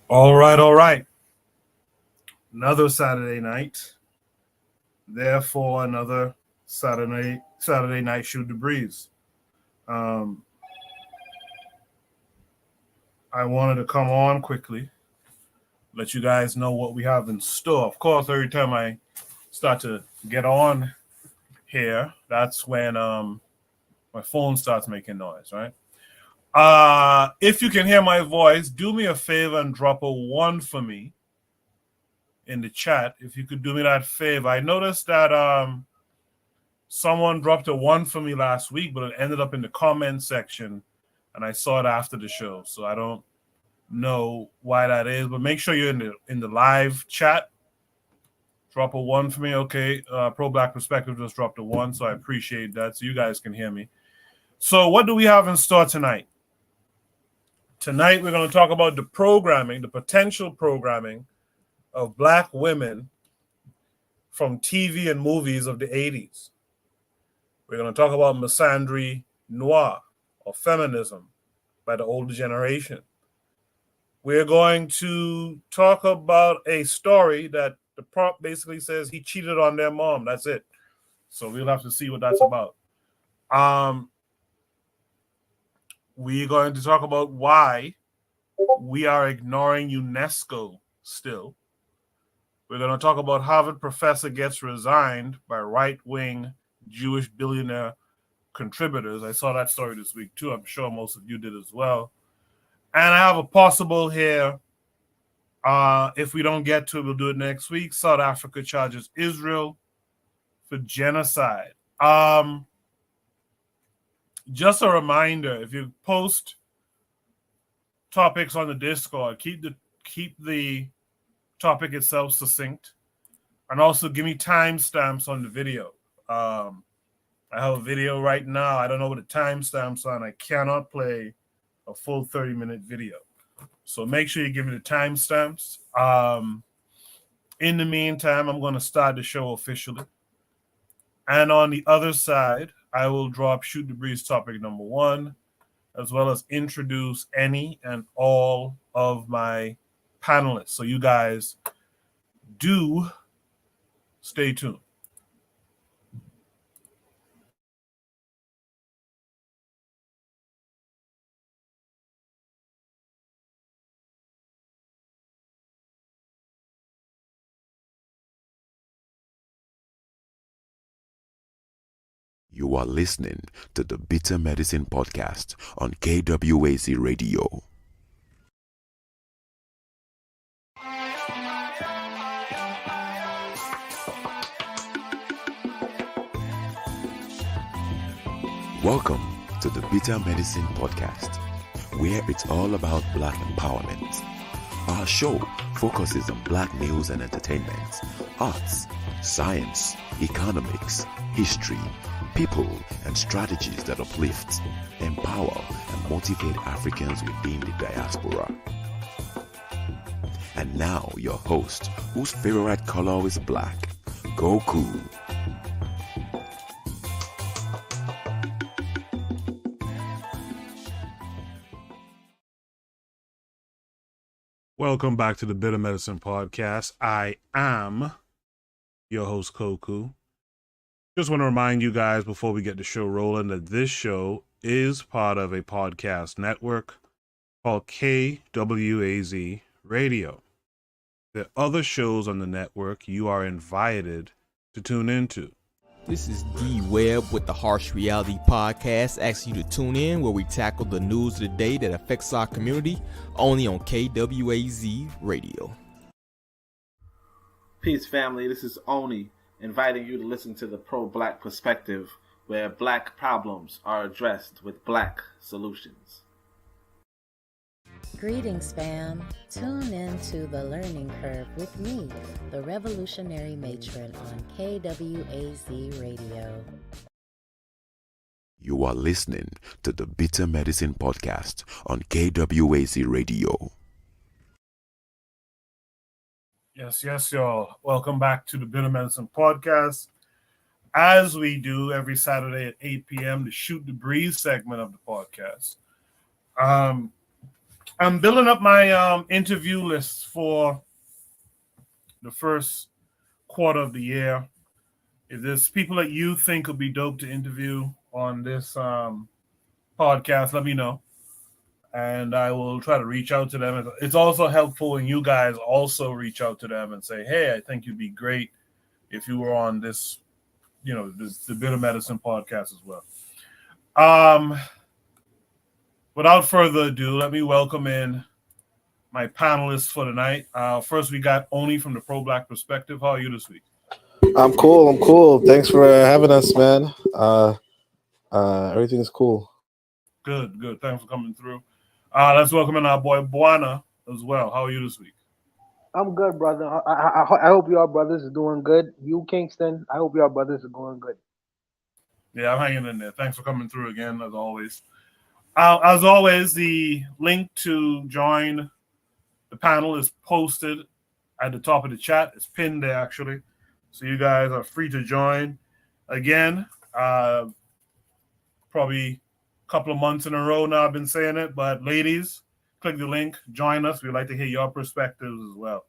All right. Another Saturday night. Therefore, another Saturday night shoot the breeze. Um, I wanted to come on quickly, let you guys know what we have in store. Of course, every time I start to get on here, that's when my phone starts making noise, right? If you can hear my voice, do me a favor and drop a 1 for me in the chat. If you could do me that favor. I noticed that someone dropped a 1 for me last week, but it ended up in the comment section, and I saw it after the show. So I don't know why that is, but make sure you're in the live chat. Drop a 1 for me, okay? Pro Black Perspective just dropped a 1, so I appreciate that. So you guys can hear me. So what do we have in store tonight? Tonight we're going to talk about the potential programming of Black women from TV and movies of the 80s. We're going to talk about misandry noir, or feminism, by the older generation. We're going to talk about a story that the prompt basically says he cheated on their mom. That's it. So we'll have to see what that's about. We're going to talk about why we are ignoring UNESCO still. We're going to talk about Harvard professor gets resigned by right-wing Jewish billionaire contributors. I saw that story this week too. I'm sure most of you did as well. And I have a possible here. If we don't get to it, we'll do it next week. South Africa charges Israel for genocide. Just a reminder, if you post topics on the Discord, keep the topic itself succinct, and also give me timestamps on the video. I have a video right now. I don't know what the timestamps are, and I cannot play a full 30-minute video. So make sure you give me the timestamps. In the meantime, I'm going to start the show officially. And on the other side, I will drop Shoot the Breeze topic number 1, as well as introduce any and all of my panelists. So you guys do stay tuned. You are listening to the Bitter Medicine Podcast on KWAZ Radio. Welcome to the Bitter Medicine Podcast, where it's all about Black empowerment. Our show focuses on Black news and entertainment, arts, science, economics, history, people, and strategies that uplift, empower, and motivate Africans within the diaspora. And now your host, whose favorite color is black, Goku. Welcome back to the Bitter Medicine Podcast. I am your host, Koku. Just want to remind you guys before we get the show rolling that this show is part of a podcast network called KWAZ Radio. There are other shows on the network you are invited to tune into. This is D Webb with the Harsh Reality Podcast, asking you to tune in where we tackle the news of the day that affects our community, only on KWAZ Radio. Peace, family. This is Oni, inviting you to listen to the Pro Black Perspective, where Black problems are addressed with Black solutions. Greetings, fam. Tune in to The Learning Curve with me, the Revolutionary Matron on KWAZ Radio. You are listening to the Bitter Medicine Podcast on KWAZ Radio. Yes, y'all. Welcome back to the Bitter Medicine Podcast. As we do every Saturday at 8 p.m., the Shoot the Breeze segment of the podcast. I'm building up my interview list for the first quarter of the year. If there's people that you think would be dope to interview on this podcast, let me know. And I will try to reach out to them. It's also helpful when you guys also reach out to them and say, hey, I think you'd be great if you were on this, the Bitter Medicine podcast as well. Without further ado, let me welcome in my panelists for tonight. First, we got Oni from the Pro Black Perspective. How are you this week? I'm cool. Thanks for having us, man. Everything's cool. Good. Thanks for coming through. Let's welcome in our boy Buana as well. How are you this week? I'm good, brother. I hope y'all brothers are doing good. You, Kingston, I hope y'all brothers are going good. Yeah, I'm hanging in there. Thanks for coming through again, as always. As always, the link to join the panel is posted at the top of the chat. It's pinned there, actually. So you guys are free to join. Again, probably a couple of months in a row now I've been saying it, but ladies, click the link, join us. We'd like to hear your perspectives as well.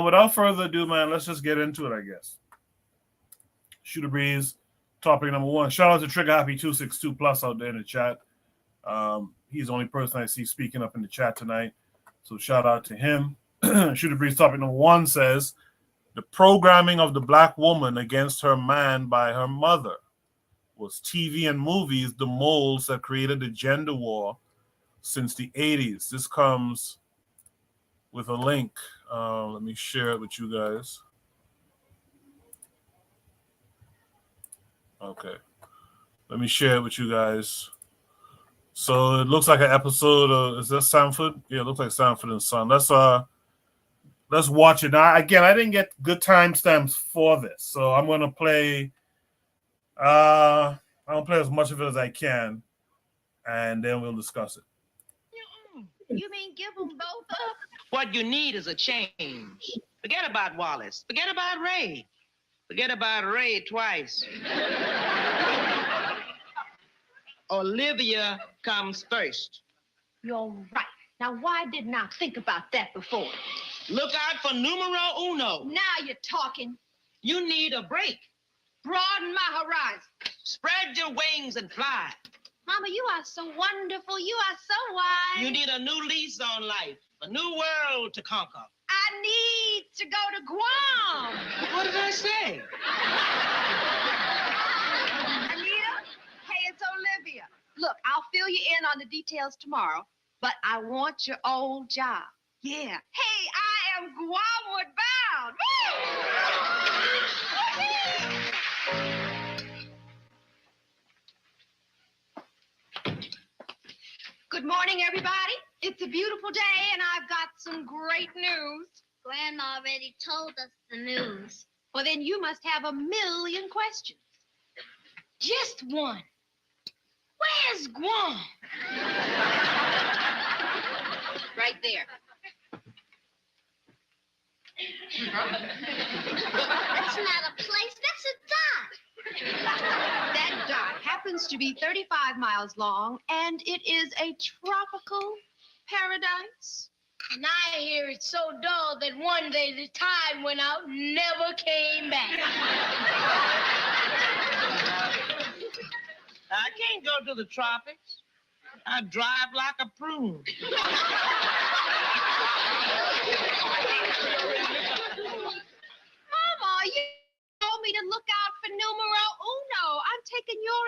Without further ado, man, let's just get into it, I guess. Shoot a breeze, topic number one. Shout out to Trigger Happy 262 Plus out there in the chat. He's the only person I see speaking up in the chat tonight. So shout out to him. Shoot a breeze, topic number one says, the programming of the black woman against her man by her mother. Was TV and movies the molds that created the gender war since the 80s? This comes with a link. Let me share it with you guys. Okay. Let me share it with you guys. So it looks like an episode of, is that Sanford? Yeah, it looks like Sanford and Son. Let's watch it. Now, again, I didn't get good timestamps for this, so I'm going to play I'll play as much of it as I can, and then we'll discuss it. You mean give them both up? What you need is a change. Forget about Wallace. Forget about Ray. Forget about Ray twice. Olivia comes first. You're right. Now, why didn't I think about that before? Look out for numero uno. Now you're talking. You need a break. Broaden my horizon. Spread your wings and fly. Mama, you are so wonderful. You are so wise. You need a new lease on life, a new world to conquer. I need to go to Guam. What did I say? Anita, hey, it's Olivia. Look, I'll fill you in on the details tomorrow, but I want your old job. Yeah. Hey, I am Guamward bound. Good morning, everybody. It's a beautiful day, and I've got some great news. Grandma already told us the news. Well, then you must have a million questions. Just one. Where's Guam? Right there. That's not a place, that's a dot. That dot happens to be 35 miles long, and it is a tropical paradise. And I hear it's so dull that one day the tide went out and never came back. I can't go to the tropics. I drive like a prune. Mama, you told me to look out for numero uno. I'm taking your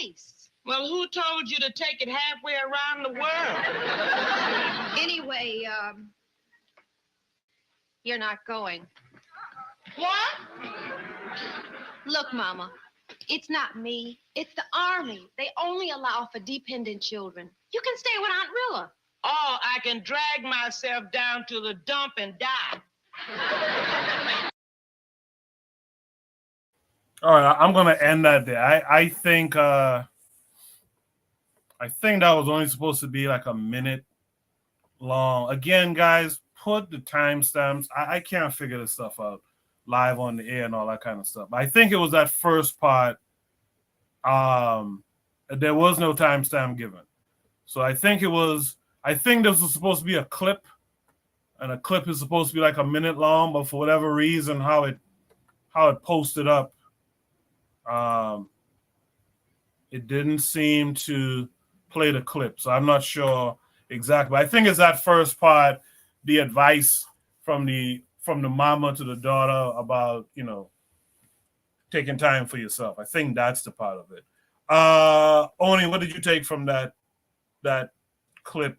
advice. Well, who told you to take it halfway around the world? Anyway, you're not going. What? Look, Mama, it's not me. It's the Army. They only allow for dependent children. You can stay with Aunt Rilla. Oh, I can drag myself down to the dump and die. All right, I'm gonna end that there. I think that was only supposed to be like a minute long. Again, guys, put the timestamps. I can't figure this stuff out live on the air and all that kind of stuff. I think it was that first part. There was no timestamp given, so I think it was. I think this was supposed to be a clip, and a clip is supposed to be like a minute long, but for whatever reason, how it posted up, it didn't seem to play the clip. So I'm not sure exactly. I think it's that first part, the advice from the mama to the daughter about, taking time for yourself. I think that's the part of it. Oni, what did you take from that clip?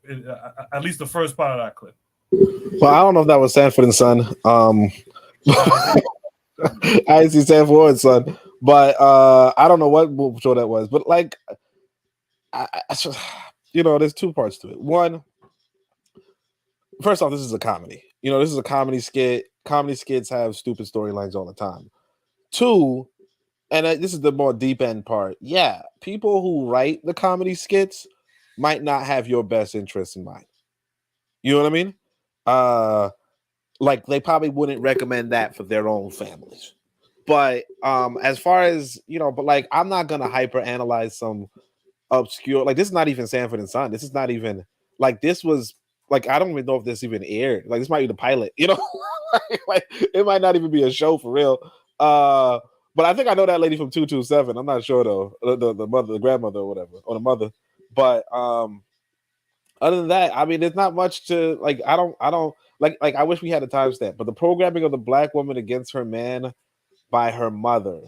At least the first part of that clip. Well, I don't know if that was Sanford and Son. I see Sanford and Son, but I don't know what show that was. But like, there's two parts to it. One, first off, this is a comedy. This is a comedy skit. Comedy skits have stupid storylines all the time. Two, and this is the more deep end part. Yeah, people who write the comedy skits might not have your best interest in mind. You know what I mean? Like they probably wouldn't recommend that for their own families. But as far as but like I'm not gonna hyper analyze some obscure, like this is not even Sanford and Son. This is not even like this was like I don't even know if this even aired. Like this might be the pilot, like it might not even be a show for real. But I think I know that lady from 227. I'm not sure though. The mother, the grandmother, or whatever, or the mother. But other than that, I mean, there's not much to like. I don't like. I wish we had a timestamp. But the programming of the black woman against her man by her mother.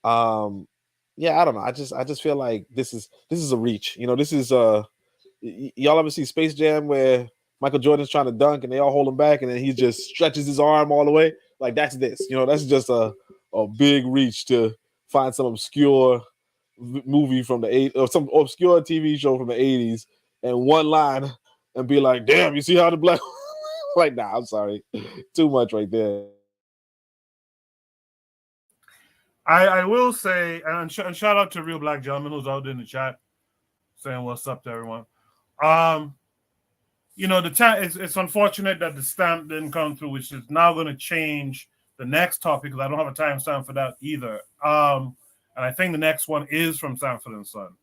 Yeah, I don't know. I just feel like this is a reach. This is y'all ever see Space Jam where Michael Jordan's trying to dunk and they all hold him back and then he just stretches his arm all the way? Like that's this. That's just a big reach to find some obscure movie from the 80s or some obscure TV show from the 80s and one line and be like, damn, you see how the black like, nah, I'm sorry. Too much right there. I will say, and shout out to Real Black Gentleman who's out there in the chat saying what's up to everyone. The time it's unfortunate that the stamp didn't come through, which is now going to change the next topic because I don't have a timestamp for that either. And I think the next one is from Sanford and Son.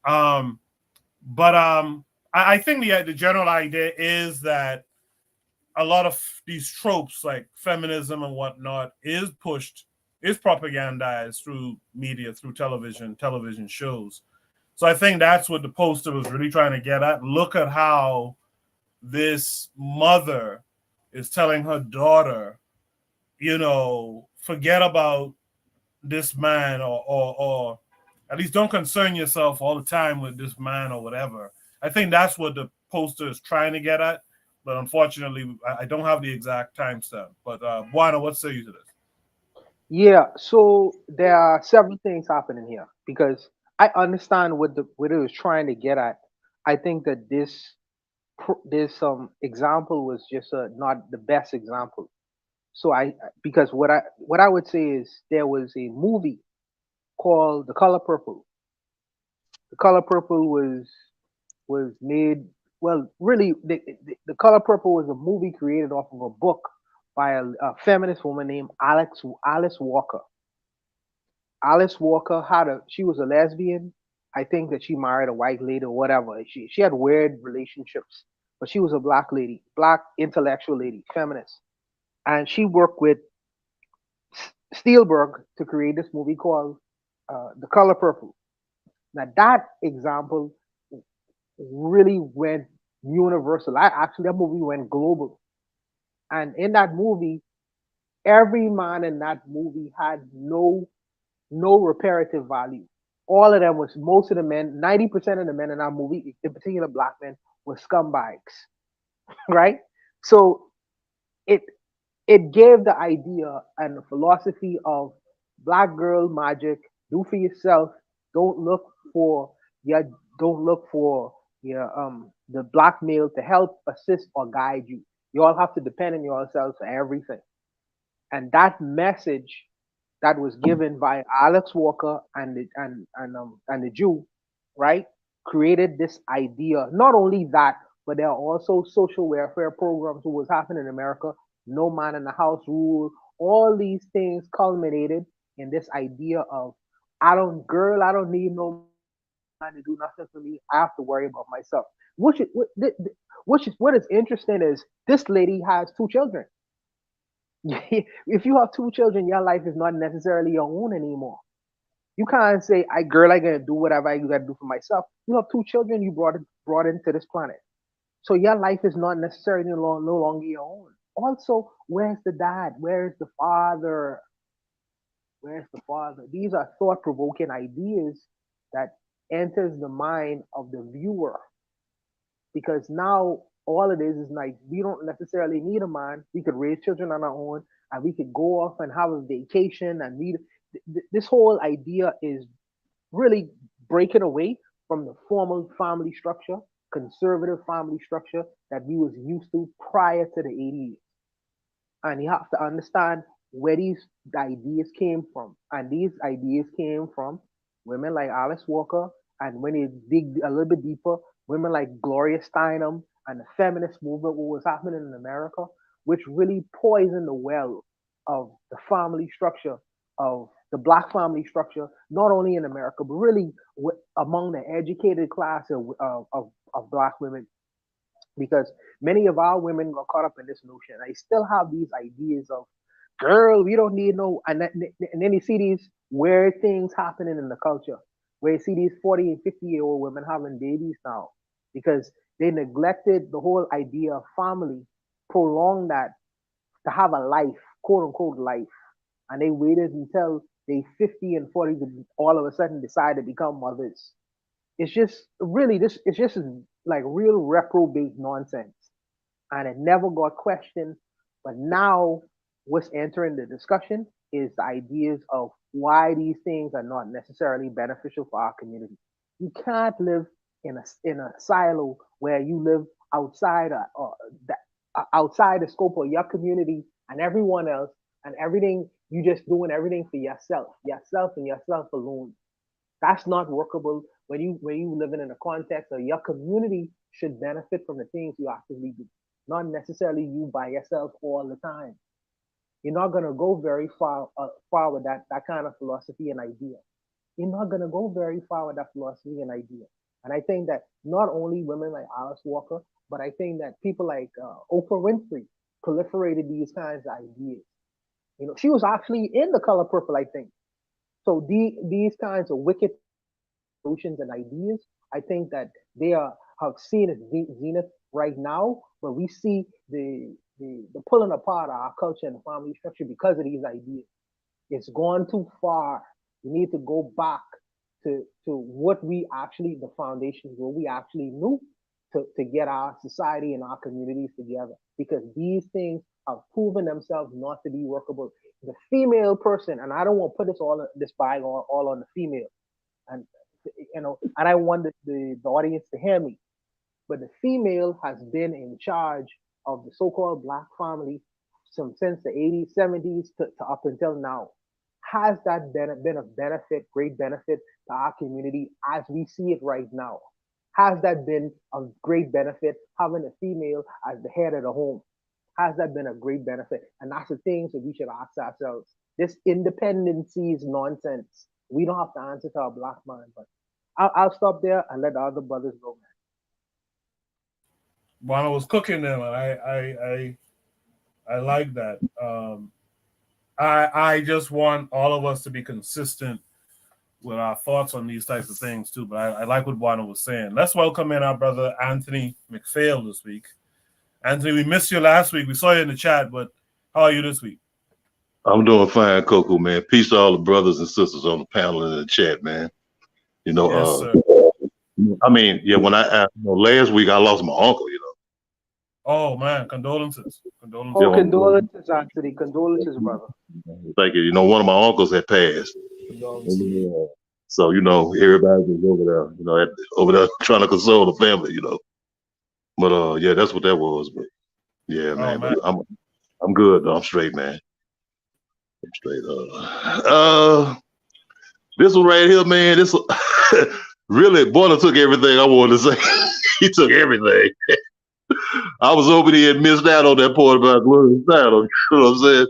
I think the general idea is that a lot of these tropes like feminism and whatnot is propagandized through media, through television shows. So I think that's what the poster was really trying to get at. Look at how this mother is telling her daughter, forget about this man or at least don't concern yourself all the time with this man or whatever. I think that's what the poster is trying to get at. But unfortunately, I don't have the exact timestamp. But Buana, what say you to this? Yeah, so there are several things happening here because I understand what it was trying to get at. I think that this example was just not the best example. So because what I would say is there was a movie called The Color Purple. The Color Purple was made, well, really the Color Purple was a movie created off of a book by a feminist woman named Alice Walker. Alice Walker she was a lesbian. I think that she married a white lady or whatever. She had weird relationships, but she was a black lady, black intellectual lady, feminist, and she worked with Spielberg to create this movie called The Color Purple. Now that example really went universal. That movie went global, and in that movie, every man in that movie had no reparative value. All of them was most of the men, 90% of the men in that movie, in particular black men, were scumbags. Right? So it gave the idea and the philosophy of black girl magic, do for yourself, don't look for your don't look for your the black male to help, assist, or guide you. You all have to depend on yourselves for everything. And that message that was given by Alex Walker and the Jew, right, created this idea. Not only that, but there are also social welfare programs who was happening in America. No man in the house rule. All these things culminated in this idea of I don't need no man to do nothing for me. I have to worry about myself. What is interesting is this lady has 2 children. If you have 2 children, your life is not necessarily your own anymore. You can't say, I gotta do whatever I gotta do for myself. You have 2 children you brought into this planet. So your life is not necessarily no longer your own. Also, where's the dad? Where's the father? Where's the father? These are thought-provoking ideas that enters the mind of the viewer, because now all it is like we don't necessarily need a man. We could raise children on our own, and we could go off and have a vacation and meet. This whole idea is really breaking away from the formal family structure, conservative family structure that we was used to prior to the 80s. And you have to understand where these ideas came from. And these ideas came from women like Alice Walker, and when you dig a little bit deeper, women like Gloria Steinem and the feminist movement, what was happening in America, which really poisoned the well of the family structure, of the black family structure, not only in America, but really among the educated class of black women. Because many of our women got caught up in this notion. I still have these ideas of, girl, we don't need no, and then you see these weird things happening in the culture, where you see these 40 and 50-year-old women having babies now because they neglected the whole idea of family, prolonged that to have a life, quote unquote life, and they waited until they 50 and 40 to all of a sudden decide to become mothers. It's just really this. It's just like real reprobate nonsense, and it never got questioned. But now, what's entering the discussion is the ideas of why these things are not necessarily beneficial for our community. You can't live in a silo where you live outside outside the scope of your community and everyone else, and everything you just doing everything for yourself and yourself alone. That's not workable when you living in a context of your community should benefit from the things you actively do, not necessarily you by yourself all the time. You're not gonna go very far with that kind of philosophy and idea. You're not gonna go very far with that philosophy and idea. And I think that not only women like Alice Walker, but I think that people like Oprah Winfrey proliferated these kinds of ideas. You know, she was actually in The Color Purple, I think. So these kinds of wicked solutions and ideas, I think that they have seen its zenith right now, but we see the pulling apart of our culture and family structure because of these ideas. It's gone too far. We need to go back to what we actually, the foundations, what we actually knew to get our society and our communities together, because these things have proven themselves not to be workable. The female person, and I don't want to put this bag all on the female, and you know, and I want the audience to hear me, but the female has been in charge of the so-called black family since the 80s, 70s to up until now. Has that been of benefit, great benefit to our community as we see it right now? Has that been of great benefit having a female as the head of the home? Has that been a great benefit? And that's the things that we should ask ourselves. This independency is nonsense. We don't have to answer to our black man, but I'll stop there and let the other brothers go, man. While I was cooking them, I like that. I just want all of us to be consistent with our thoughts on these types of things too. But I like what Juana was saying. Let's welcome in our brother Anthony McPhail this week. Anthony, we missed you last week. We saw you in the chat, but how are you this week? I'm doing fine, Coco, man. Peace to all the brothers and sisters on the panel and in the chat, man. You know, yes, I mean, yeah, when last week I lost my uncle, you know. Oh man, condolences. Oh, condolences, Anthony. Condolences, brother. Thank you. You know, one of my uncles had passed. So, you know, everybody was over there, you know, over there trying to console the family, you know. But yeah, that's what that was. But yeah, man. Man. But I'm good though. I'm straight, man. I'm straight. This one right here, man. This really, Boyler took everything I wanted to say. He took everything. I was over there and missed out on that part about Gloria Steinem. You know what I'm saying?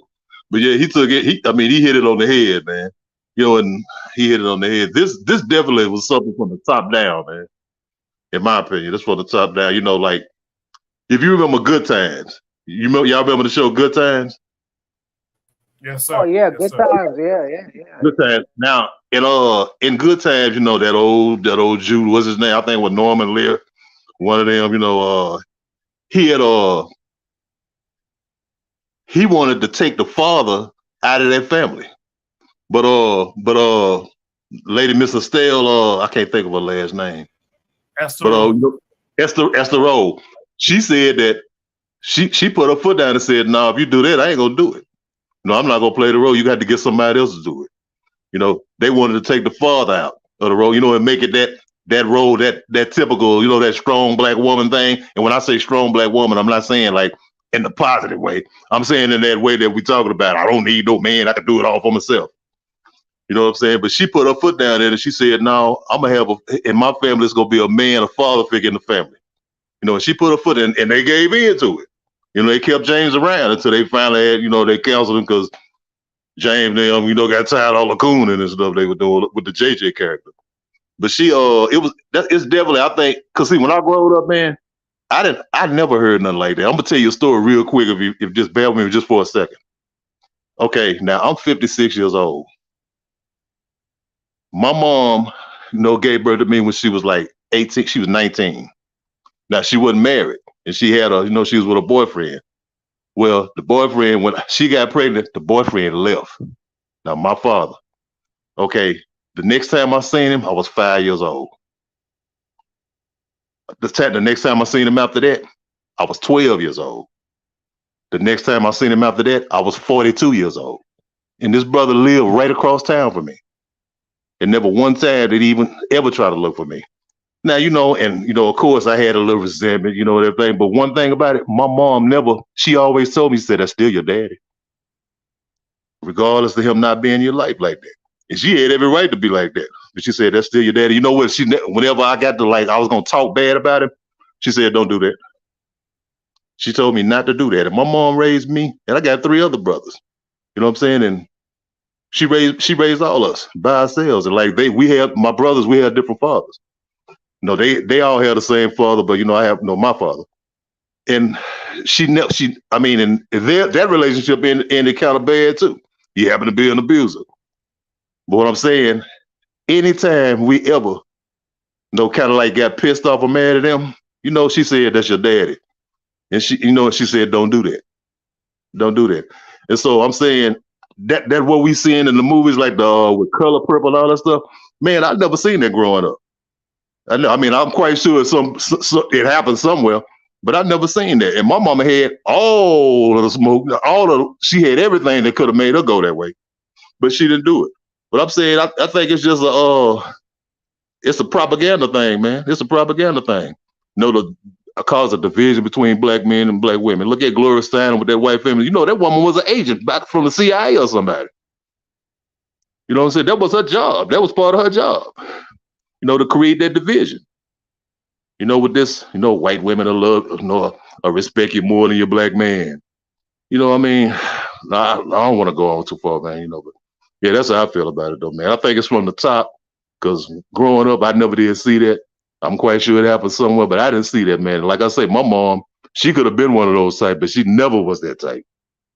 But yeah, he took it. He hit it on the head, man. You know, and he hit it on the head. This definitely was something from the top down, man. in my opinion. That's from the top down. You know, like if you remember Good Times, y'all remember the show Good Times? Yes, Oh sir. yeah, Yes, good sir. times. Yeah. Good Times. Now in Good Times, you know that old Jude, what's his name? I think it was Norman Lear, one of them. You know, he had he wanted to take the father out of that family, but Lady Miss Estelle, I can't think of her last name, Esther but Rowe. you know, Esther Rowe, she said that she put her foot down and said, "No, if you do that, I ain't gonna do it. No, I'm not gonna play the role. You got to get somebody else to do it." You know, they wanted to take the father out of the role, you know, and make it that role, that typical, you know, that strong black woman thing. And when I say strong black woman, I'm not saying like in the positive way. I'm saying in that way that we talking about. I don't need no man. I can do it all for myself. You know what I'm saying? But she put her foot down there and she said, "No, I'm gonna have in my family, it's gonna be a man, a father figure in the family." You know, and she put her foot in, and they gave in to it. You know, they kept James around until they finally had, you know, they canceled him because James, them, you know, got tired of all the cooning and stuff they were doing with the JJ character. But she, it's definitely, I think, cause see, when I grew up, man, I never heard nothing like that. I'm gonna tell you a story real quick if just bear with me just for a second. Okay, now I'm 56 years old. My mom, you know, gave birth to me when she was like 18. She was 19. Now she wasn't married, and she had you know, she was with a boyfriend. Well, the boyfriend, when she got pregnant, the boyfriend left. Now my father. Okay, the next time I seen him, I was 5 years old. The next time I seen him after that, I was 12 years old. The next time I seen him after that, I was 42 years old. And this brother lived right across town from me. And never one time did he even ever try to look for me. Now, you know, and, you know, of course, I had a little resentment, you know, everything. But one thing about it, my mom she always told me, said, "That's still your daddy." Regardless of him not being in your life like that. And she had every right to be like that. But she said, "That's still your daddy." You know what? Whenever I got to I was going to talk bad about him, she said, "Don't do that." She told me not to do that. And my mom raised me, and I got 3 other brothers. You know what I'm saying? And she raised all us by ourselves. And like my brothers, we had different fathers. No, they all had the same father, but you know, I have my father. And and that relationship ended kind of bad too. He happened to be an abuser. But what I'm saying, anytime we ever, you know, kind of like got pissed off or mad at them, you know, she said, "That's your daddy." And she said, "Don't do that. Don't do that." And so I'm saying that what we seeing in the movies, like the with Color Purple and all that stuff, man, I never seen that growing up. I mean, I'm quite sure it happened somewhere, but I never seen that. And my mama had all of the smoke, she had everything that could have made her go that way, but she didn't do it. But I'm saying, I think it's just it's a propaganda thing, man. It's a propaganda thing. You know, cause a division between black men and black women. Look at Gloria Steinem with that white family. You know, that woman was an agent back from the CIA or somebody. You know what I'm saying? That was her job. That was part of her job. You know, to create that division. You know, with this, you know, white women will respect you more than your black man. You know what I mean? I don't want to go on too far, man, you know, but yeah, that's how I feel about it though, man. I think it's from the top, because growing up, I never did see that. I'm quite sure it happened somewhere, but I didn't see that, man. Like I say, my mom, she could have been one of those type, but she never was that type.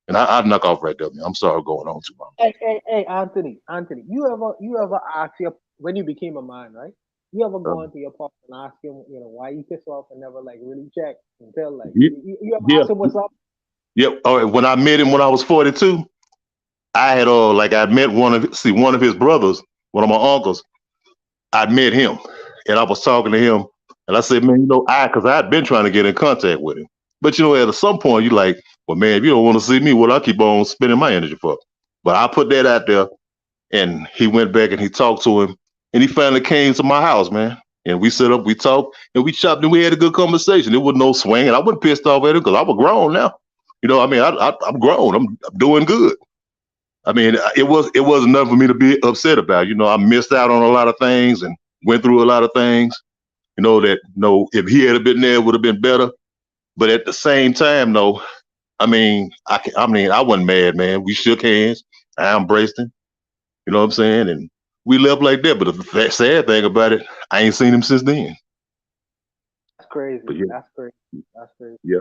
And I'd knock off right there, man. I'm sorry going on too long. Hey, Anthony, you ever ask when you became a man, right? You ever go into your pop and ask him, you know, why you piss off and never like really check until like you ever ask him what's up? Yep. All right. When I met him when I was 42, I had I met one of his brothers, one of my uncles. I met him, and I was talking to him, and I said, "Man, you know, because I'd been trying to get in contact with him, but you know, at some point, you like, well, man, if you don't want to see me, what I keep on spending my energy for?" But I put that out there, and he went back and he talked to him, and he finally came to my house, man. And we set up, we talked, and we chopped, and we had a good conversation. There was no swinging. I wasn't pissed off at him because I was grown now. You know, I mean, I'm grown. I'm doing good. I mean, it wasn't nothing for me to be upset about. You know, I missed out on a lot of things and went through a lot of things. You know that, you know, if he had been there, it would have been better. But at the same time, though, I mean, I wasn't mad, man. We shook hands. I embraced him. You know what I'm saying? And we left like that. But the sad thing about it, I ain't seen him since then. crazy. But yeah, That's crazy. That's crazy. yeah.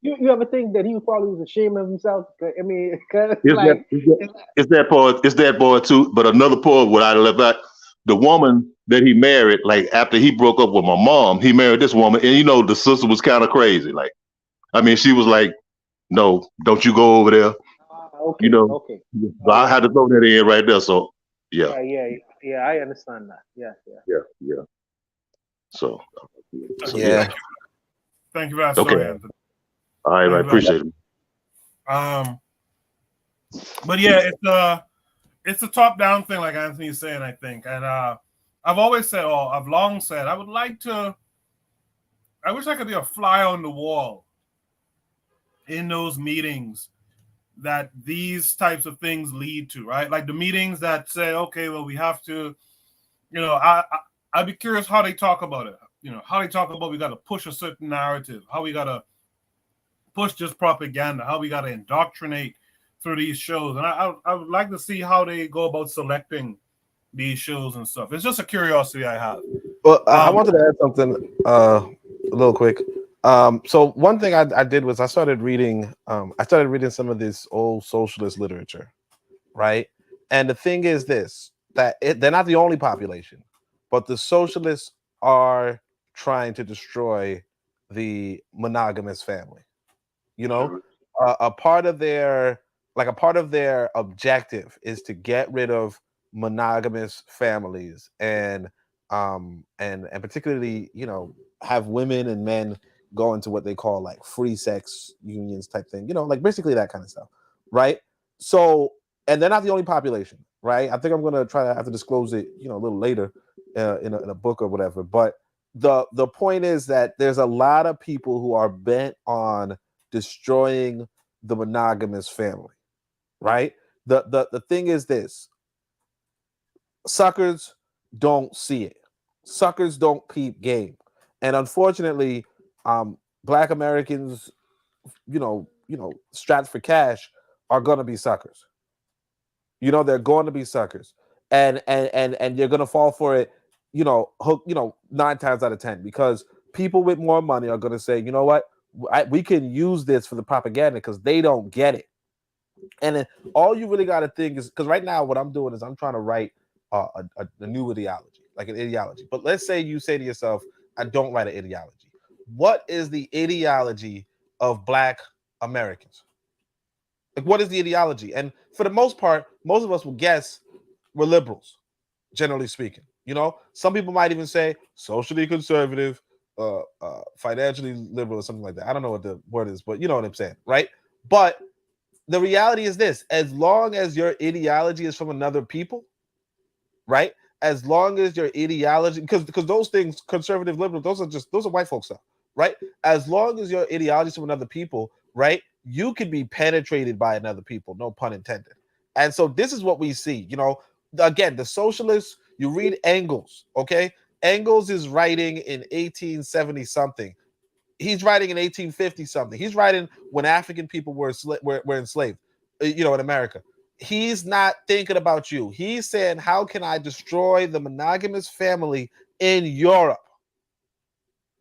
You ever think that he probably was ashamed of himself? I mean, cause It's that, like it's that, it's that part. It's that part too. But another part, what I left out, the woman that he married, like after he broke up with my mom, he married this woman, and the sister was kind of crazy. Like, I mean, she was like, "No, don't you go over there." You okay, know, okay. so Oh I yeah, had to throw that in right there. So yeah, yeah. I understand that. Yeah, yeah. yeah. So yeah. Yeah. Thank you for that Okay. story, Anthony. All right, I Thank you for that. appreciate it. But yeah, it's a top down thing, like Anthony is saying, I think. And I've always said, or I've long said, I wish I could be a fly on the wall in those meetings that these types of things lead to, right? Like the meetings that say, okay, well, we have to, I'd be curious how they talk about it. How they talk about we got to push a certain narrative, how we got to push this propaganda, how we got to indoctrinate through these shows. And I would like to see how they go about selecting these shows and stuff. It's just a curiosity I have. Well, I wanted to add something a little quick. So one thing I did was I started reading some of this old socialist literature, right? And the thing is this, that they're not the only population, but the socialists are trying to destroy the monogamous family. A part of their objective is to get rid of monogamous families and particularly have women and men go into what they call like free sex unions type thing, like basically that kind of stuff, right? So, and they're not the only population, right? I think I'm going to try to have to disclose it a little later in a book or whatever, but the point is that there's a lot of people who are bent on destroying the monogamous family, right? The thing is this: suckers don't see it. Suckers don't peep game, and unfortunately, Black Americans, strapped for cash, are gonna be suckers. They're going to be suckers, and you're gonna fall for it. Hook. 9 times out of 10, because people with more money are gonna say, you know what, we can use this for the propaganda because they don't get it. And then all you really got to think is, because right now what I'm doing is I'm trying to write a new ideology, like an ideology. But let's say you say to yourself, I don't write an ideology. What is the ideology of Black Americans? Like, what is the ideology? And for the most part, most of us will guess we're liberals, generally speaking. Some people might even say socially conservative, financially liberal, or something like that. I don't know what the word is, but you know what I'm saying, right? But the reality is this: as long as your ideology is from another people, right? As long as your ideology, because those things, conservative, liberal, those are white folks stuff, right? As long as your ideology is from another people, right? You can be penetrated by another people, no pun intended. And so this is what we see. Again, the socialists. You read Engels, okay? Engels is writing in 1870 something. He's writing in 1850 something. He's writing when African people were enslaved, in America. He's not thinking about you. He's saying, how can I destroy the monogamous family in Europe?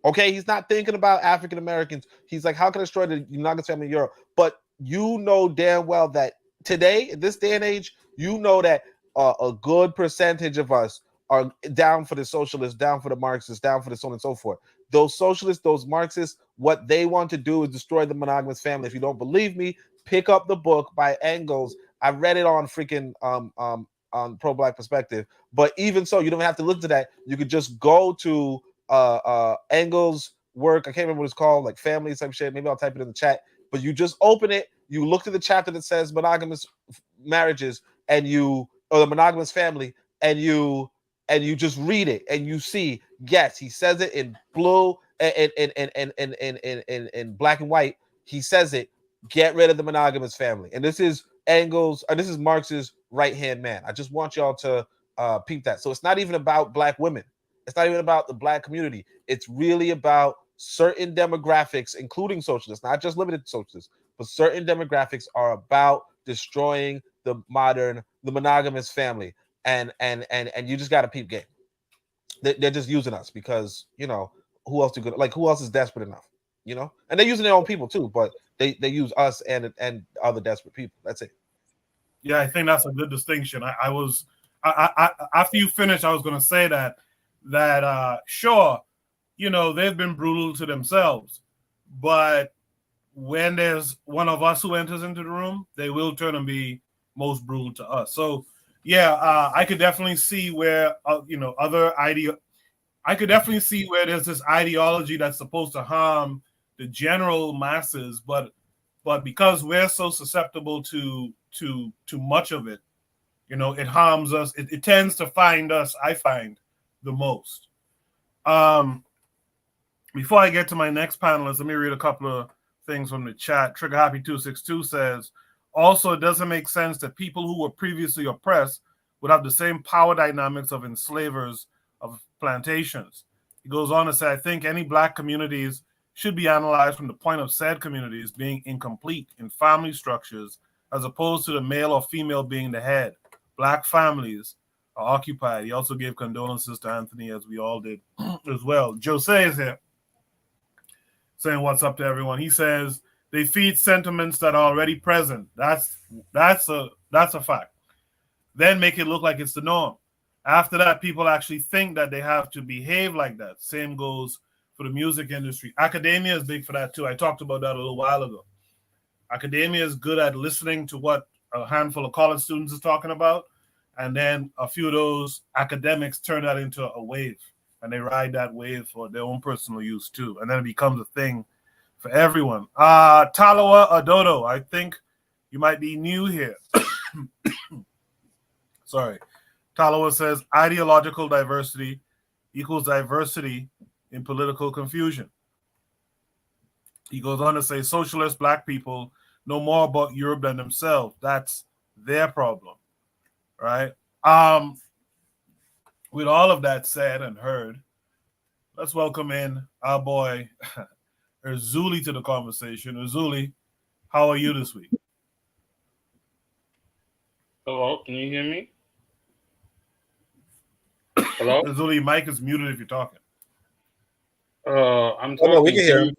Okay, he's not thinking about African Americans. He's like, how can I destroy the monogamous family in Europe? But you know damn well that today, in this day and age, that a good percentage of us are down for the socialists, down for the Marxists, down for the so on and so forth. Those socialists, those Marxists, what they want to do is destroy the monogamous family. If you don't believe me, pick up the book by Engels. I read it on freaking on Pro Black Perspective. But even so, you don't have to look to that. You could just go to Engels' work. I can't remember what it's called, like family type shit. Maybe I'll type it in the chat. But you just open it, you look at the chapter that says monogamous marriages, or the monogamous family, and you just read it, and you see, yes, he says it in blue and in black and white. He says it, get rid of the monogamous family. And this is Engels, and this is Marx's right-hand man. I just want y'all to peep that. So it's not even about Black women. It's not even about the Black community. It's really about certain demographics, including socialists, not just limited to socialists, but certain demographics are about destroying the monogamous family. And you just got to peep game. They're just using us because, who else who else is desperate enough, you know? And they're using their own people too, but they use us and other desperate people. That's it. Yeah, I think that's a good distinction. After you finish, I was going to say that sure, you know, they've been brutal to themselves, but when there's one of us who enters into the room, they will turn and be most brutal to us. So yeah, I could definitely see where you know, I could definitely see where there's this ideology that's supposed to harm the general masses, but because we're so susceptible to much of it, you know, it harms us. It tends to find us, I find, the most. Before I get to my next panelist, let me read a couple of things from the chat. Trigger Happy 262 says, also, it doesn't make sense that people who were previously oppressed would have the same power dynamics of enslavers of plantations. He goes on to say, I think any Black communities should be analyzed from the point of said communities being incomplete in family structures as opposed to the male or female being the head. Black families are occupied. He also gave condolences to Anthony, as we all did as well. Jose is here saying what's up to everyone. He says they feed sentiments that are already present. That's a fact. Then make it look like it's the norm. After that, people actually think that they have to behave like that. Same goes for the music industry. Academia is big for that too. I talked about that a little while ago. Academia is good at listening to what a handful of college students is talking about, and then a few of those academics turn that into a wave, and they ride that wave for their own personal use too, and then it becomes a thing for everyone. Talawa Adodo, I think you might be new here. Sorry. Talawa says ideological diversity equals diversity in political confusion. He goes on to say socialist Black people know more about Europe than themselves. That's their problem, right? With all of that said and heard, let's welcome in our boy Erzuli to the conversation. Erzuli, how are you this week? Hello, can you hear me? Hello? Erzuli, mic is muted if you're talking. I'm talking. No, we can hear him.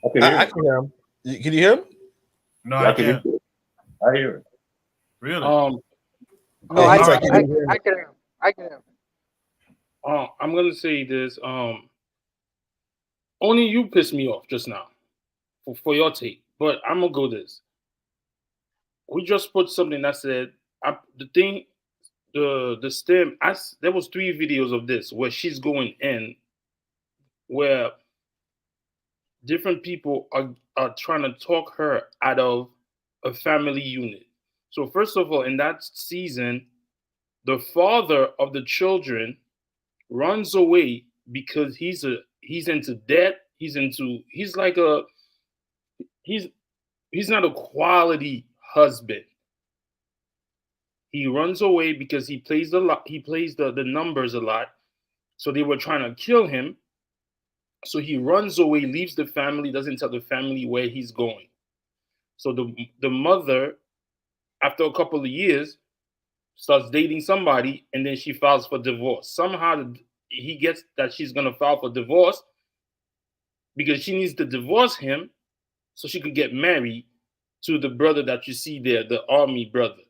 I can hear him. Can you hear him? No, I can't. I hear it. Really? No, I can hear him. I can hear him. I'm gonna say this. Only you pissed me off just now for your take, but I'm gonna go this. We just put something that said the stem. There was 3 videos of this where she's going in, where different people are trying to talk her out of a family unit. So first of all, in that season, the father of the children runs away because he's into debt. He's not a quality husband. He runs away because he plays the numbers a lot. So they were trying to kill him. So he runs away, leaves the family, doesn't tell the family where he's going. So the mother, after a couple of years, starts dating somebody, and then she files for divorce. Somehow he gets that she's going to file for divorce because she needs to divorce him so she could get married to the brother that you see there, the army brother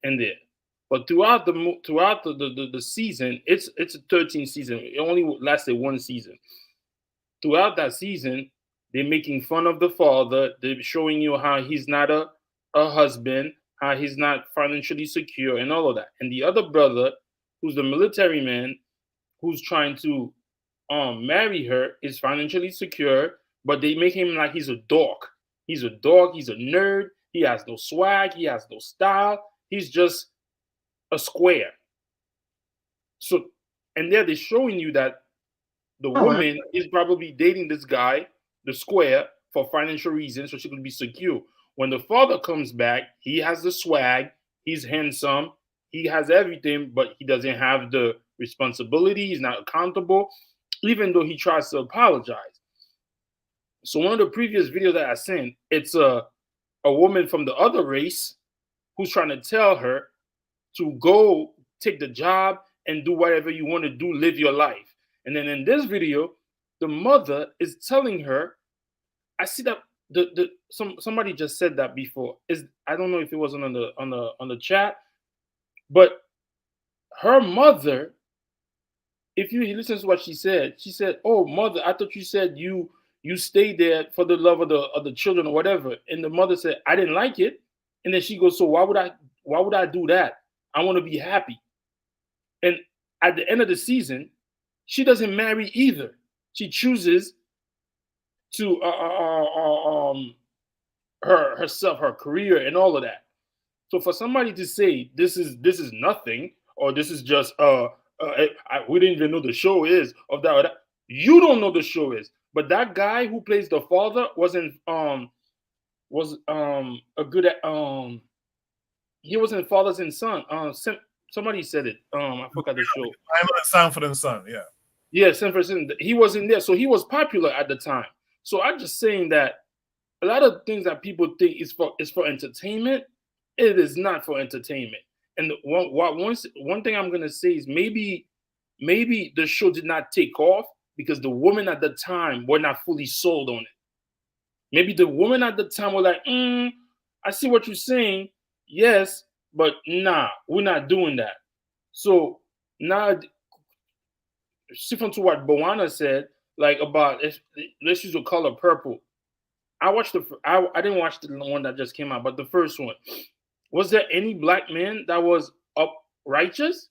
in there. But throughout the season, it's a 13 season. It only lasted 1 season. Throughout that season, they're making fun of the father. They're showing you how he's not a husband, how he's not financially secure, and all of that. And the other brother, who's the military man, who's trying to marry her, is financially secure, but they make him like he's a dork. He's a dork. He's a nerd. He has no swag. He has no style. He's just a square. So, and there they're showing you that the woman is probably dating this guy, the square, for financial reasons, so she could be secure. When the father comes back, he has the swag, he's handsome, he has everything, but he doesn't have the responsibility, he's not accountable, even though he tries to apologize. So one of the previous videos that I sent, it's a woman from the other race who's trying to tell her to go take the job and do whatever you want to do, live your life. And then in this video, the mother is telling her, I see that somebody just said that before. I don't know if it wasn't on the chat, but her mother, if you listen to what she said, "Oh, mother, I thought you said you stayed there for the love of the children or whatever." And the mother said, "I didn't like it." And then she goes, "So why would I do that? I want to be happy." And at the end of the season, she doesn't marry either. She chooses to herself, her career, and all of that. So for somebody to say this is nothing, or this is just we didn't even know the show is of that or that, you don't know the show is. But that guy who plays the father was a good at he was in Fathers and Son. Somebody said it. I forgot the show. I'm on Sanford and Son. Yeah. Yeah, Sanford and Son. He was in there, so he was popular at the time. So I'm just saying that a lot of things that people think is for entertainment, it is not for entertainment. And one thing I'm gonna say is maybe the show did not take off because the women at the time were not fully sold on it. Maybe the women at the time were like, I see what you're saying, yes, but nah, we're not doing that. So now, different to what Boana said, like about let's use the color purple. I didn't watch the one that just came out, but the first one. Was there any black man that was righteous?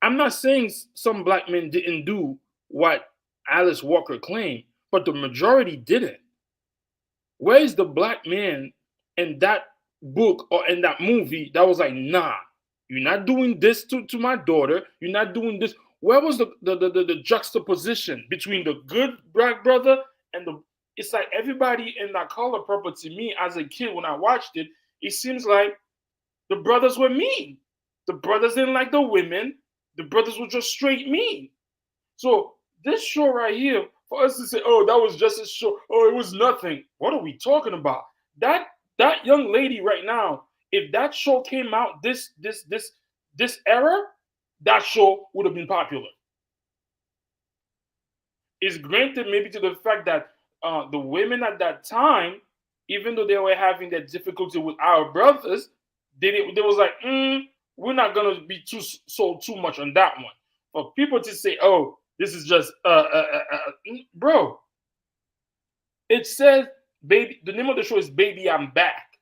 I'm not saying some black men didn't do what Alice Walker claimed, but the majority didn't. Where is the black man in that book or in that movie that was like, nah, you're not doing this to my daughter. You're not doing this. Where was the juxtaposition between the good black brother and it's like everybody in that color purple, to me as a kid when I watched it, it seems like the brothers were mean. The brothers didn't like the women. The brothers were just straight mean. So this show right here, for us to say, oh, that was just a show, oh, it was nothing. What are we talking about? That young lady right now, if that show came out this era, that show would have been popular. It's granted maybe to the fact that the women at that time, even though they were having that difficulty with our brothers, they was like, we're not gonna be sold too much on that one. For people to say, oh, this is just bro. It says, baby, the name of the show is Baby I'm Back.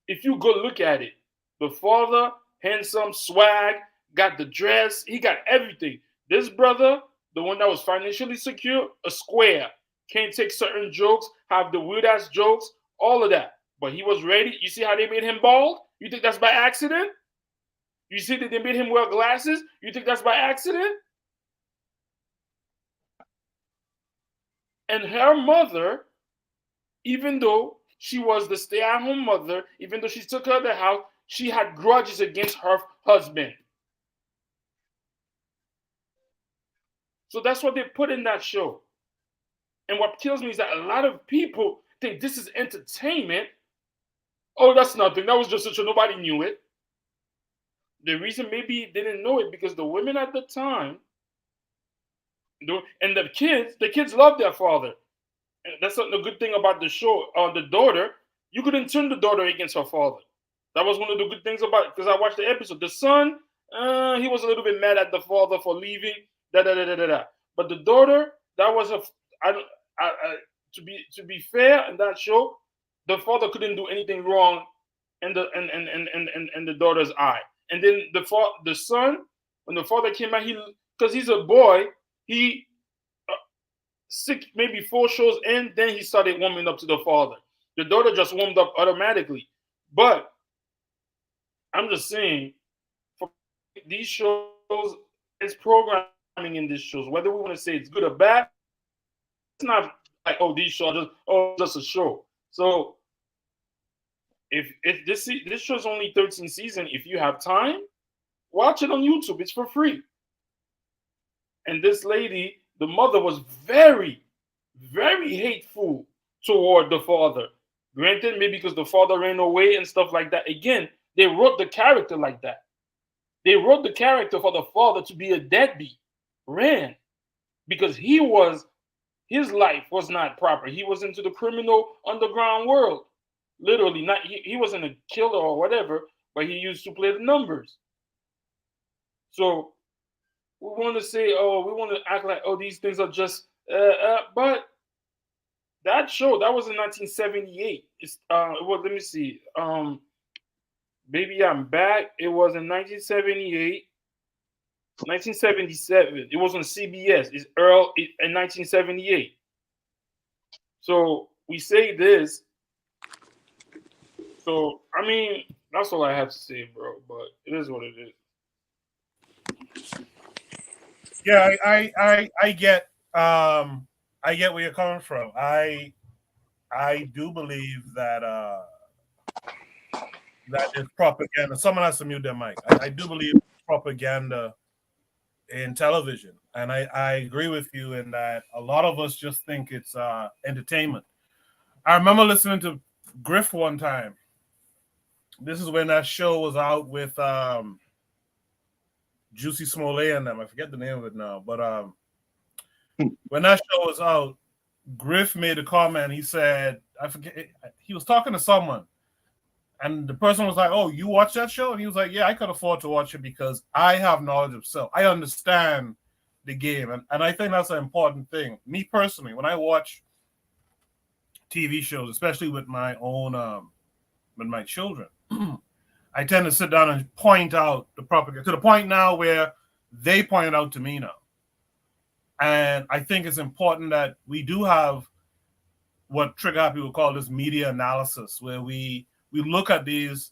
If you go look at it, the father, handsome, swag, got the dress, he got everything. This brother, the one that was financially secure, a square, can't take certain jokes, have the weird ass jokes, all of that. But he was ready. You see how they made him bald? You think that's by accident? You see that they made him wear glasses? You think that's by accident? And her mother, even though she was the stay-at-home mother, even though she took her to the house, she had grudges against her husband. So that's what they put in that show. And what kills me is that a lot of people think this is entertainment. Oh, that's nothing. That was just a show. Nobody knew it. The reason maybe they didn't know it because the women at the time, and the kids loved their father. And that's the good thing about the show. The daughter, you couldn't turn the daughter against her father. That was one of the good things about it, because I watched the episode. The son, he was a little bit mad at the father for leaving. But the daughter, that was to be fair in that show, the father couldn't do anything wrong in the daughter's eye. And then the son, when the father came out, because he's a boy, he maybe 4 shows in, then he started warming up to the father. The daughter just warmed up automatically. But I'm just saying, for these shows, it's programming in these shows. Whether we want to say it's good or bad, it's not like, oh, these shows just a show. So if this show's only 13 seasons, if you have time, watch it on YouTube. It's for free. And this lady, the mother, was very, very hateful toward the father. Granted, maybe because the father ran away and stuff like that. Again, they wrote the character like that. They wrote the character for the father to be a deadbeat. Ran. Because he was his life was not proper. He was into the criminal underground world. Literally, not he wasn't a killer or whatever, but he used to play the numbers. So we want to say, oh, we want to act like, oh, these things are just, but that show that was in 1978. It's well, let me see, Baby I'm Back. It was in 1978, 1977. It was on CBS. It's Earl in 1978. So we say this. So I mean, that's all I have to say, bro. But it is what it is. Yeah, I get where you're coming from. I do believe that that is propaganda. Someone has to mute their mic. I do believe propaganda in television, and I agree with you in that a lot of us just think it's entertainment. I remember listening to Griff one time. This is when that show was out with Juicy Smollett and them. I forget the name of it now, but when that show was out, Griff made a comment. He said, I forget, he was talking to someone, and the person was like, "Oh, you watch that show?" And he was like, "Yeah, I could afford to watch it because I have knowledge of self. I understand the game." And I think that's an important thing. Me personally, when I watch TV shows, especially with my own, with my children, I tend to sit down and point out the propaganda to the point now where they point it out to me now. And I think it's important that we do have what trigger happy would call this media analysis, where we look at these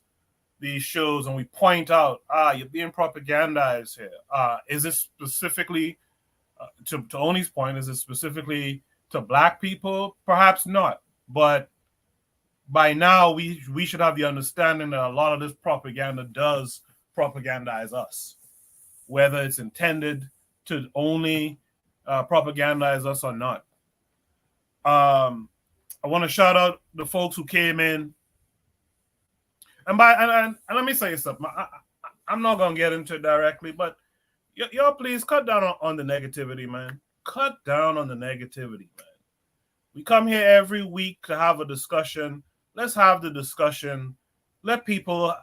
shows and we point out, you're being propagandized here. Is it specifically, to Oni's point, is it specifically to Black people? Perhaps not. But by now, we should have the understanding that a lot of this propaganda does propagandize us, whether it's intended to only propagandize us or not. I want to shout out the folks who came in. And let me say something. I'm not going to get into it directly, but y'all please cut down on the negativity, man. Cut down on the negativity, man. We come here every week to have a discussion. Let's have the discussion. Let people,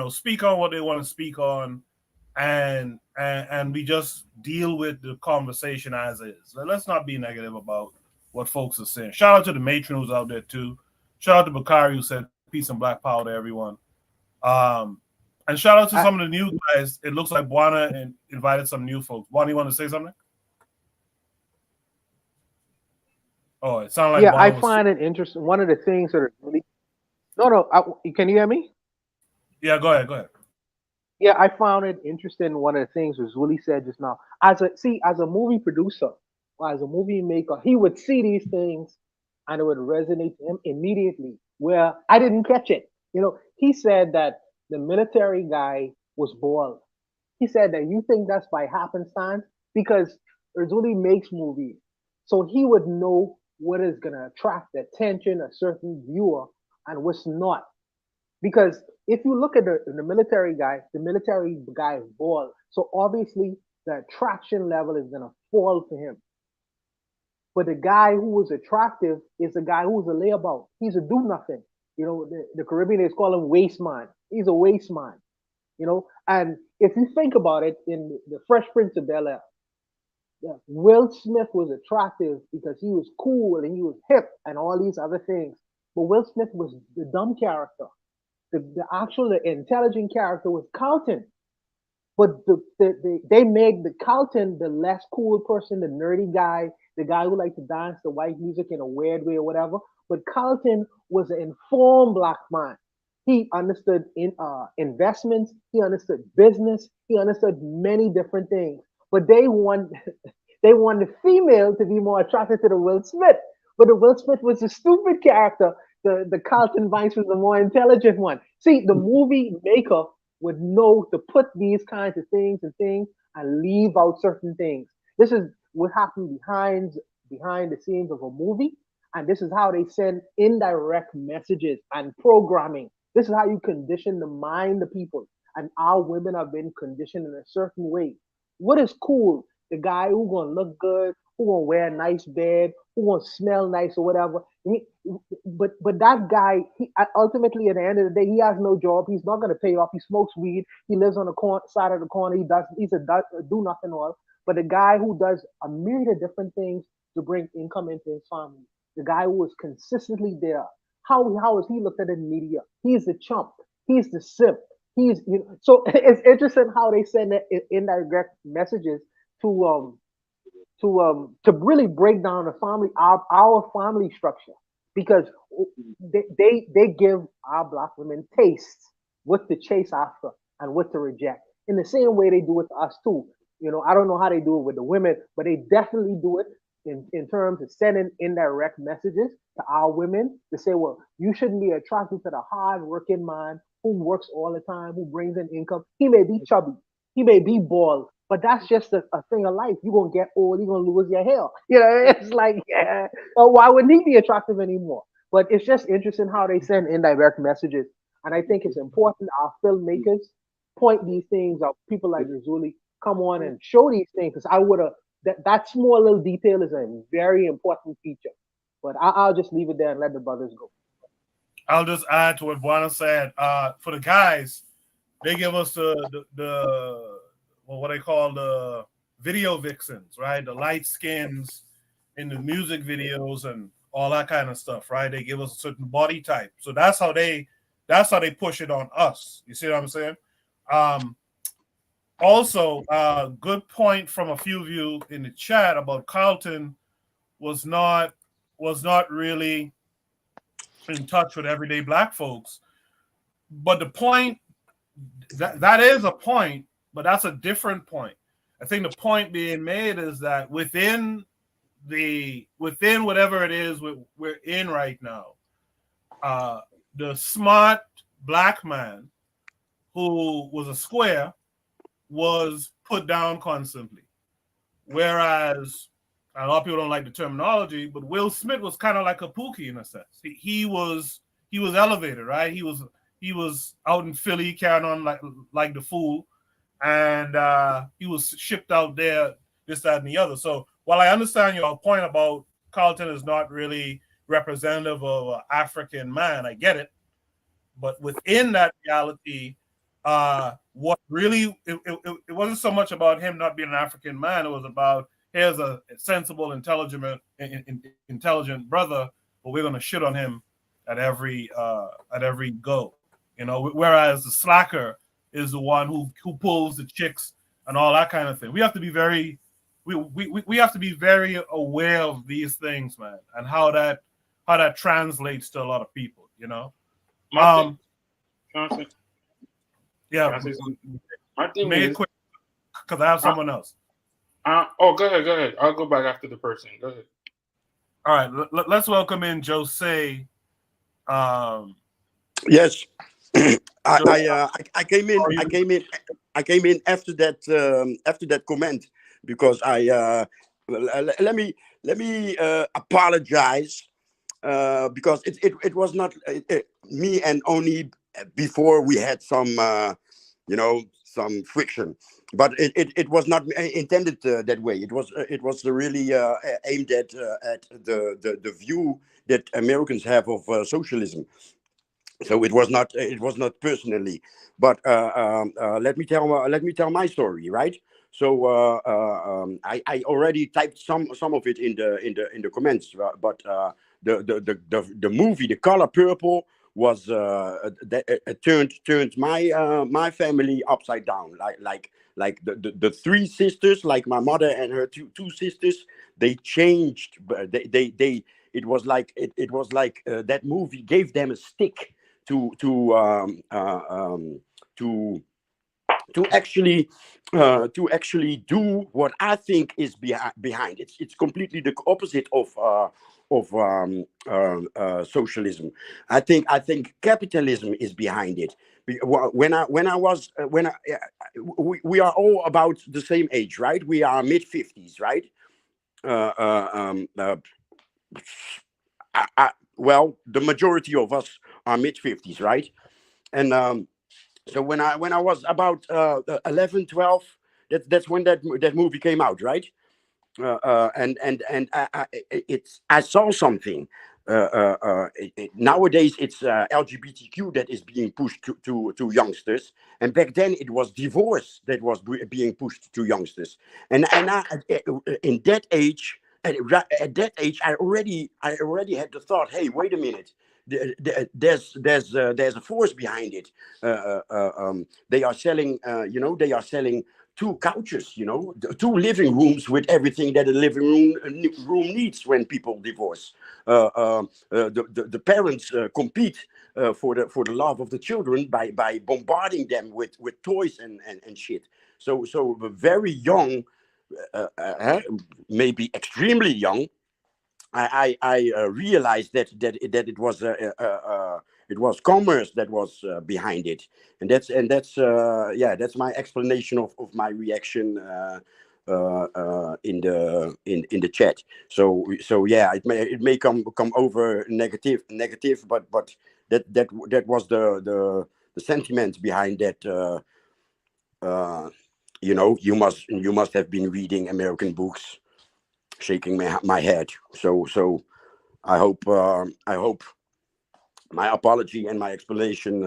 speak on what they want to speak on, and we just deal with the conversation as is. Let's not be negative about what folks are saying. Shout out to the matron who's out there too. Shout out to Bakari who said peace and black power to everyone. And shout out to some of the new guys. It looks like Buana invited some new folks. Buana, you want to say something? Oh, it sounded like yeah, Buana I was... find it interesting. One of the things that are really can you hear me? Yeah, go ahead. Yeah, I found it interesting. One of the things was Willie said just now. As a movie producer or as a movie maker, he would see these things and it would resonate to him immediately. Where I didn't catch it. He said that the military guy was bald. He said that you think that's by happenstance because Razuli makes movies, so he would know what is gonna attract the attention of a certain viewer and what's not. Because if you look at the military guy is bald. So obviously the attraction level is gonna fall for him. But the guy who was attractive is the guy who's a layabout. He's a do nothing. The Caribbeans call him waste man. He's a waste man. And if you think about it, in the Fresh Prince of Bel-Air, Will Smith was attractive because he was cool and he was hip and all these other things. But Will Smith was the dumb character. The intelligent character was Carlton. But they made the Carlton the less cool person, the nerdy guy, the guy who liked to dance the white music in a weird way or whatever. But Carlton was an informed Black man. He understood investments. He understood business. He understood many different things. But they want the female to be more attracted to the Will Smith. But the Will Smith was a stupid character. The Carlton Banks was the more intelligent one. See, the movie maker would know to put these kinds of things and leave out certain things. This is what happened behind the scenes of a movie. And this is how they send indirect messages and programming. This is how you condition the mind of people. And our women have been conditioned in a certain way. What is cool? The guy who's gonna look good who gonna wear a nice bed, who gonna smell nice or whatever. But that guy, ultimately at the end of the day, he has no job. He's not gonna pay off. He smokes weed. He lives on the side of the corner. He's a do nothing all. But the guy who does a myriad of different things to bring income into his family, the guy who is consistently there. How is he looked at in the media? He's the chump. He's the simp. So it's interesting how they send that indirect messages to to really break down the family our family structure because they give our black women tastes what to chase after and what to reject in the same way they do it to us too. I don't know how they do it with the women, but they definitely do it in terms of sending indirect messages to our women to say, well, you shouldn't be attracted to the hard working man who works all the time, who brings in income. He may be chubby, he may be bald, but that's just a thing of life. You're gonna get old, you're gonna lose your hair. It's like, yeah, well, why wouldn't he be attractive anymore? But it's just interesting how they send indirect messages. And I think it's important our filmmakers point these things out. People like Razuli come on and show these things because I would have that small little detail is a very important feature. But I'll just leave it there and let the brothers go. I'll just add to what Buana said. For the guys, they give us the what they call the video vixens, right? The light skins in the music videos and all that kind of stuff, right? They give us a certain body type, so that's how they push it on us. You see what I'm saying? Also, good point from a few of you in the chat about Carlton was not really in touch with everyday black folks. But the point that is a point, but that's a different point. I think the point being made is that within whatever it is we're in right now, the smart black man who was a square was put down constantly. Whereas a lot of people don't like the terminology, but Will Smith was kind of like a Pookie in a sense. He was elevated, right? He was out in Philly carrying on like the fool, and he was shipped out there, this, that, and the other. So while I understand your point about Carlton is not really representative of an African man, I get it. But within that reality, what really it wasn't so much about him not being an African man. It was about, here's a sensible, intelligent brother, but we're gonna shit on him at every go. Whereas the slacker is the one who pulls the chicks and all that kind of thing. We have to be very we have to be very aware of these things, man, and how that translates to a lot of people. Yeah. My thing Make is, it quick because I have someone else. Go ahead. I'll go back after the person. Go ahead. All right, let's welcome in Jose. Yes, I came in after that comment because let me apologize because it was not me, and only before we had some some friction, but it was not intended that way. It was really aimed at the view that Americans have of socialism. So it was not personally, but let me tell my story, right? So I already typed some of it in the comments, but the movie The Color Purple was turned my family upside down, like the three sisters, like my mother and her two sisters, they changed. They it was like that movie gave them a stick to actually do what I think is behind. It's completely the opposite of socialism. I think capitalism is behind it. We are all about the same age, right? We are mid-50s, right? Well, the majority of us are mid-50s, right? And so when I was about 11, 12, that's when that movie came out, right? I saw something. Nowadays it's LGBTQ that is being pushed to youngsters, and back then it was divorce that was being pushed to youngsters. And in that age, at that age, I already had the thought, hey, wait a minute. There's a force behind it. They are selling, they are selling two couches, two living rooms with everything that a living room needs when people divorce. The parents compete for the love of the children by bombarding them with toys and shit. So very young, maybe extremely young, I realized that it was commerce that was behind it, and that's my explanation of my reaction in the chat. So yeah, it may come over negative, but that was the sentiment behind that. You must have been reading American books, shaking my head. So I hope my apology and my explanation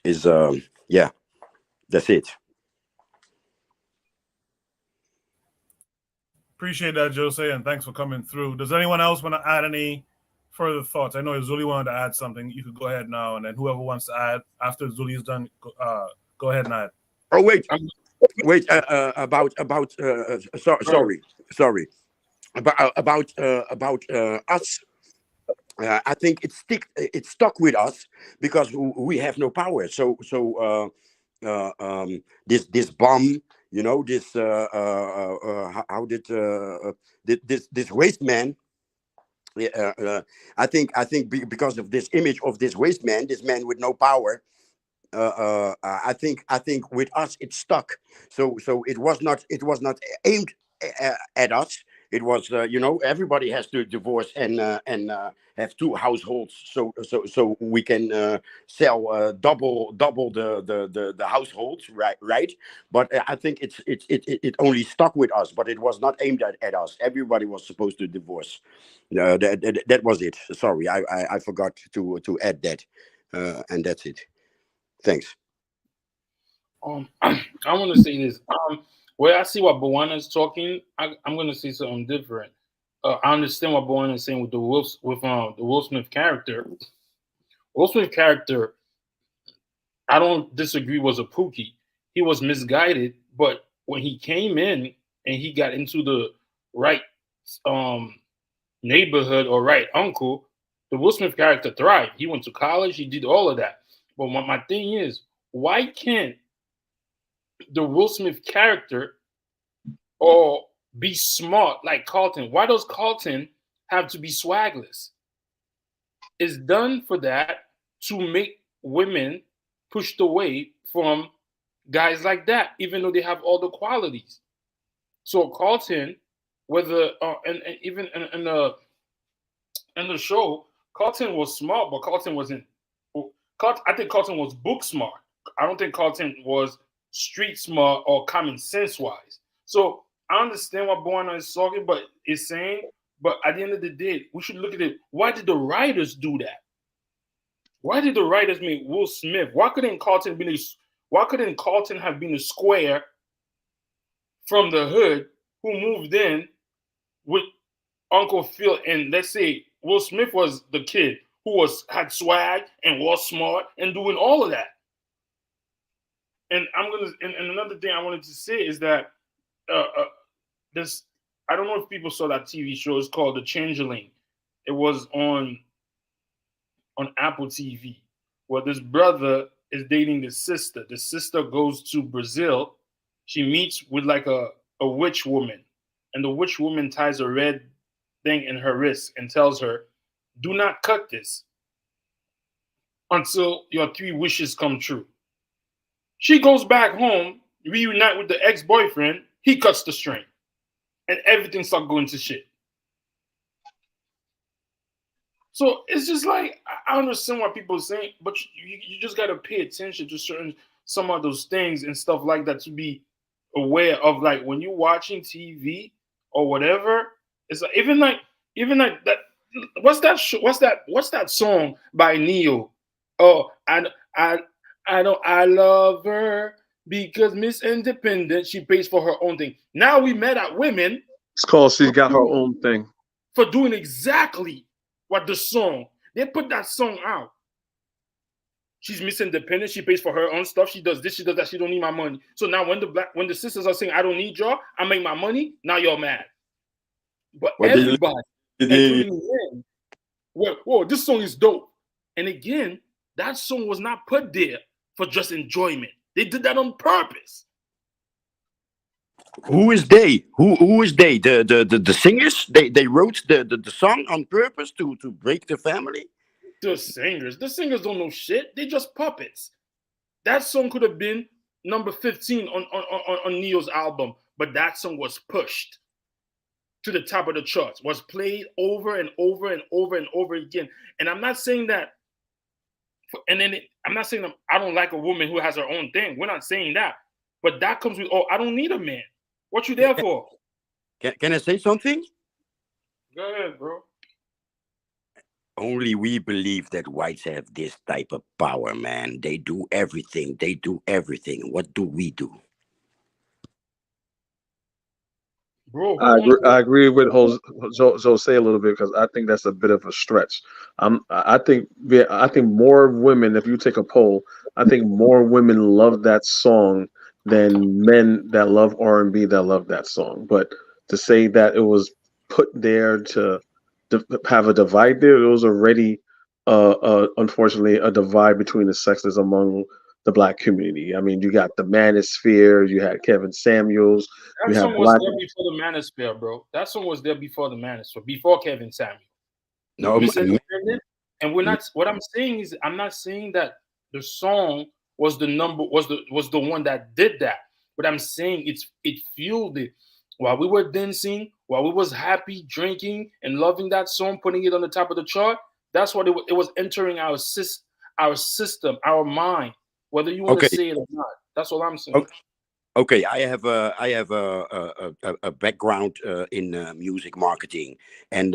is yeah, that's it. Appreciate that, Jose, and thanks for coming through. Does anyone else want to add any further thoughts? I know Zuli wanted to add something. You could go ahead now, and then whoever wants to add after Zuli's done, go ahead and add. Oh wait, about sorry about us. I think it stuck with us because we have no power. So this bomb, this how did this waste man. I think because of this image of this waste man, this man with no power. I think with us it stuck. So it was not aimed at us. It was everybody has to divorce and have two households, so we can sell double the households, right. But I think it only stuck with us, but it was not aimed at us. Everybody was supposed to divorce. That was it. Sorry, I forgot to add that, and that's it. Thanks. I want to say this. Where I see what Bawana is talking, I'm going to say something different. I understand what Bawana is saying with the Will Smith character. Will Smith character, I don't disagree, was a pookie. He was misguided, but when he came in and he got into the right neighborhood or right uncle, the Will Smith character thrived. He went to college. He did all of that. But my thing is, why can't the Will Smith character or be smart like Carlton? Why does Carlton have to be swagless? It's done for that to make women pushed away from guys like that, even though they have all the qualities. So Carlton, whether and even in the show, Carlton was smart, but Carlton wasn't. I think Carlton was book smart. I don't think Carlton was street smart or common sense wise. So I understand what Buona is talking, but is saying. But at the end of the day, we should look at it. Why did the writers do that? Why did the writers make Will Smith? Why couldn't Carlton have been a square from the hood who moved in with Uncle Phil? And let's say Will Smith was the kid who had swag and was smart and doing all of that. And and another thing I wanted to say is that this, I don't know if people saw that TV show. It's called The Changeling. It was on Apple TV, where this brother is dating the sister. The sister goes to Brazil. She meets with like a witch woman, and the witch woman ties a red thing in her wrist and tells her, "Do not cut this until your 3 wishes come true." She goes back home, reunite with the ex-boyfriend. He cuts the string, and everything starts going to shit. So it's just like, I understand what people are saying, but you just got to pay attention to some of those things and stuff like that to be aware of, like, when you're watching TV or whatever. It's like even like that. What's that? What's that song by Neo? Oh, I I don't. I love her because Miss Independent. She pays for her own thing. Now we met at women. It's called She's Got Her Own Thing. For doing exactly what the song. They put that song out. She's Miss Independent. She pays for her own stuff. She does this. She does that. She don't need my money. So now when the sisters are saying I don't need y'all, I make my money. Now you're mad. But everybody, including men, whoa, this song is dope. And again, that song was not put there for just enjoyment. They did that on purpose. Who is they? Who is they? The singers? They wrote the song on purpose to break the family? The singers don't know shit. They just puppets. That song could have been number 15 on Neo's album, but that song was pushed to the top of the charts, was played over and over and over and over again. And I'm not saying that, I'm not saying that I don't like a woman who has her own thing. We're not saying that. But that comes with, I don't need a man. What you there for? Can I say something? Go ahead, bro. Only we believe that whites have this type of power, man. They do everything. They do everything. What do we do? Bro, I agree with Jose a little bit because I think that's a bit of a stretch. I think more women, if you take a poll, I think more women love that song than men that love R&B that love that song. But to say that it was put there to have a divide there, it was already unfortunately a divide between the sexes among the black community. I mean, you got the Manosphere, you had Kevin Samuels, that song was there before the Manosphere, bro. That song was there before the Manosphere, before Kevin Samuels. No, and we're not. What I'm saying is, I'm not saying that the song was the one that did that. But I'm saying it fueled it. While we were dancing, while we was happy, drinking, and loving that song, putting it on the top of the chart, that's what it was entering our system, our mind. Whether you want to say it or not, that's what I'm saying. Okay, I have a background in music marketing, and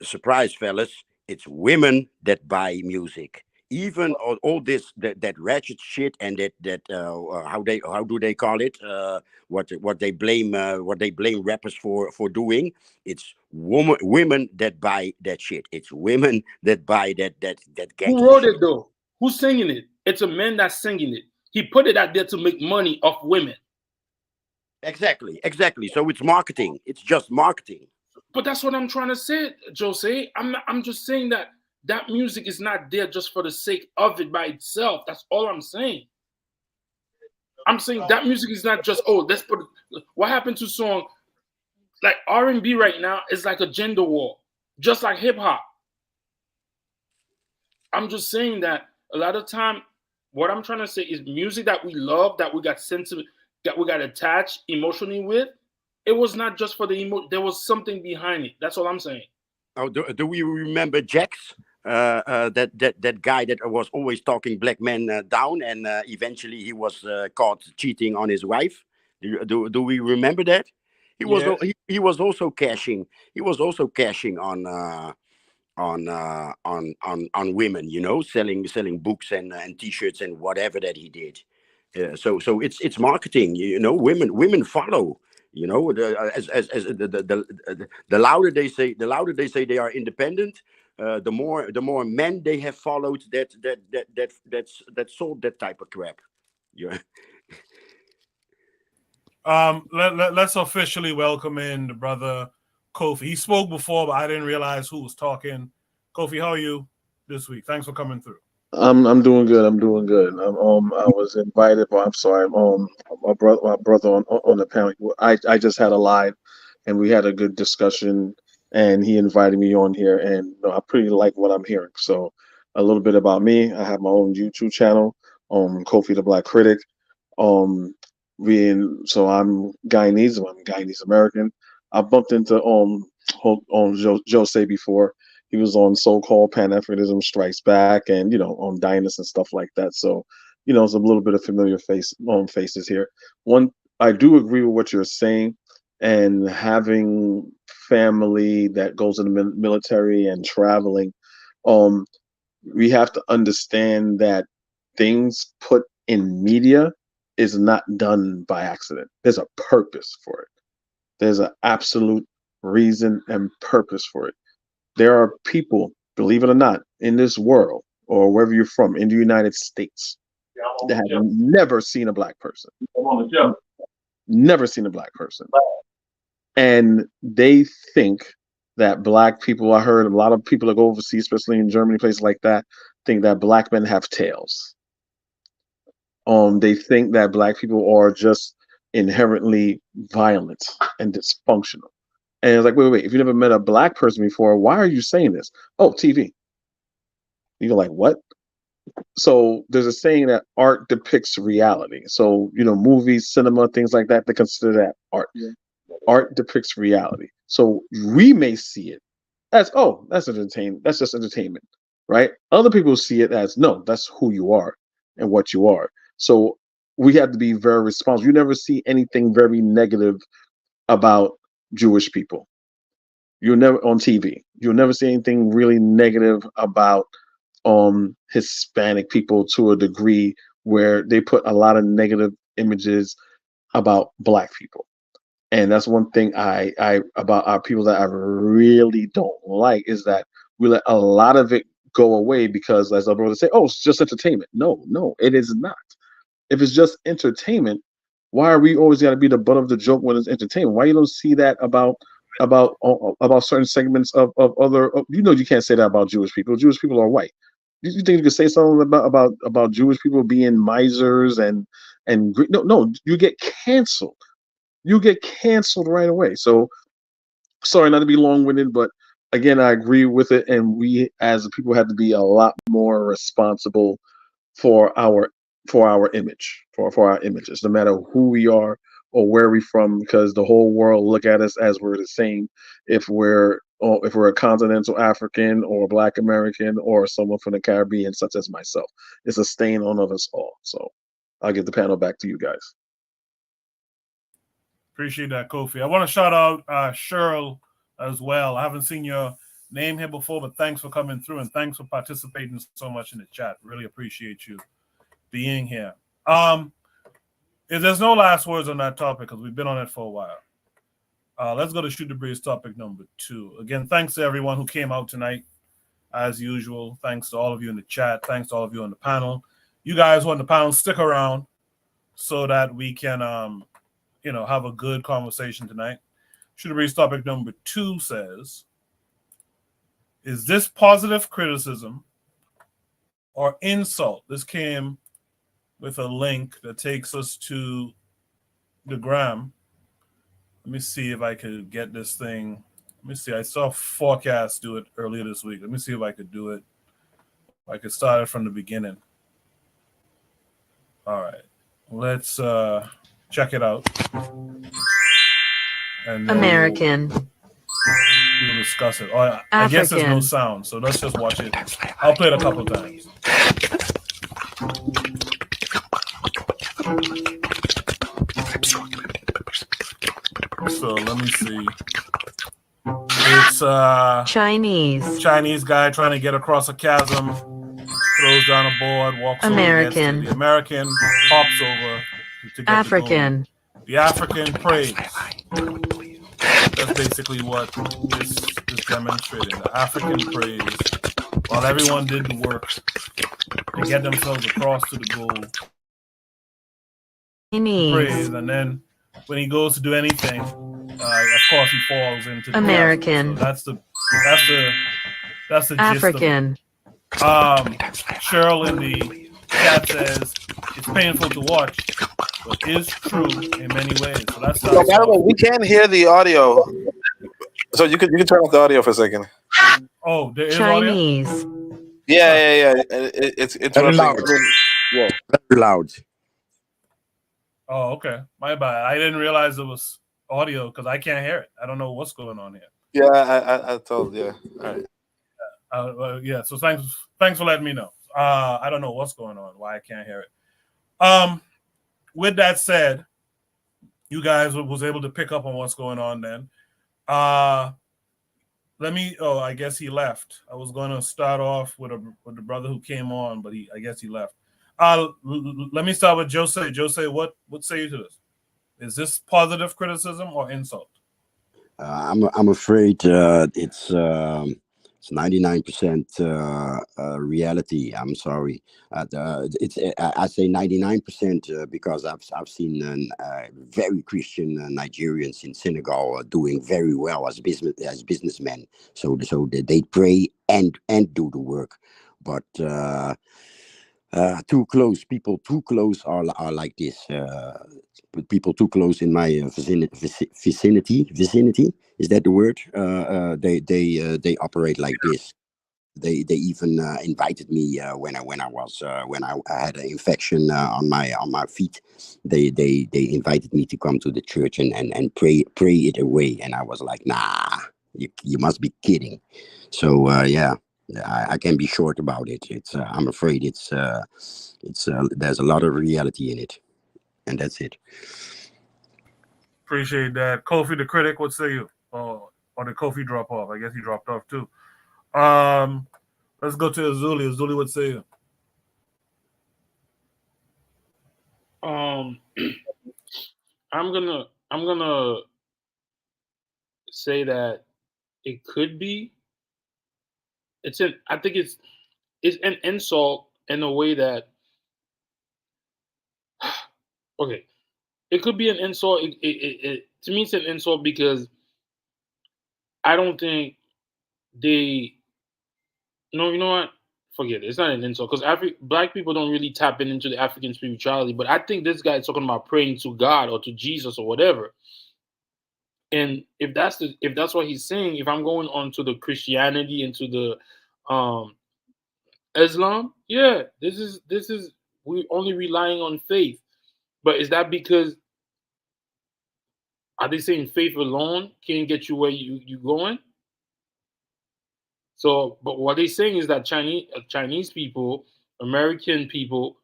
surprise, fellas, it's women that buy music. Even all this that ratchet shit and that how do they call it? What they blame rappers for doing? It's women that buy that shit. It's women that buy that gangster. Who wrote it though? Who's singing it? It's a man that's singing it. He put it out there to make money off women. Exactly. So it's marketing. It's just marketing. But that's what I'm trying to say, Jose. I'm just saying that music is not there just for the sake of it by itself. That's all I'm saying. I'm saying that music is not just, let's put it, what happened to song like R&B right now is like a gender war, just like hip hop. I'm just saying that a lot of time, what I'm trying to say is music that we love, that we got sensitive, that we got attached emotionally with, it was not just for the emo. There was something behind it. That's all I'm saying. Oh, do we remember Jax? That guy that was always talking black men down, and eventually he was caught cheating on his wife. Do we remember that? He was also cashing. He was also cashing on women, selling books and T-shirts and whatever that he did. So it's marketing. Women follow. The louder they say they are independent, the more men they have followed that sold that type of crap. Yeah. Let's officially welcome in the brother Kofi. He spoke before, but I didn't realize who was talking. Kofi, how are you this week? Thanks for coming through. I'm doing good. I was invited, but I'm sorry. My brother on the panel. I just had a live, and we had a good discussion, and he invited me on here, and I pretty like what I'm hearing. So, a little bit about me. I have my own YouTube channel, Kofi the Black Critic. I'm Guyanese. I'm Guyanese American. I bumped into Jose before. He was on so-called Pan-Africanism Strikes Back and on Dinus and stuff like that. So some little bit of familiar faces here. One, I do agree with what you're saying, and having family that goes in the military and traveling. We have to understand that things put in media is not done by accident. There's a purpose for it. There's an absolute reason and purpose for it. There are people, believe it or not, in this world or wherever you're from, in the United States, that have never seen a black person. Never seen a black person. And they think that black people, I heard a lot of people that go overseas, especially in Germany, places like that, think that black men have tails. They think that black people are just inherently violent and dysfunctional. And it's like, wait, if you never met a black person before, why are you saying this? Oh, TV. You're like, what? So there's a saying that art depicts reality. So, movies, cinema, things like that, they consider that art. Yeah. Art depicts reality. So we may see it as, oh, that's entertainment. That's just entertainment, right? Other people see it as, no, that's who you are and what you are. So we have to be very responsible. You never see anything very negative about Jewish people. You'll never on TV. You'll never see anything really negative about Hispanic people to a degree where they put a lot of negative images about black people. And that's one thing I about our people that I really don't like, is that we let a lot of it go away because, as our brother say, oh, it's just entertainment. No, it is not. If it's just entertainment, why are we always got to be the butt of the joke when it's entertainment? Why you don't see that about certain segments of other? You can't say that about Jewish people. Jewish people are white. You think you could say something about Jewish people being misers and no, you get canceled. You get canceled right away. So sorry not to be long-winded, but again, I agree with it, and we as a people have to be a lot more responsible for our image, for our images, no matter who we are or where we're from, because the whole world look at us as we're the same. If we're a continental African or Black American or someone from the Caribbean, such as myself, it's a stain on us all. So I'll give the panel back to you guys. Appreciate that, Kofi. I want to shout out Cheryl as well. I haven't seen your name here before, but thanks for coming through and thanks for participating so much in the chat. Really appreciate you being here. If there's no last words on that topic, because we've been on it for a while, let's go to Shoot the Breeze topic number 2. Again, thanks to everyone who came out tonight, as usual. Thanks to all of you in the chat. Thanks to all of you on the panel. You guys who on the panel, stick around so that we can have a good conversation tonight. Shoot the Breeze topic number 2 says, is this positive criticism or insult? This came with a link that takes us to the gram. Let me see if I could get this thing. Let me see. I saw Forecast do it earlier this week. Let me see if I could do it. I could start it from the beginning. All right. Let's check it out. And American. We'll discuss it. Oh, I guess there's no sound, so let's just watch it. I'll play it a couple times. So let me see. It's Chinese guy trying to get across a chasm, throws down a board, walks American. over. The American hops over to get African. The African prays. That's basically what this is demonstrating. The African prays while everyone did the work to get themselves across to the goal. Prays, and then when he goes to do anything, of course he falls into the American. So that's the African. gist of it. Cheryl in the chat says it's painful to watch, but is true in many ways. So that's by the way, we can't hear the audio. So you can turn off the audio for a second. Oh, there is Chinese. Audio? Yeah. It's very loud. Whoa. Very loud. Oh, okay. My bad. I didn't realize it was audio because I can't hear it. I don't know what's going on here. Yeah, I told you. All right. Yeah. So thanks for letting me know. I don't know what's going on, why I can't hear it. With that said, you guys was able to pick up on what's going on then. I guess he left. I was going to start off with the brother who came on, but I guess he left. Let me start with Jose. Jose, what say you to this? Is this positive criticism or insult? I'm afraid it's 99% reality. I'm sorry. I say 99% because I've seen very Christian Nigerians in Senegal doing very well as businessmen. So they pray and do the work, but. Too close people too close are like this, people too close in my vicinity, is that the word? They operate like this. They even invited me when I had an infection on my feet. They invited me to come to the church and pray it away, and I was like, nah, you must be kidding. So yeah, I can be short about it. It's I'm afraid it's there's a lot of reality in it, and that's it. Appreciate that. Kofi the critic, what say you? Or did Kofi drop off? I guess he dropped off too. Let's go to Azuli. Azuli, what say you? I'm gonna say that it could be. I think it's an insult in a way that okay, it could be an insult. To me, it's an insult because I don't think they. No, you know what? Forget it. It's not an insult because black people don't really tap into the African spirituality. But I think this guy is talking about praying to God or to Jesus or whatever. And if that's what he's saying, if I'm going on to the Christianity and to the Islam, yeah, this is we only relying on faith. But is that because are they saying faith alone can't get you where you going? So, but what they're saying is that Chinese people, American people,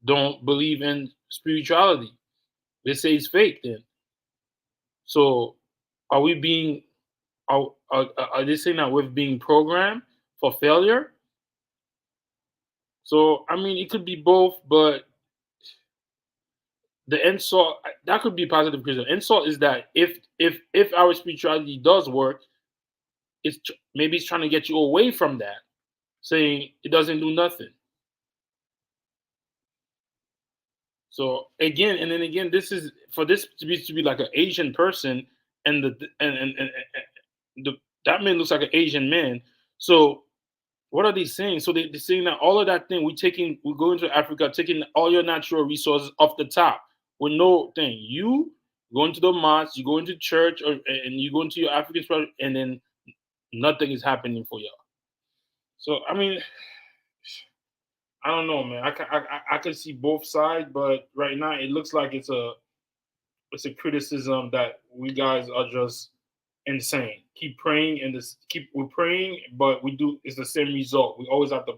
don't believe in spirituality. They say it's fake. Then, so are we being are they saying that we're being programmed for failure? So, I mean, it could be both, but the insult that could be positive criticism. Insult is that if our spirituality does work, maybe it's trying to get you away from that, saying it doesn't do nothing. So again, and then again, this is for this to be like an Asian person, and that man looks like an Asian man. So what are they saying? So they're saying that all of that thing we go into Africa, taking all your natural resources off the top with no thing. You go into the mosque, you go into church, and you go into your African spot, and then nothing is happening for y'all. So I mean, I don't know, man. I can see both sides, but right now it looks like it's a criticism that we guys are just insane. Keep praying and we're praying, but it's the same result. We always have to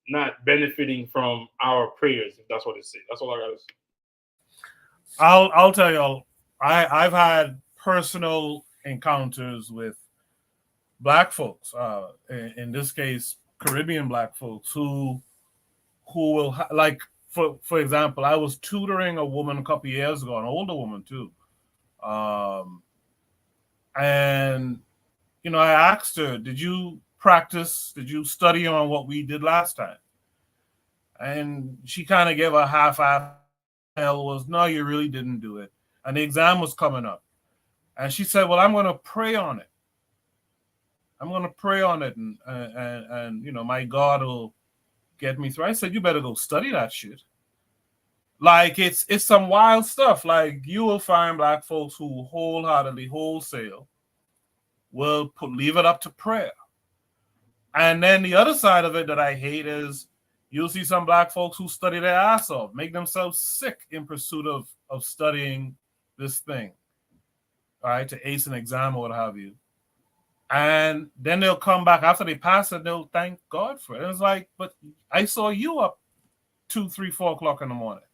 not benefiting from our prayers, if that's what it says. That's all I gotta say. I'll tell y'all, I've had personal encounters with black folks, in this case Caribbean black folks who will like, for example, I was tutoring a woman a couple years ago, an older woman too, and I asked her, did you study on what we did last time? And she kind of gave a half-assed was, no, you really didn't do it, and the exam was coming up, and she said, well, I'm going to pray on it, and my God will get me through. I said, you better go study that shit. Like, it's some wild stuff. Like, you will find black folks who wholeheartedly, wholesale, will leave it up to prayer. And then the other side of it that I hate is you'll see some black folks who study their ass off, make themselves sick in pursuit of studying this thing, all right, to ace an exam or what have you. And then they'll come back after they pass it, they'll thank God for it. And it's like, but I saw you up 2, 3, 4 o'clock in the morning.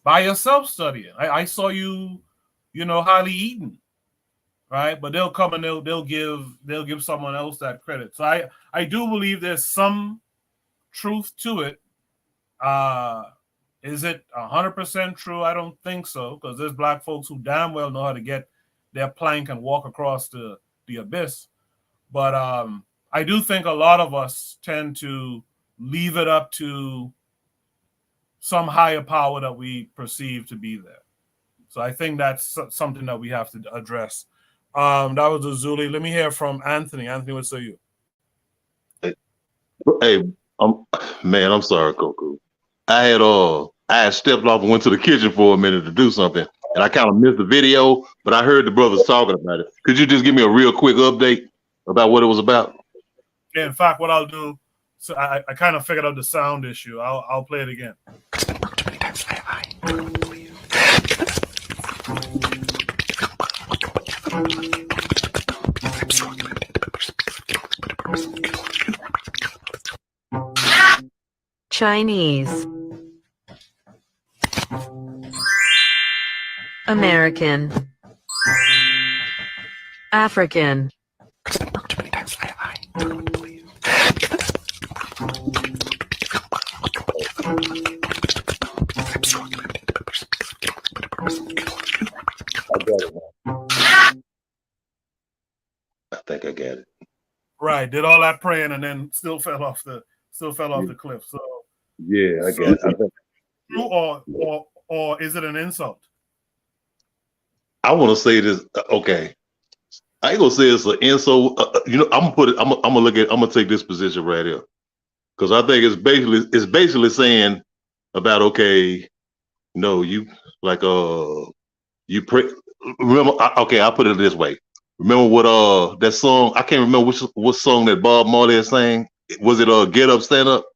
by yourself studying. I saw you, hardly eating, right? But they'll come and they'll give someone else that credit. So I do believe there's some truth to it. Is it 100% true? I don't think so, because there's black folks who damn well know how to get their plank and walk across the abyss. But I do think a lot of us tend to leave it up to some higher power that we perceive to be there. So I think that's something that we have to address. That was Azuli. Let me hear from Anthony. Anthony, what say you? Hey, man, I'm sorry, Coco. I had stepped off and went to the kitchen for a minute to do something, and I kind of missed the video, but I heard the brothers talking about it. Could you just give me a real quick update about what it was about? Yeah, in fact, what I'll do, so I kind of figured out the sound issue. I'll play it again. Chinese, American, African, I think I got it. Right, did all that praying and then still fell off the cliff. So yeah, I got it. Or is it an insult? I want to say this. Okay, I ain't gonna say it's an insult. I'm gonna take this position right here, because I think it's basically saying about, okay, no, you like you pray. Remember, okay, I'll put it this way. Remember what that song? I can't remember what song that Bob Marley is saying. Was it Get Up, Stand Up?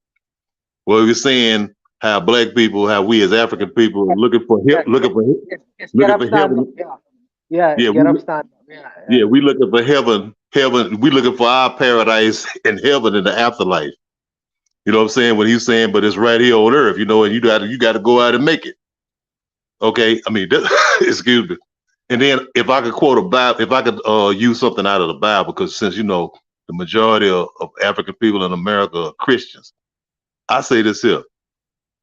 Well, he was saying how black people, how we as African people are looking for Get up, stand up. Yeah, get up, stand up. Yeah, we looking for heaven. We looking for our paradise and heaven in the afterlife. You know what I'm saying? When he's saying, but it's right here on earth, and you got to go out and make it. Okay, I mean, excuse me. And then if I could quote a Bible, if I could use something out of the Bible, because since the majority of African people in America are Christians, I say this here: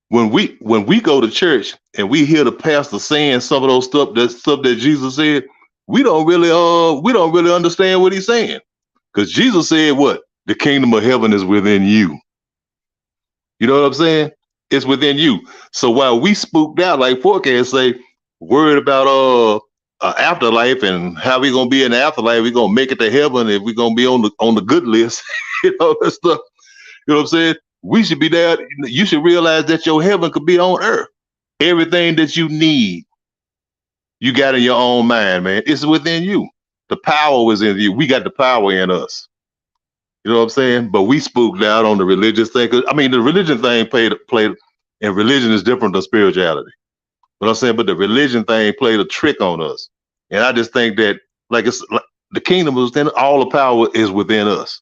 when we go to church and we hear the pastor saying some of those stuff that Jesus said, we don't really understand what he's saying, because Jesus said what? The kingdom of heaven is within you. You know what I'm saying? It's within you. So while we spooked out, like forecast say, worried about afterlife and how we gonna be in the afterlife, we gonna make it to heaven if we gonna be on the good list, that stuff. You know what I'm saying? We should be there. You should realize that your heaven could be on earth. Everything that you need, you got in your own mind, man. It's within you. The power was in you. We got the power in us. You know what I'm saying? But we spooked out on the religious thing. I mean, the religion thing played, and religion is different than spirituality. But I'm saying, but the religion thing played a trick on us. And I just think that, it's like the kingdom is within, all the power is within us.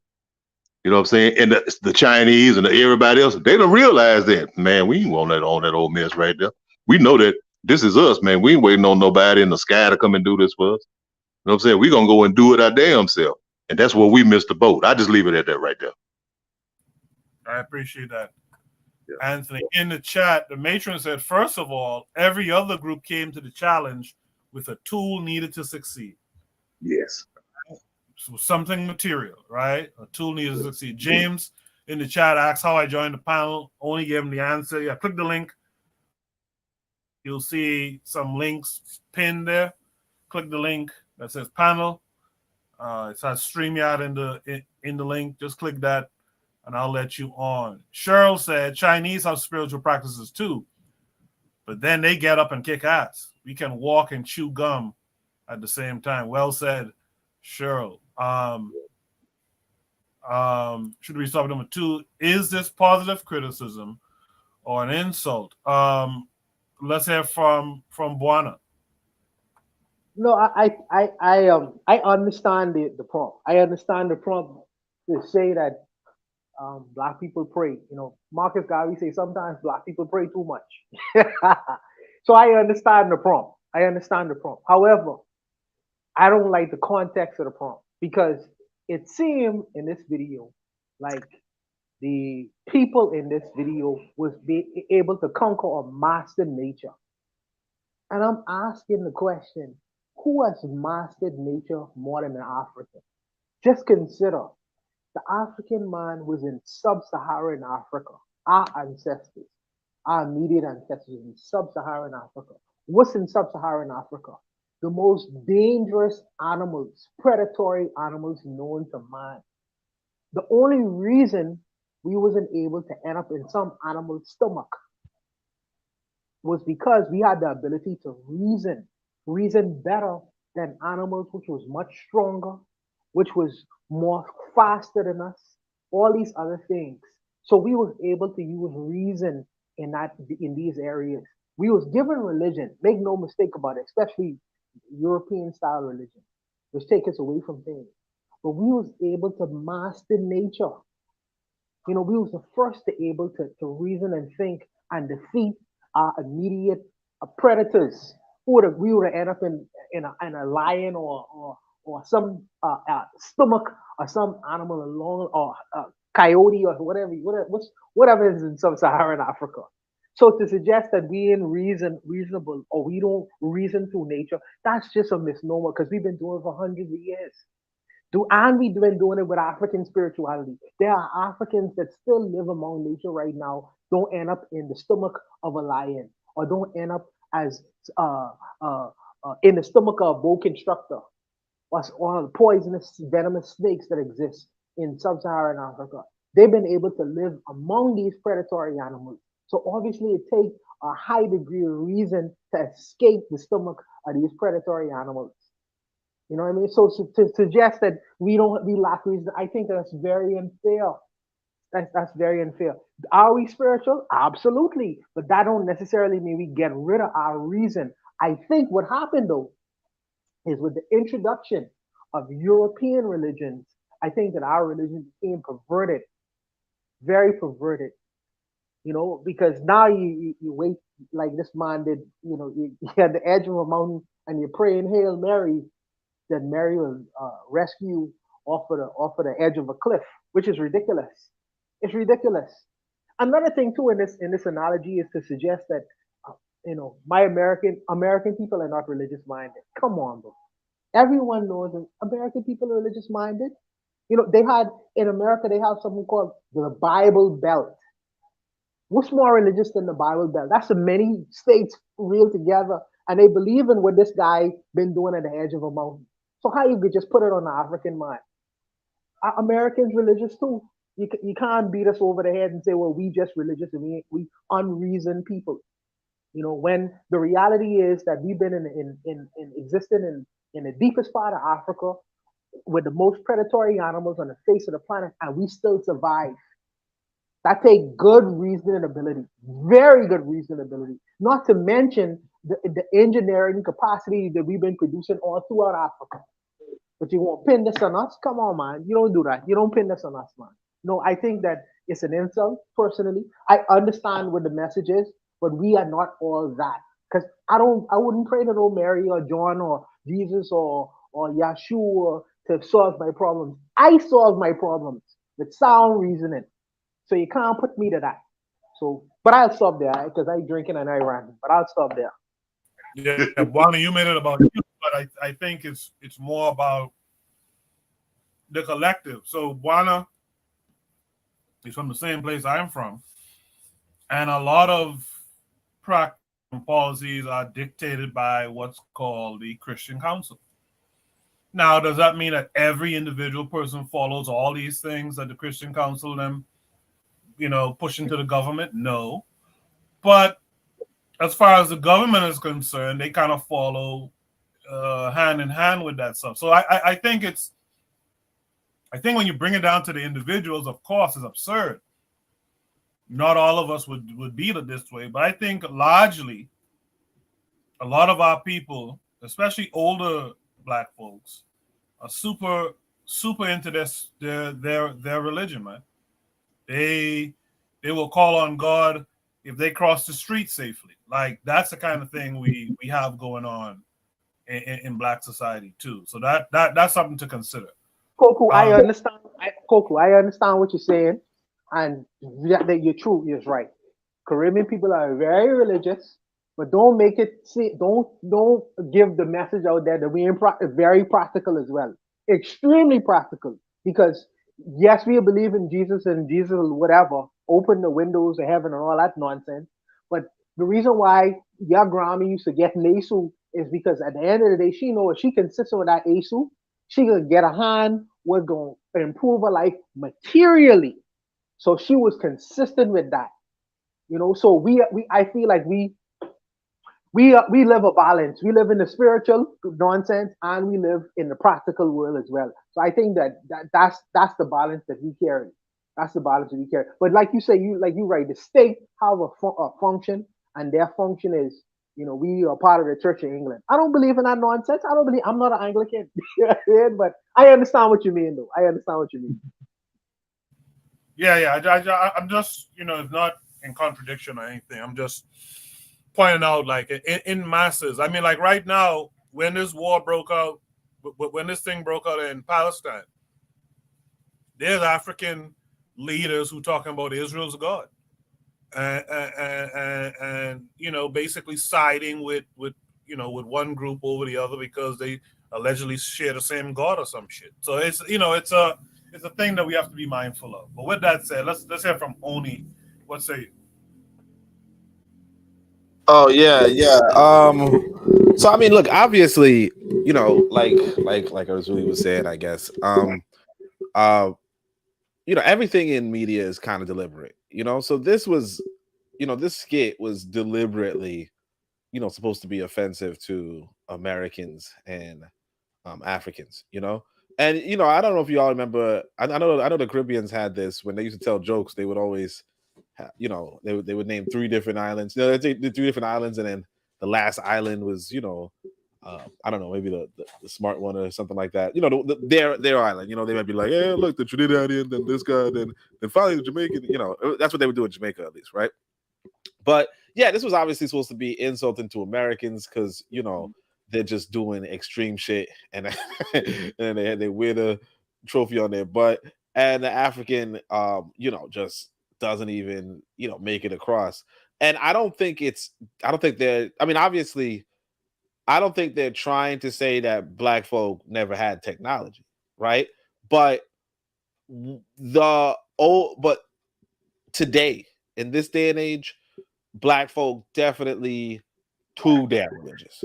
You know what I'm saying? And the Chinese and everybody else, they don't realize that, man, we ain't on that old mess right there. We know that this is us, man. We ain't waiting on nobody in the sky to come and do this for us. You know what I'm saying? We're going to go and do it our damn self. And that's where we missed the boat. I just leave it at that right there. I appreciate that. Yeah. Anthony, in the chat, the matron said, first of all, every other group came to the challenge with a tool needed to succeed. Yes. So something material, right? A tool needed to succeed. James in the chat asked how I joined the panel. Only gave him the answer. Yeah, click the link. You'll see some links pinned there. Click the link that says panel. It says StreamYard in the link. Just click that, and I'll let you on. Cheryl said Chinese have spiritual practices too, but then they get up and kick ass. We can walk and chew gum at the same time. Well said, Cheryl. Should we start with number 2? Is this positive criticism or an insult? Let's hear from Buana. No, I understand the prompt. I understand the prompt to say that black people pray. Marcus Garvey say sometimes black people pray too much. So I understand the prompt. I understand the prompt. However, I don't like the context of the prompt because it seemed in this video like the people in this video was be able to conquer or master nature. And I'm asking the question, who has mastered nature more than an African? Just consider the African man was in sub-Saharan Africa. Our ancestors, our immediate ancestors in sub-Saharan Africa. What's in sub-Saharan Africa? The most dangerous animals, predatory animals known to man. The only reason we wasn't able to end up in some animal's stomach was because we had the ability to reason better than animals, which was much stronger, which was more faster than us, all these other things. So we was able to use reason in these areas. We was given religion, make no mistake about it, especially European style religion, which take us away from things. But we was able to master nature. You know, we was the first to able to reason and think and defeat our immediate predators. We would have ended up in a lion or some stomach or some animal along or coyote or whatever is in sub-Saharan Africa. So to suggest that we ain't reasonable or we don't reason through nature, that's just a misnomer because we've been doing it for hundreds of years. And we've been doing it with African spirituality. There are Africans that still live among nature right now, don't end up in the stomach of a lion or don't end up as in the stomach of a boa constrictor or the poisonous venomous snakes that exist in sub-Saharan Africa. They've been able to live among these predatory animals. So obviously it takes a high degree of reason to escape the stomach of these predatory animals. You know what I mean? So to suggest that we lack reason, I think that's very unfair. That's very unfair. Are we spiritual? Absolutely. But that don't necessarily mean we get rid of our reason. I think what happened though is with the introduction of European religions, I think that our religion became perverted, very perverted. You know, because now you wait like this man did, you know, you're at the edge of a mountain and you're praying Hail Mary, that Mary will rescue you off of the edge of a cliff, which is ridiculous. It's ridiculous. Another thing too in this analogy is to suggest that you know my American people are not religious minded. Come on, bro. Everyone knows that American people are religious minded. You know they had in America they have something called the Bible Belt. What's more religious than the Bible Belt? That's the many states reeled together, and they believe in what this guy been doing at the edge of a mountain. So how you could just put it on the African mind? Are Americans religious too? You can't beat us over the head and say, well, we just religious and we unreasoned people. You know, when the reality is that we've been in existing in the deepest part of Africa with the most predatory animals on the face of the planet, and we still survive. That takes good reasoning ability, very good reasoning ability. Not to mention the engineering capacity that we've been producing all throughout Africa. But you won't pin this on us? Come on, man. You don't do that. You don't pin this on us, man. No, I think that it's an insult, personally. I understand what the message is, but we are not all that. Because I wouldn't pray to no Mary or John or Jesus or Yeshua to solve my problems. I solve my problems with sound reasoning. So you can't put me to that. So, but I'll stop there because I drinking and I ranting. But I'll stop there. Yeah, Bonnie, you made it about you, but I think it's more about the collective. So Buana is from the same place I'm from, and a lot of practice and policies are dictated by what's called the Christian Council. Now, does that mean that every individual person follows all these things that the Christian Council them, you know, push into the government? No, but as far as the government is concerned, they kind of follow hand in hand with that stuff. So I think when you bring it down to the individuals, of course, it's absurd. Not all of us would be this way, but I think largely a lot of our people, especially older Black folks, are super into their religion, man. They will call on God if they cross the street safely. Like that's the kind of thing we have going on in Black society too. So that's something to consider. Coco, I Um, understand. Coco, I understand what you're saying, and that your truth is right. Caribbean people are very religious, but don't make it see. Don't give the message out there that we are very practical as well. Extremely practical, because yes, we believe in Jesus and Jesus will whatever open the windows of heaven and all that nonsense. But the reason why your grandma used to get an ASU is because at the end of the day, she know if she can sit on that ASU, she could get a hand. We're going to improve her life materially. So she was consistent with that. So we I feel like we live a balance. We live in the spiritual nonsense and we live in the practical world as well. So I think that's the balance that we carry. That's the balance that we carry. But like you say, you right. The state have a function, and their function is, we are part of the Church of England. I don't believe in that nonsense. I don't believe. I'm not an Anglican, but I understand what you mean, though. I understand what you mean. yeah. I'm just, it's not in contradiction or anything. I'm just pointing out, like in masses. I mean, like right now, when this war broke out, when this thing broke out in Palestine, there's African leaders who talking about Israel's God, and basically siding with one group over the other because they allegedly share the same God or some shit. So it's it's a thing that we have to be mindful of. But with that said, let's hear from Oni. What say you? Oh yeah. So I mean, look, obviously, like Azuli was saying, I guess, everything in media is kind of deliberate, So this was, this skit was deliberately, supposed to be offensive to Americans and Africans, And I don't know if you all remember. I know the Caribbeans had this when they used to tell jokes. They would always, they would name three different islands. They did three different islands, and then the last island was, I don't know, maybe the smart one or something like that. Their island. They might be like, yeah, look, the Trinidadian, then this guy, then finally the Jamaican. That's what they would do in Jamaica, at least, right? But yeah, this was obviously supposed to be insulting to Americans because they're just doing extreme shit, and and they wear the trophy on their butt, and the African, just doesn't even make it across. And I don't think they're. I mean, obviously, I don't think they're trying to say that Black folk never had technology, right? But but today, in this day and age, Black folk definitely too damn religious.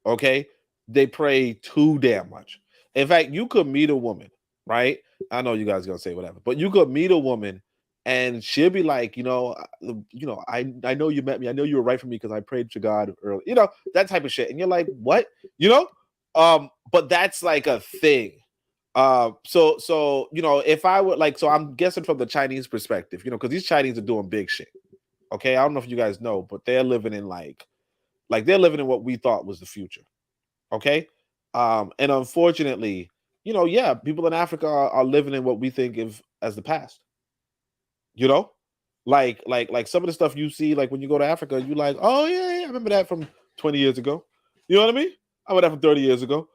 Okay, they pray too damn much. In fact, you could meet a woman, right? I know you guys are gonna say whatever, but you could meet a woman and she'll be like, I know you met me. I know you were right for me because I prayed to God early. That type of shit. And you're like, what? But that's like a thing. So if I would so I'm guessing from the Chinese perspective, because these Chinese are doing big shit. Okay, I don't know if you guys know, but they're living in like they're living in what we thought was the future. Okay. And unfortunately, people in Africa are living in what we think of as the past. Like some of the stuff you see, like when you go to Africa, you like, oh yeah, I remember that from 20 years ago. You know what I mean? I remember that from 30 years ago.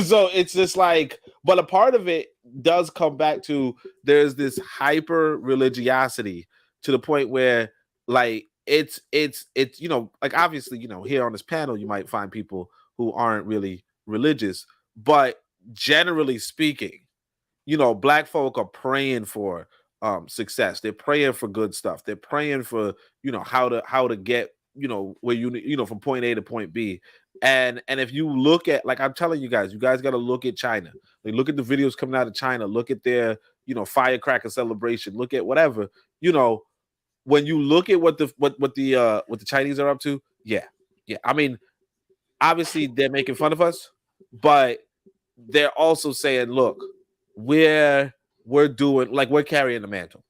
So it's just like, but a part of it does come back to there's this hyper religiosity to the point where like it's like obviously here on this panel you might find people who aren't really religious, but generally speaking, Black folk are praying for success. They're praying for good stuff. They're praying for how to get where from point A to point B. And if you look at, like I'm telling you guys got to look at China. Like look at the videos coming out of China. Look at their firecracker celebration. Look at whatever. When you look at what the Chinese are up to, yeah. I mean, obviously they're making fun of us, but they're also saying, look, we're doing, like, we're carrying the mantle,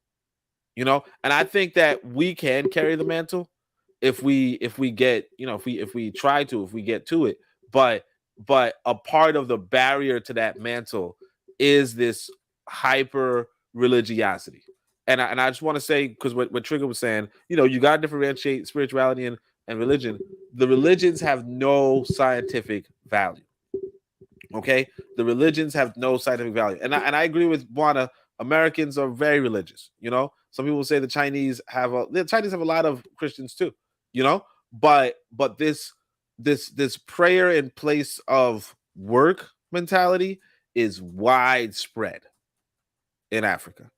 and I think that we can carry the mantle if we get, if we try to, if we get to it. But a part of the barrier to that mantle is this hyper religiosity. and I just want to say, because what Trigger was saying, you got to differentiate spirituality and religion. The religions have no scientific value. Okay, the religions have no scientific value, and I agree with Buana. Americans are very religious. Some people say the Chinese have a lot of Christians too. But this prayer in place of work mentality is widespread in Africa.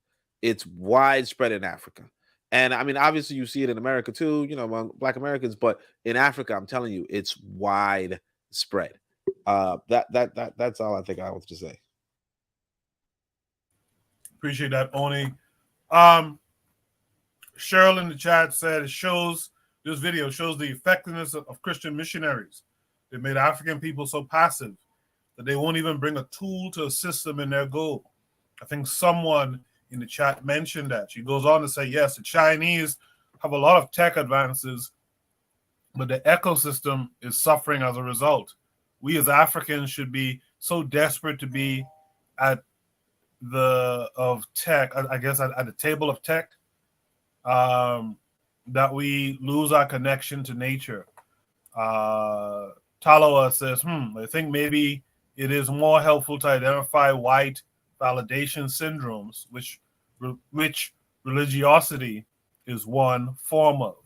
It's widespread in Africa. And I mean, obviously you see it in America too, among Black Americans, but in Africa, I'm telling you, it's widespread. That's all I think I want to say. Appreciate that, Oni. Cheryl in the chat said this video shows the effectiveness of Christian missionaries. They made African people so passive that they won't even bring a tool to assist them in their goal. I think someone in the chat mentioned that. She goes on to say, yes, the Chinese have a lot of tech advances, but the ecosystem is suffering as a result. We as Africans should be so desperate to be at the table of tech, that we lose our connection to nature. Taloa says, I think maybe it is more helpful to identify white validation syndromes, which religiosity is one form of.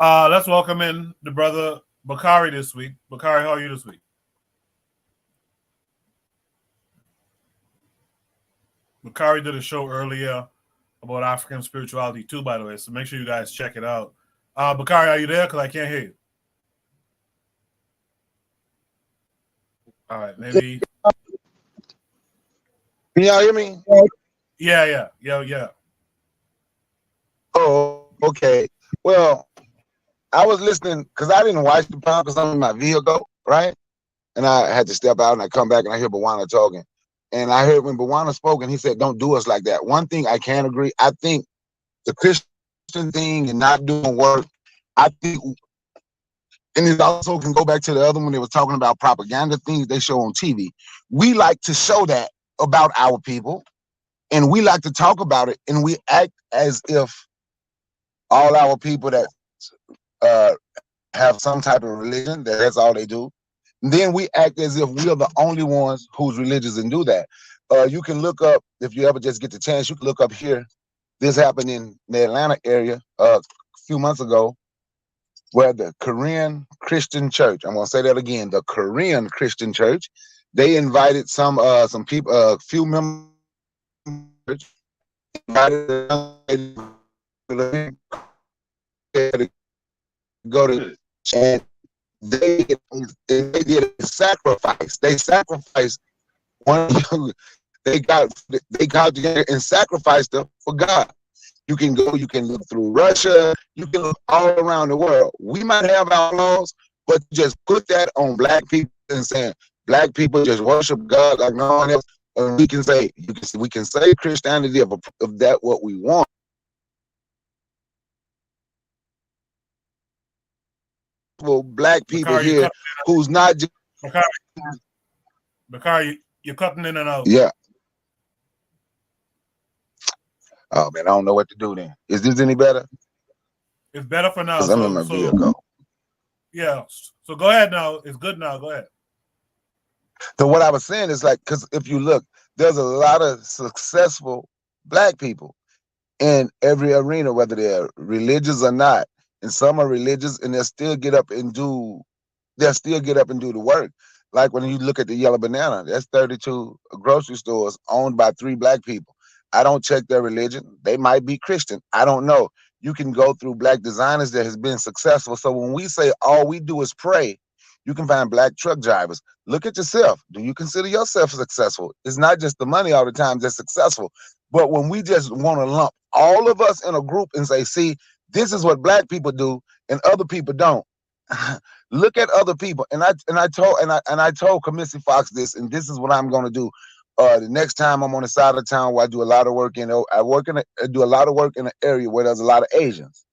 Let's welcome in the brother Bakari this week. Bakari, how are you this week? Bakari did a show earlier about African spirituality too, by the way, so make sure you guys check it out. Bakari, are you there? Because I can't hear you. All right, maybe. Can y'all hear me? Yeah. Oh, okay. Well, I was listening because I didn't watch the panel because I'm in my vehicle, right? And I had to step out and I come back and I hear Bawana talking. And I heard when Bawana spoke and he said, don't do us like that. One thing I can agree, I think the Christian thing and not doing work, I think, and it also can go back to the other one they were talking about propaganda things they show on TV. We like to show that about our people and we like to talk about it and we act as if all our people that have some type of religion, that's all they do. And then we act as if we are the only ones who's religious and do that. You can look up, if you ever just get the chance, you can look up here. This happened in the Atlanta area a few months ago, where the Korean Christian Church, I'm gonna say that again, the Korean Christian Church, they invited some people, a few members, invited to go to, and they did a sacrifice. They sacrificed one. They got together and sacrificed them for God. You can go. You can look through Russia. You can look all around the world. We might have our laws, but just put that on Black people and saying Black people just worship God like no one else. And we can say we can say Christianity of that what we want. For Black people Bakari, here who's not just Bakari, you're cutting in and out. Yeah. Oh man, I don't know what to do then. Is this any better? It's better for now. Because I'm in my vehicle. Yeah. So go ahead now. It's good now. Go ahead. So what I was saying is like, because if you look, there's a lot of successful Black people in every arena, whether they're religious or not. And some are religious and they'll still get up and do the work. Like when you look at the Yellow Banana, that's 32 grocery stores owned by 3 Black people. I don't check their religion. They might be Christian. I don't know. You can go through Black designers that has been successful. So when we say all we do is pray, you can find Black truck drivers. Look at yourself. Do you consider yourself successful? It's not just the money all the time that's successful. But when we just want to lump all of us in a group and say, see, this is what Black people do and other people don't. Look at other people. And I told Kamisi Fox this, and this is what I'm going to do. The next time I'm on the side of town where I do a lot of work in, I do a lot of work in an area where there's a lot of Asians.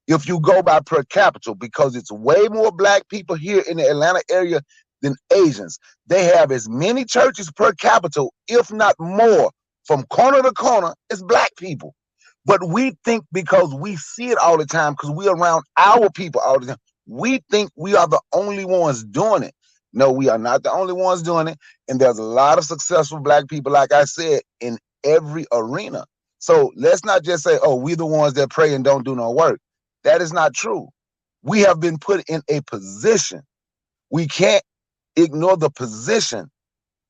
If you go by per capita, because it's way more Black people here in the Atlanta area than Asians, they have as many churches per capita, if not more, from corner to corner, as Black people. But we think because we see it all the time, because we're around our people all the time, we think we are the only ones doing it. No, we are not the only ones doing it. And there's a lot of successful Black people, like I said, in every arena. So let's not just say, oh, we're the ones that pray and don't do no work. That is not true. We have been put in a position. We can't ignore the position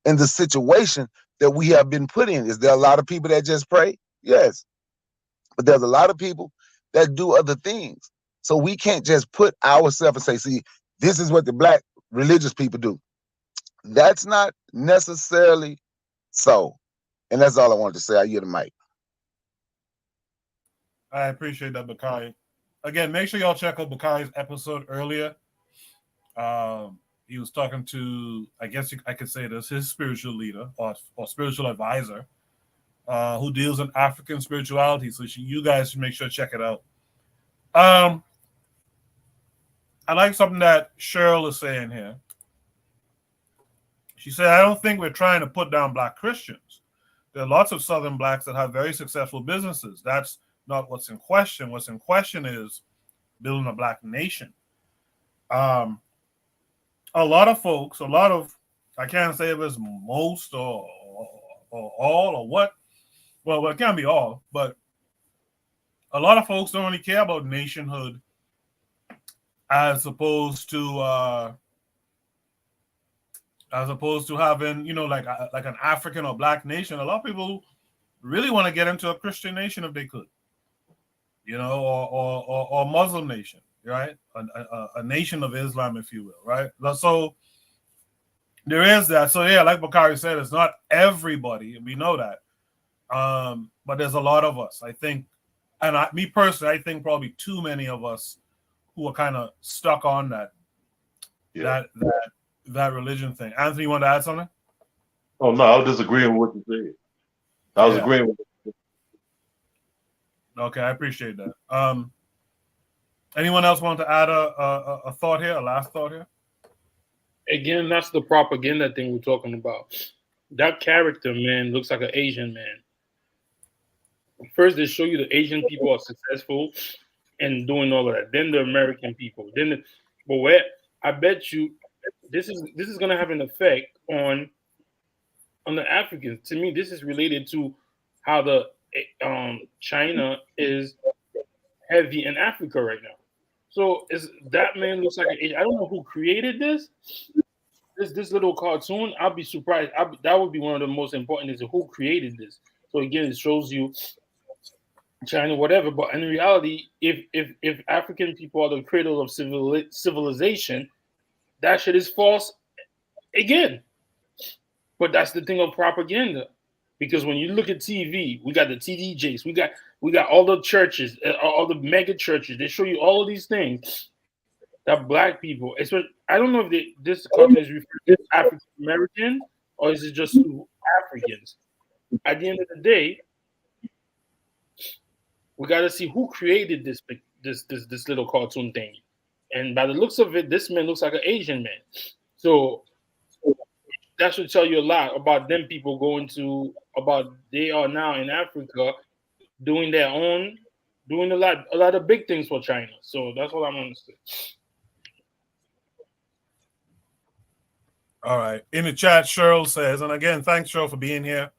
and the situation that we have been put in. Is there a lot of people that just pray? Yes. But there's a lot of people that do other things. So we can't just put ourselves and say, see, this is what the Black religious people do. That's not necessarily so. And that's all I wanted to say. I yield the mic. I appreciate that, Bakari. Again, make sure y'all check out Bakari's episode earlier. He was talking to, I guess I could say this, his spiritual leader or spiritual advisor, who deals in African spirituality. So you guys should make sure to check it out. I like something that Cheryl is saying here. She said, I don't think we're trying to put down Black Christians. There are lots of Southern Blacks that have very successful businesses. That's not what's in question. What's in question is building a Black nation. A lot of folks, I can't say if it's most or all or what. Well, it can't be all, but a lot of folks don't really care about nationhood as opposed to having, like an African or Black nation. A lot of people really want to get into a Christian nation if they could, or Muslim nation, right? A nation of Islam, if you will, right? So there is that. So yeah, like Bakari said, it's not everybody, and we know that. But there's a lot of us, I think, and me personally, I think probably too many of us who are kind of stuck on that religion thing. Anthony, you want to add something? Oh no, I was disagreeing with what you said. I was agreeing with you. Okay, I appreciate that. Anyone else want to add a thought here, a last thought here? Again, that's the propaganda thing we're talking about. That character, man, looks like an Asian man. First, they show you the Asian people are successful and doing all of that. Then the American people. But where I bet you this is going to have an effect on the Africans. To me, this is related to how the China is heavy in Africa right now. So that man looks like I don't know who created this little cartoon. I'll be surprised. That would be one of the most important is who created this. So again, it shows you China, whatever. But in reality, if African people are the cradle of civilization, that shit is false again. But that's the thing of propaganda, because when you look at TV, we got the TDJs, we got all the churches, all the mega churches. They show you all of these things that Black people, especially, I don't know if this cartoon is referring to African American or is it just to Africans. At the end of the day, we got to see who created this little cartoon thing. And by the looks of it, this man looks like an Asian man. So that should tell you a lot about them people they are now in Africa doing a lot of big things for China. So that's what I'm going to say. All right. In the chat, Cheryl says, and again, thanks, Cheryl, for being here.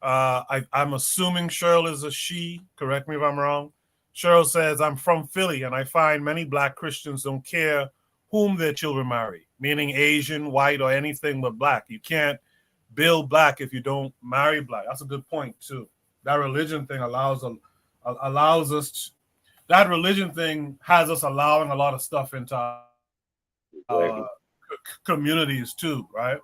I'm assuming Cheryl is a she. Correct me if I'm wrong. Cheryl says, I'm from Philly, and I find many Black Christians don't care whom their children marry, meaning Asian, white, or anything but Black. You can't build Black if you don't marry Black. That's a good point, too. That religion thing allows us. That religion thing has us allowing a lot of stuff into our communities, too, right?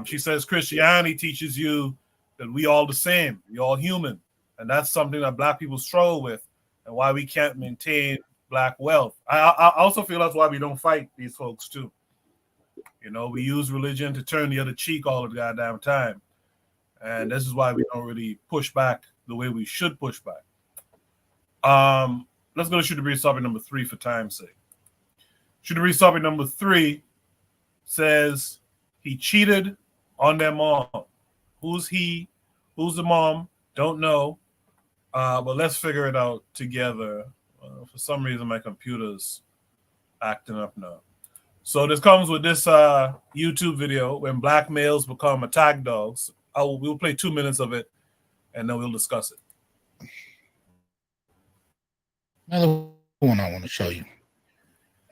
She says Christianity teaches you that we all the same, we all human. And that's something that Black people struggle with and why we can't maintain Black wealth. I also feel that's why we don't fight these folks too. We use religion to turn the other cheek all the goddamn time. And this is why we don't really push back the way we should push back. Let's go to Shoot the Breeze topic number 3 for time's sake. Shoot the Breeze topic number 3 says he cheated on their mom. Who's he? Who's the mom? Don't know. But let's figure it out together. For some reason, my computer's acting up now. So this comes with this YouTube video when black males become attack dogs. We'll play 2 minutes of it, and then we'll discuss it. Another one I want to show you.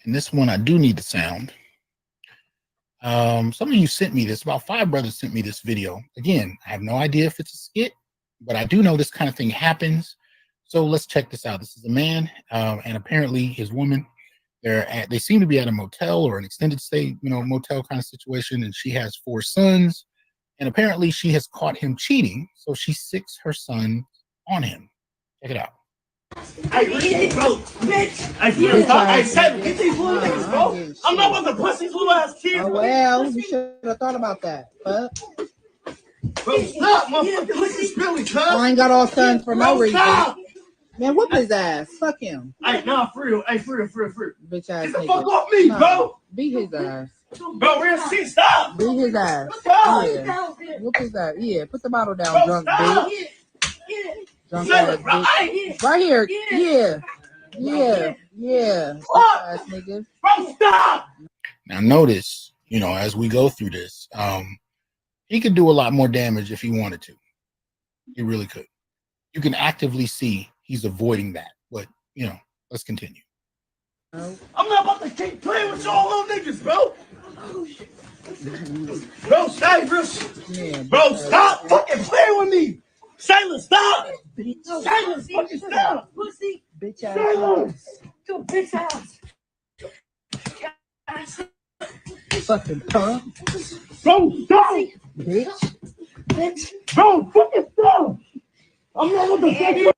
And this one I do need the sound. Some of you sent me this. About 5 brothers sent me this video. Again, I have no idea if it's a skit, but I do know this kind of thing happens. So let's check this out. This is a man, and apparently his woman. They seem to be at a motel or an extended stay, motel kind of situation, and she has 4 sons, and apparently she has caught him cheating, so she sicks her son on him. Check it out. Hey, bro, bitch. I said, get these little niggas, bro. I'm not about to bust these little ass kids. Oh, well, you should have thought about that. But bro, stop, motherfucker. Look at this Billy, cuz. I ain't got all sons for no reason. Stop. Man, whoop his ass. Fuck him. Hey, nah, for real. Hey, for real. Bitch ass Get the nigga. fuck off me, bro. Beat his ass. Bro, real shit, stop. Beat his ass. Stop. Yeah. Whoop his ass. Yeah, put the bottle down, Bro, drunk stop. bitch. Drunk ass bitch. Right here. Yeah. Bitch ass nigga. Bro, stop. Now notice, as we go through this, he could do a lot more damage if he wanted to. He really could. You can actively see he's avoiding that. But, let's continue. I'm not about to keep playing with y'all little niggas, bro. Bro, stay, bro. Yeah, bro, stop fucking playing with me. Shayla, stop. Shayla, fucking stop. Pussy. Bitch ass. Shayla. Go bitch ass. Fucking punk. Bro, stop. Bitch. Bro, fucking stop. I'm not with the fucking.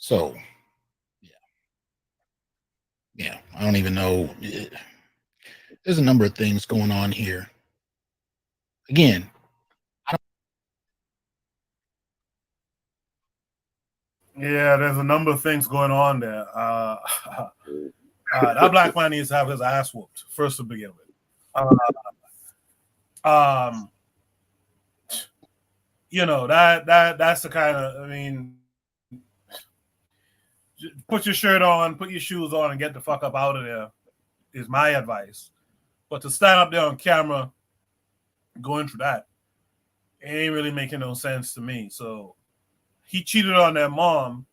So, yeah, I don't even know. There's a number of things going on here. Again, Yeah, there's a number of things going on there. That black man needs to have his ass whooped first to begin with. That's the kind of, put your shirt on, put your shoes on, and get the fuck up out of there is my advice. But to stand up there on camera going through that, it ain't really making no sense to me. So he cheated on their mom.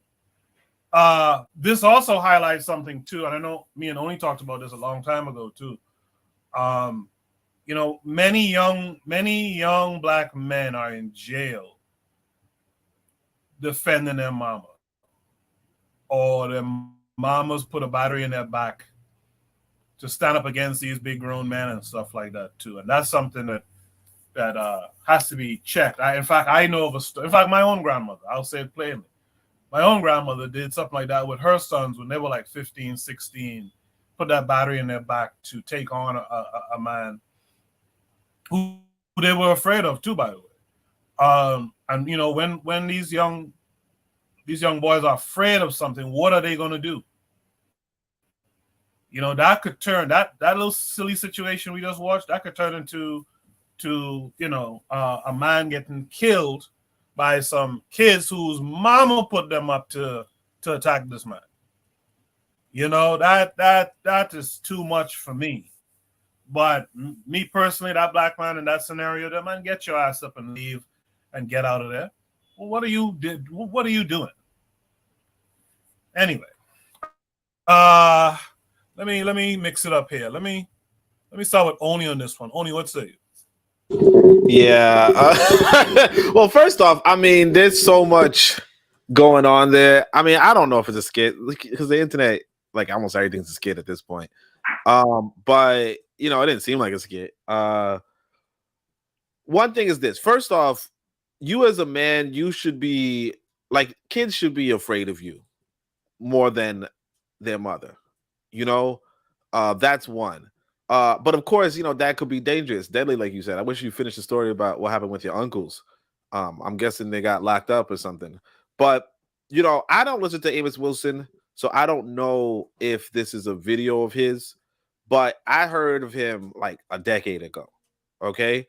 This also highlights something too, and I know me and Oni talked about this a long time ago too. Many young black men are in jail defending their mama, or their mamas put a battery in their back to stand up against these big grown men and stuff like that too. And that's something that has to be checked. In fact, I know of a story. In fact, my own grandmother, I'll say it plainly. My own grandmother did something like that with her sons when they were like 15, 16, put that battery in their back to take on a man who they were afraid of too, by the way. And when these young boys are afraid of something, what are they going to do? That could turn that little silly situation we just watched, that could turn into a man getting killed by some kids whose mama put them up to attack this man. That is too much for me. But me personally, that black man in that scenario, that man, get your ass up and leave and get out of there. Well, what are you doing? Anyway, let me mix it up here. Let me start with Oni on this one. Oni, what say you? Yeah. Well, first off, there's so much going on there. I don't know if it's a skit because the internet, like almost everything's a skit at this point. But it didn't seem like a skit. One thing is this. First off, you as a man, you should be like, kids should be afraid of you more than their mother. That's one. But of course, that could be dangerous, deadly, like you said. I wish you finished the story about what happened with your uncles. I'm guessing they got locked up or something. But I don't listen to Amos Wilson, so I don't know if this is a video of his. But I heard of him like a decade ago. Okay,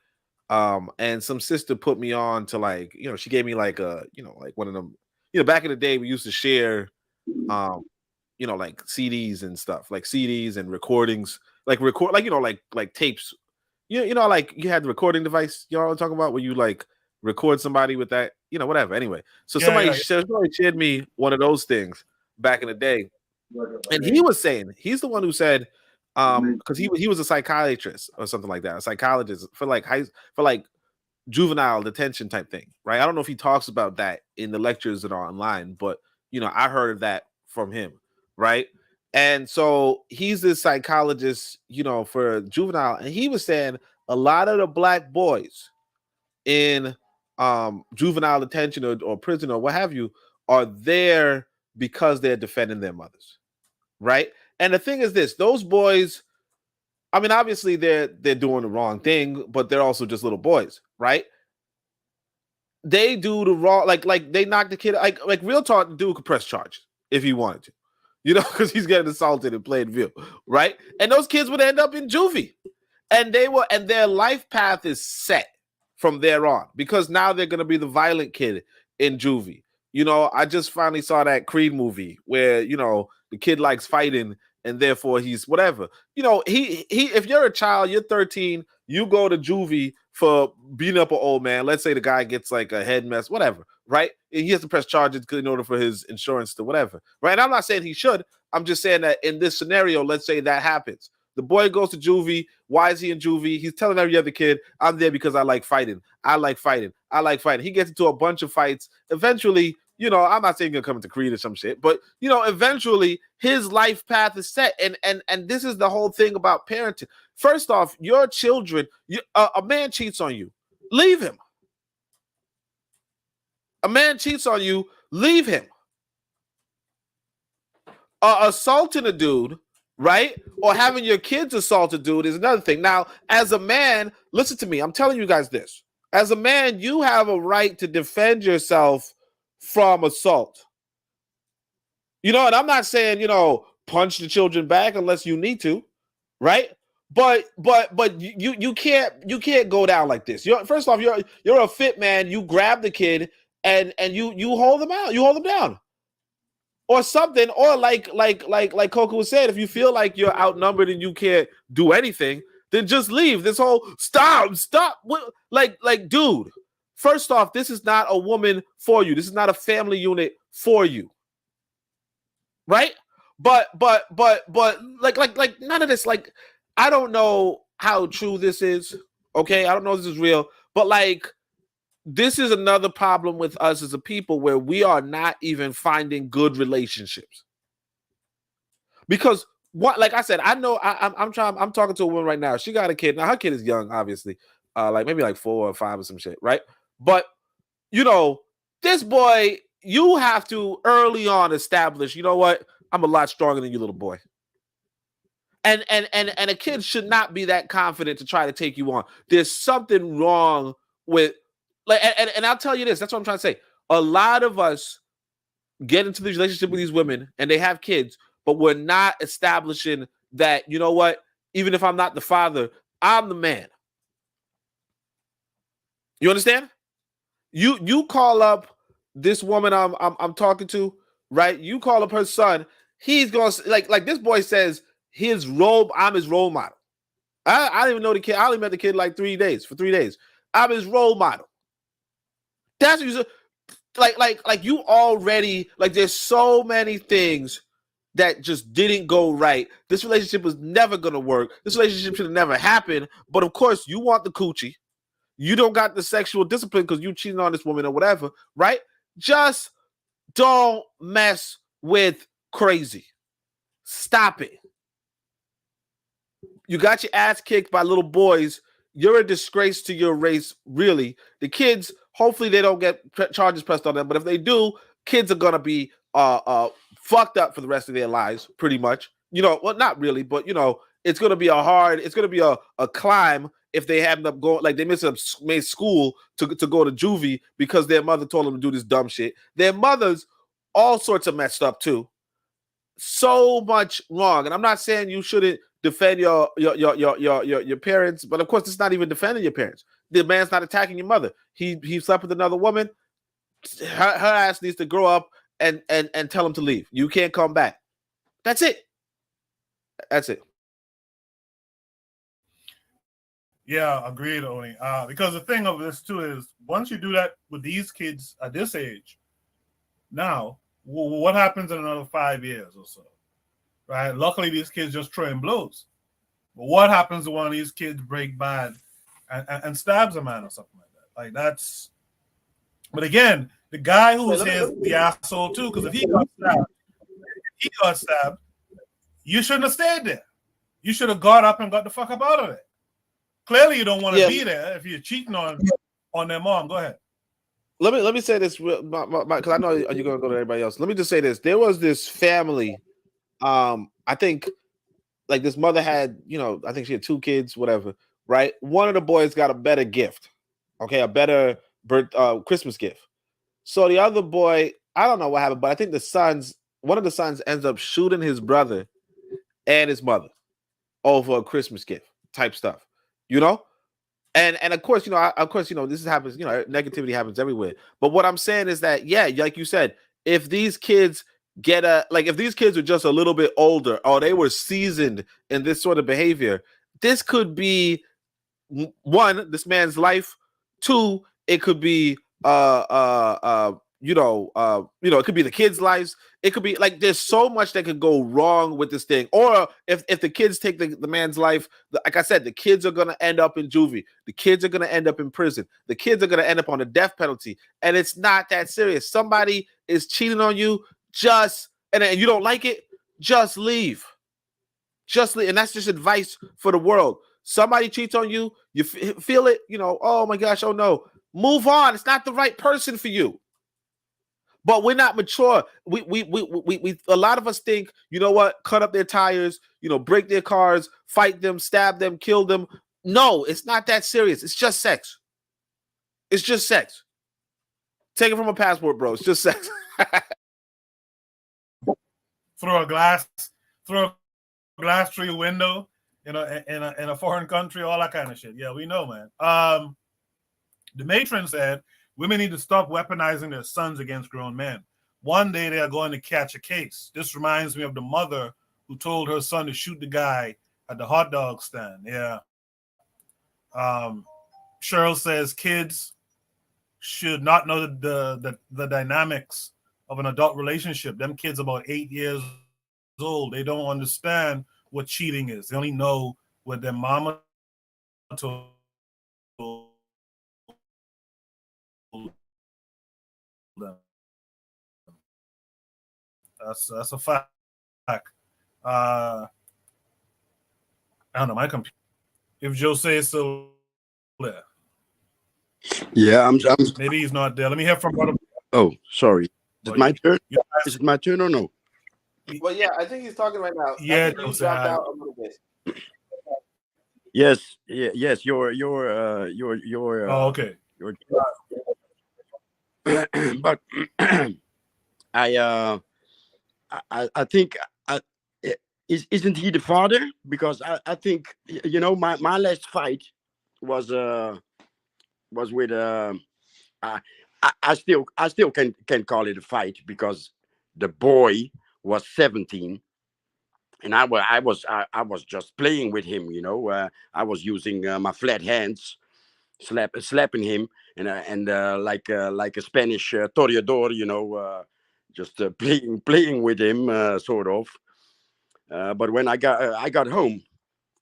And some sister put me on to like, she gave me like like one of them, back in the day we used to share like CDs and stuff, like CDs and recordings, like like tapes. Like you had the recording device, you know what I'm talking about, where you like record somebody with that, whatever. Anyway, so somebody shared me one of those things back in the day. And he was saying, he's the one who said, because he was a psychiatrist or something like that, a psychologist for like juvenile detention type thing, right? I don't know if he talks about that in the lectures that are online, but I heard that from him, right? And so he's this psychologist, for juvenile, and he was saying a lot of the black boys in juvenile detention or prison or what have you are there because they're defending their mothers, right? And the thing is this: those boys, I mean, obviously they're doing the wrong thing, but they're also just little boys, right? They do the wrong, like they knock the kid, like real talk, the dude could press charges if he wanted to, because he's getting assaulted in plain view, right? And those kids would end up in juvie, and their life path is set from there on, because now they're gonna be the violent kid in juvie. I just finally saw that Creed movie where the kid likes fighting and therefore he's whatever. He if you're a child, you're 13, you go to juvie for beating up an old man. Let's say the guy gets like a head mess, whatever, right? And he has to press charges in order for his insurance to whatever, right? And I'm not saying he should. I'm just saying that in this scenario, let's say that happens. The boy goes to juvie. Why is he in juvie? He's telling every other kid, I'm there because I like fighting. I like fighting. I like fighting. He gets into a bunch of fights. Eventually, I'm not saying he's gonna come into Creed or some shit, but eventually his life path is set. And this is the whole thing about parenting. First off, your children, a man cheats on you, leave him. A man cheats on you, leave him. Assaulting a dude, right? Or having your kids assault a dude is another thing. Now, as a man, listen to me. I'm telling you guys this. As a man, you have a right to defend yourself from assault. And I'm not saying, punch the children back unless you need to, right? But you can't go down like this. First off, you're a fit man. You grab the kid and you hold them out. You hold them down. Or something, or like Coco was saying, if you feel like you're outnumbered and you can't do anything, then just leave. This whole stop. Like, dude, first off, this is not a woman for you. This is not a family unit for you, right? But like none of this. Like, I don't know how true this is. Okay, I don't know if this is real, but like, this is another problem with us as a people where we are not even finding good relationships. Because like I said, I know I'm talking to a woman right now. She got a kid. Now her kid is young, obviously, like maybe like 4 or 5 or some shit, right? But this boy, you have to early on establish, what? I'm a lot stronger than you, little boy. And a kid should not be that confident to try to take you on. There's something wrong with. Like, and I'll tell you this, that's what I'm trying to say. A lot of us get into the relationship with these women and they have kids, but we're not establishing that, what? Even if I'm not the father, I'm the man. You understand? You call up this woman I'm talking to, right? You call up her son. He's going to like this boy says I'm his role model. I didn't even know the kid. I only met the kid like 3 days. For 3 days. I'm his role model. That's what you like you already, like, there's so many things that just didn't go right. This relationship was never gonna work. This relationship should have never happened. But of course, you want the coochie. You don't got the sexual discipline because you cheating on this woman or whatever, right? Just don't mess with crazy. Stop it. You got your ass kicked by little boys. You're a disgrace to your race, really. The kids, hopefully they don't get charges pressed on them, but if they do, kids are going to be fucked up for the rest of their lives, pretty much. Well, not really, but, it's going to be a climb if they end up going, like, they made school to go to juvie because their mother told them to do this dumb shit. Their mothers, all sorts of messed up, too. So much wrong. And I'm not saying you shouldn't defend your parents, but of course it's not even defending your parents. the man's not attacking your mother. He slept with another woman. Her ass needs to grow up and tell him to leave. You can't come back. That's it. That's it. Yeah, agreed, Oni. Because the thing of this too is once you do that with these kids at this age, now what happens in another 5 years or so, right? Luckily, these kids just throwing blows. But what happens to one of these kids break bad and stabs a man or something like that? Like that's. But again, the guy who's here is the asshole too, because if he got stabbed, you shouldn't have stayed there. You should have got up and got the fuck up out of there. Clearly, you don't want to be there if you're cheating on their mom. Go ahead. Let me say this, because I know you're gonna go to everybody else. Let me just say this: there was this family. I think, like this mother had, I think she had 2 kids, whatever. Right? One of the boys got a better gift, okay, a better Christmas gift. So the other boy, I don't know what happened, but I think one of the sons ends up shooting his brother and his mother over a Christmas gift type stuff. And of course, this happens, negativity happens everywhere. But what I'm saying is that, yeah, like you said, if these kids if these kids are just a little bit older or they were seasoned in this sort of behavior, this could be 1, this man's life. 2, it could be it could be the kids' lives. It could be like there's so much that could go wrong with this thing. Or if the kids take the man's life, like I said, the kids are gonna end up in juvie. The kids are gonna end up in prison. The kids are gonna end up on the death penalty. And it's not that serious. Somebody is cheating on you, and you don't like it, just leave. Just leave. And that's just advice for the world. Somebody cheats on you, you feel it, oh my gosh, oh no. Move on. It's not the right person for you. But we're not mature. We a lot of us think, you know what, cut up their tires, break their cars, fight them, stab them, kill them. No, it's not that serious. It's just sex. It's just sex. Take it from a passport, bro. It's just sex. Throw a glass through your window in a foreign country, all that kind of shit. Yeah, we know, man. The matron said women need to stop weaponizing their sons against grown men. One day they are going to catch a case. This reminds me of the mother who told her son to shoot the guy at the hot dog stand. Yeah. Cheryl says kids should not know the dynamics of an adult relationship. Them kids about 8 years old. They don't understand what cheating is. They only know what their mama told them. That's a fact. I don't know, my computer. If Jose is still there. Yeah, I'm maybe he's not there. Let me hear from brother. Oh, sorry. Is it my turn? Is it my turn or no? Well, yeah, I think he's talking right now. Yeah, you dropped out a little bit. Yes, yes. Your oh, okay. But I think isn't he the father? Because I think my last fight was with I still can call it a fight because the boy was 17 and I was just playing with him, I was using my flat hands, slapping him and like a Spanish toreador, just playing with him, sort of. But when I got home,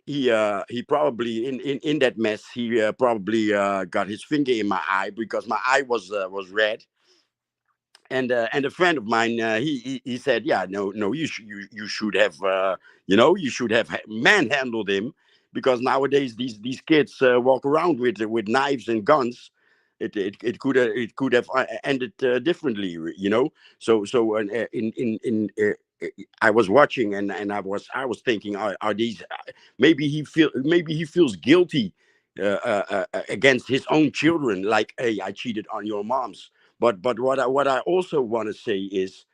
he probably in that mess he probably got his finger in my eye because my eye was red. And a friend of mine, he said, yeah, no, you should have, you should have manhandled him, because nowadays these kids walk around with knives and guns. It could have ended differently, So I was watching and I was thinking, are these maybe he feels guilty against his own children, like, hey, I cheated on your moms. But what I also want to say is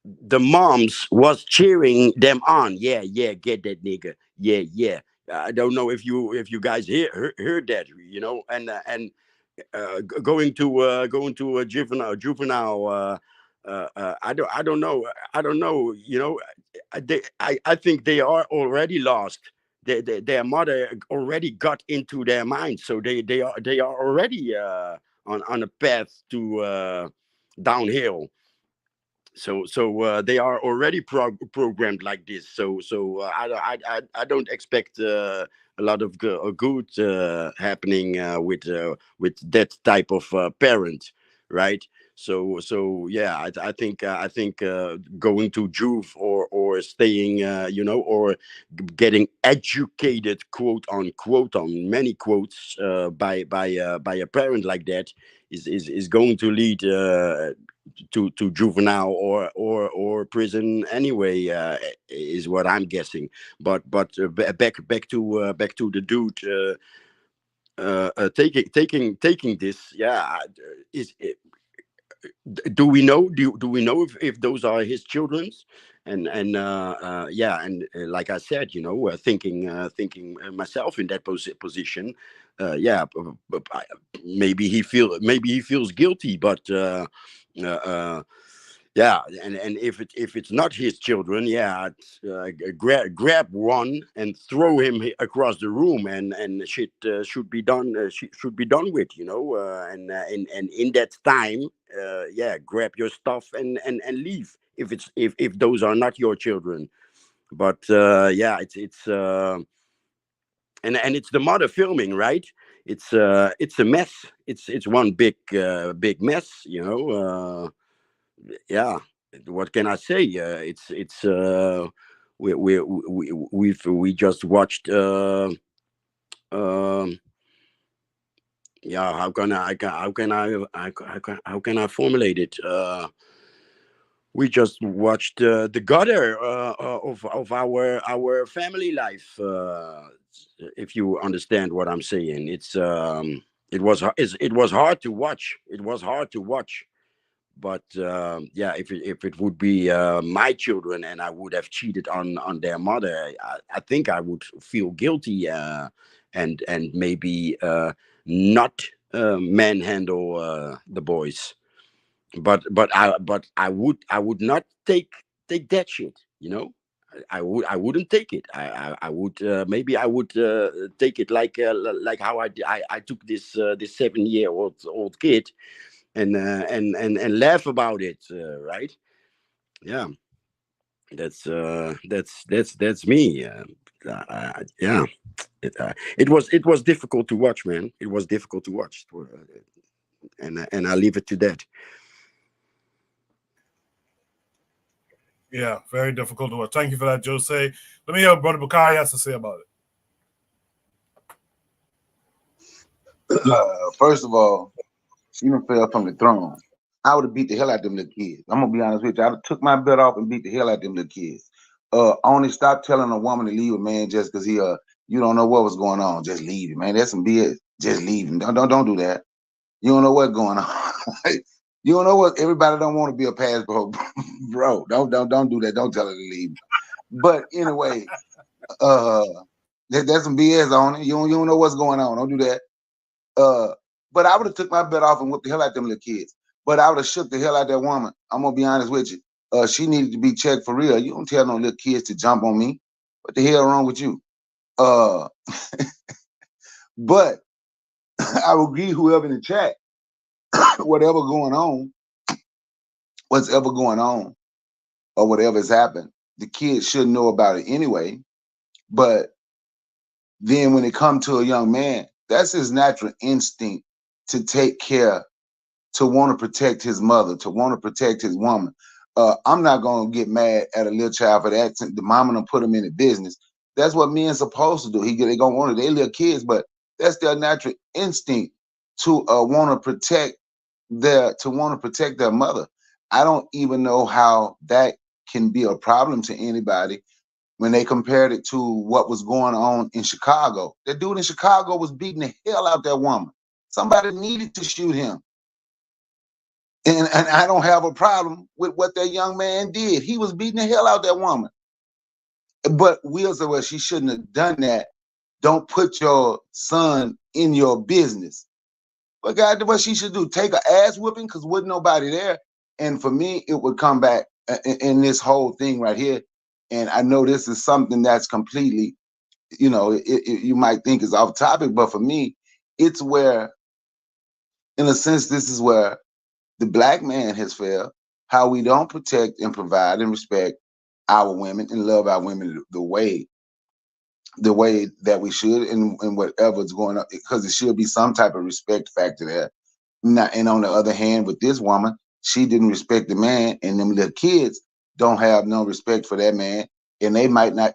the moms was cheering them on. Yeah, get that nigga. Yeah. I don't know if you guys heard that, you know, and going to a juvenile. I don't know. I don't know. You know, I think they are already lost. Their mother already got into their mind, so they are already on a path to downhill. So they are already programmed like this. So I don't expect a lot of good happening with that type of parent, right? So yeah, I think going to Juve or staying, you know, or getting educated, quote unquote, on many quotes by a parent like that is going to lead to juvenile or prison anyway, is what I'm guessing. But back to the dude taking this. Yeah, is do we know, do we know if those are his children's? And yeah, and like I said, you know, thinking myself in that position, yeah, maybe he feels guilty, but uh, uh, yeah, and if it's not his children, yeah, grab one and throw him across the room, and shit should be done, should be done with, you know, and in that time, yeah, grab your stuff and leave if if those are not your children. But yeah, and it's the mother filming, right? It's a mess. It's one big mess, you know. Yeah, what can I say? It's we just watched. Um, yeah, how can I formulate it? We just watched the gutter of our family life. If you understand what I'm saying, it was hard to watch. It was hard to watch. But yeah, if it would be my children and I would have cheated on their mother, I think I would feel guilty, and maybe not manhandle the boys. But I would not take that shit. You know, I wouldn't take it. I would, maybe I would take it like how I took this 7-year old kid, and laugh about it, right? Yeah, that's me. Yeah, it was difficult to watch, man. It was difficult to watch, and I leave it to that. Yeah, very difficult to watch. Thank you for that, Jose. Let me hear what Brother Bukai has to say about it. First of all, even fell from the throne. I would have beat the hell out of them little kids. I'm gonna be honest with you. I'd have took my belt off and beat the hell out of them little kids. Only stop telling a woman to leave a man just because you don't know what was going on. Just leave him, man. That's some BS. Just leave him. Don't do that. You don't know what's going on. You don't know what, everybody don't want to be a passport, bro. Don't do that. Don't tell her to leave. But anyway, that's some BS on it. You don't know what's going on. Don't do that. But I would have took my belt off and whipped the hell out of them little kids. But I would have shook the hell out of that woman. I'm gonna be honest with you. She needed to be checked for real. You don't tell no little kids to jump on me. What the hell wrong with you? But I will agree whoever in the chat, whatever going on, what's ever going on, or whatever has happened, the kids should know about it anyway. But then when it comes to a young man, that's his natural instinct to take care, to want to protect his mother, to want to protect his woman. I'm not gonna get mad at a little child for that. The mama done put him in the business. That's what men supposed to do. They gonna want it. They little kids, but that's their natural instinct to want to protect their mother. I don't even know how that can be a problem to anybody when they compared it to what was going on in Chicago. That dude in Chicago was beating the hell out that woman. Somebody needed to shoot him. And I don't have a problem with what that young man did. He was beating the hell out that woman. But Will said, well, she shouldn't have done that don't put your son in your business. But God, what she should do, take an ass whooping because wasn't nobody there. And for me, it would come back in this whole thing right here. And I know this is something that's completely, you know, you might think is off topic, but for me, it's where, in a sense, this is where the black man has failed, how we don't protect and provide and respect our women and love our women the way that we should, and whatever's going on, because it should be some type of respect factor there. And on the other hand, with this woman, she didn't respect the man, and them little kids don't have no respect for that man, and they might not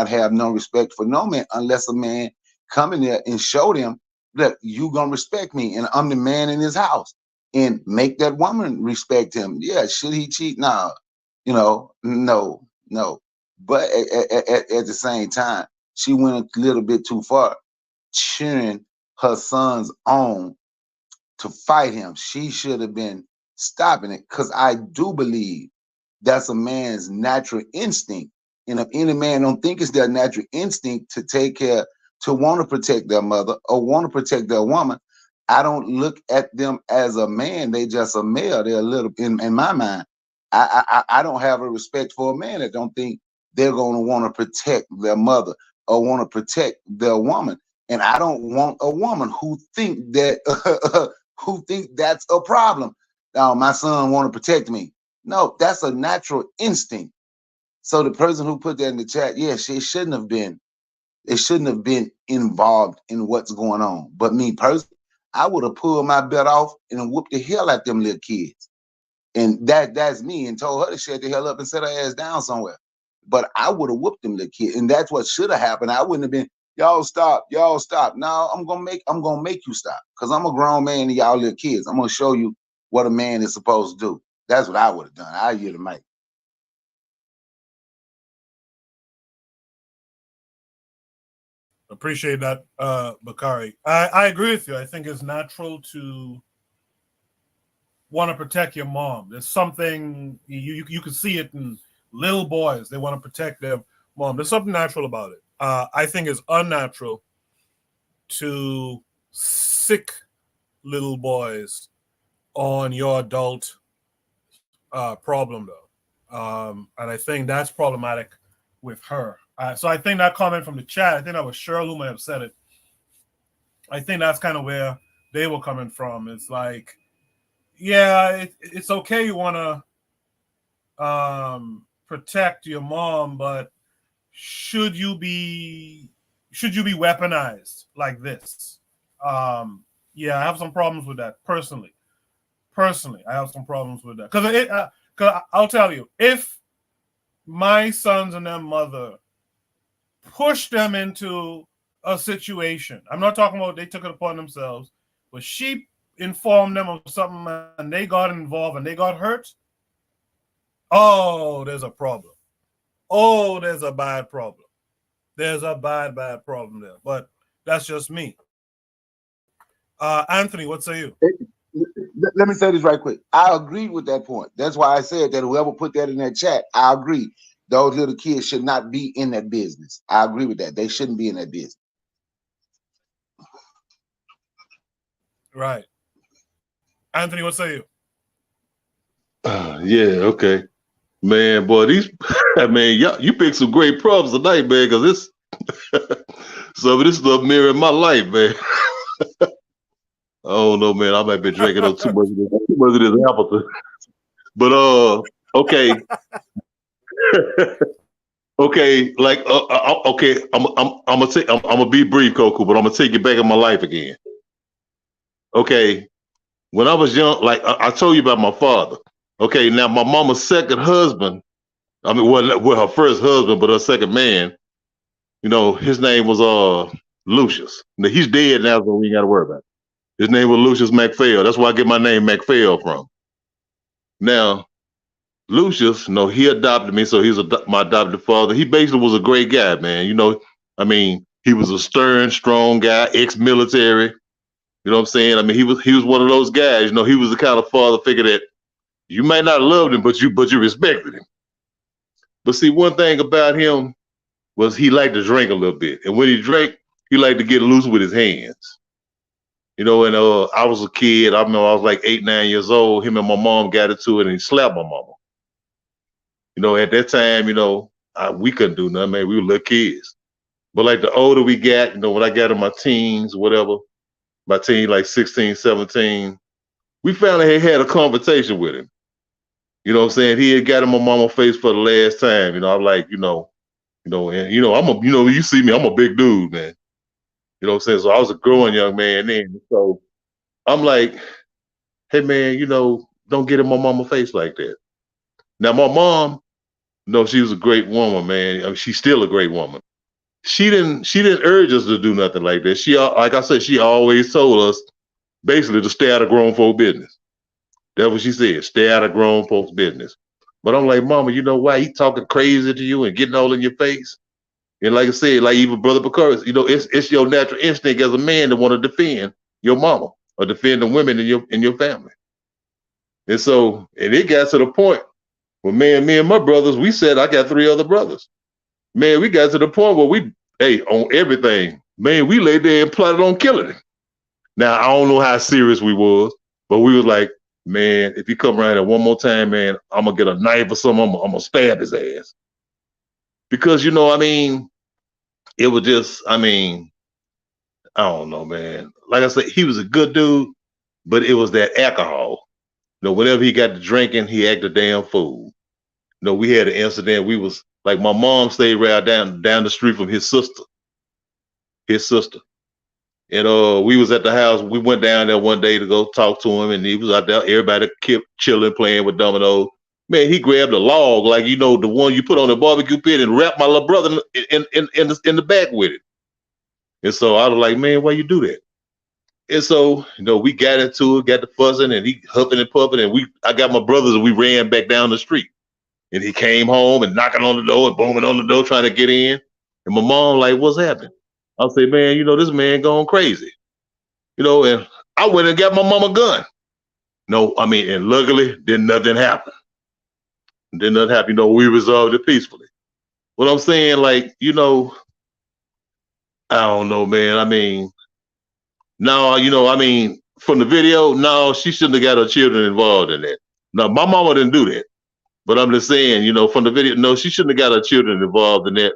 have no respect for no man unless a man come in there and show them that you gonna respect me, and I'm the man in this house, and make that woman respect him. Yeah, should he cheat? Nah, you know, no. But at the same time, she went a little bit too far, cheering her sons on to fight him. She should have been stopping it, because I do believe that's a man's natural instinct. And if any man don't think it's their natural instinct to take care, to want to protect their mother or want to protect their woman, I don't look at them as a man. They just a male. They're a little, in my mind, I don't have a respect for a man that don't think they're going to want to protect their mother or want to protect their woman. And I don't want a woman who think that who think that's a problem. Oh, my son want to protect me. No, that's a natural instinct. So the person who put that in the chat, yes, it shouldn't have been involved in what's going on. But me personally, I would have pulled my belt off and whooped the hell out them little kids. And that's me, and told her to shut the hell up and set her ass down somewhere. But I would have whooped them little kids, and that's what should have happened. I wouldn't have been, y'all stop. No, I'm gonna make you stop, because I'm a grown man and y'all little kids. I'm gonna show you what a man is supposed to do. That's what I would have done. I yield the mic. Appreciate that, Bakari. I agree with you. I think it's natural to want to protect your mom. There's something you can see it in little boys. They want to protect their mom. There's something natural about it. I think it's unnatural to sick little boys on your adult problem, though. And I think that's problematic with her. So I think that comment from the chat, I think that was Cheryl who may have said it. I think that's kind of where they were coming from. It's like, yeah, it's okay you want to protect your mom, but should you be weaponized like this? Yeah, I have some problems with that personally. I have some problems with that, because I'll tell you, if my sons and their mother push them into a situation, I'm not talking about they took it upon themselves, but she informed them of something and they got involved and they got hurt. Oh, there's a problem. Oh, there's a bad problem. There's a bad problem there. But that's just me. Anthony, what say you? Let me say this right quick. I agree with that point. That's why I said that whoever put that in that chat, I agree. Those little kids should not be in that business. I agree with that. They shouldn't be in that business. Right. Anthony, what say you? Yeah, okay. Man, boy, these man, you picked some great problems tonight, man, because this some of this stuff mirroring my life, man. I don't know, man. I might be drinking up too much of this Appleton. But okay. Okay, like okay, I'm gonna be brief, Coco, but I'm gonna take you back in my life again. Okay, when I was young, like I told you about my father. Okay, now my mama's second husband, I mean, well, her first husband, but her second man, you know, his name was Lucius. Now he's dead now, so we ain't got to worry about it. His name was Lucius McPhail. That's where I get my name McPhail from. Now, Lucius, no, he adopted me, so he's my adopted father. He basically was a great guy, man. You know, I mean, he was a stern, strong guy, ex-military. You know what I'm saying? I mean, he was one of those guys. You know, he was the kind of father figure that you might not have loved him, but you respected him. But see, one thing about him, was he liked to drink a little bit. And when he drank, he liked to get loose with his hands. You know, and I was a kid. I remember I was like 8, 9 years old. Him and my mom got into it and he slapped my mama. You know, at that time, you know, we couldn't do nothing, man. We were little kids. But like the older we got, you know, when I got in my teens, whatever, my teen, like 16, 17, we finally had a conversation with him. You know what I'm saying? He had got in my mama's face for the last time. You know, I'm like, and you see me, I'm a big dude, man. You know what I'm saying? So I was a growing young man then. So I'm like, hey man, you know, don't get in my mama's face like that. Now my mom, no, she was a great woman, man. I mean, she's still a great woman. She didn't urge us to do nothing like that. She, like I said, she always told us basically to stay out of grown folk business. That's what she said. Stay out of grown folks' business. But I'm like, Mama, you know why he talking crazy to you and getting all in your face? And like I said, like even Brother Picard, you know, it's your natural instinct as a man to want to defend your mama or defend the women in your family. And so, and it got to the point where me and my brothers, we said, I got 3 other brothers. Man, we got to the point where on everything, man, we laid there and plotted on killing him. Now, I don't know how serious we was, but we was like, man, if he come around here one more time, man, I'm going to get a knife or something. I'm going to stab his ass. Because, you know, I mean, it was just, I mean, I don't know, man. Like I said, he was a good dude, but it was that alcohol. You know, whenever he got to drinking, he acted a damn fool. You know, we had an incident. We was, like, my mom stayed right down the street from his sister. And we was at the house. We went down there one day to go talk to him, and he was out there. Everybody kept chilling, playing with dominoes. Man, he grabbed a log, like, you know, the one you put on the barbecue pit, and wrapped my little brother in the back with it. And so I was like, man, why you do that? And so, you know, we got into it, got the fussing, and he huffing and puffing, and I got my brothers, and we ran back down the street. And he came home and knocking on the door and booming on the door trying to get in. And my mom like, what's happening? I'll say, man, you know, this man going crazy. You know, and I went and got my mama a gun. No, I mean, and luckily, didn't nothing happen. Didn't nothing happen. You know, we resolved it peacefully. What I'm saying, like, you know, I don't know, man. I mean, no, you know, I mean, from the video, no, she shouldn't have got her children involved in that. No, my mama didn't do that. But I'm just saying, you know, from the video, no, she shouldn't have got her children involved in that.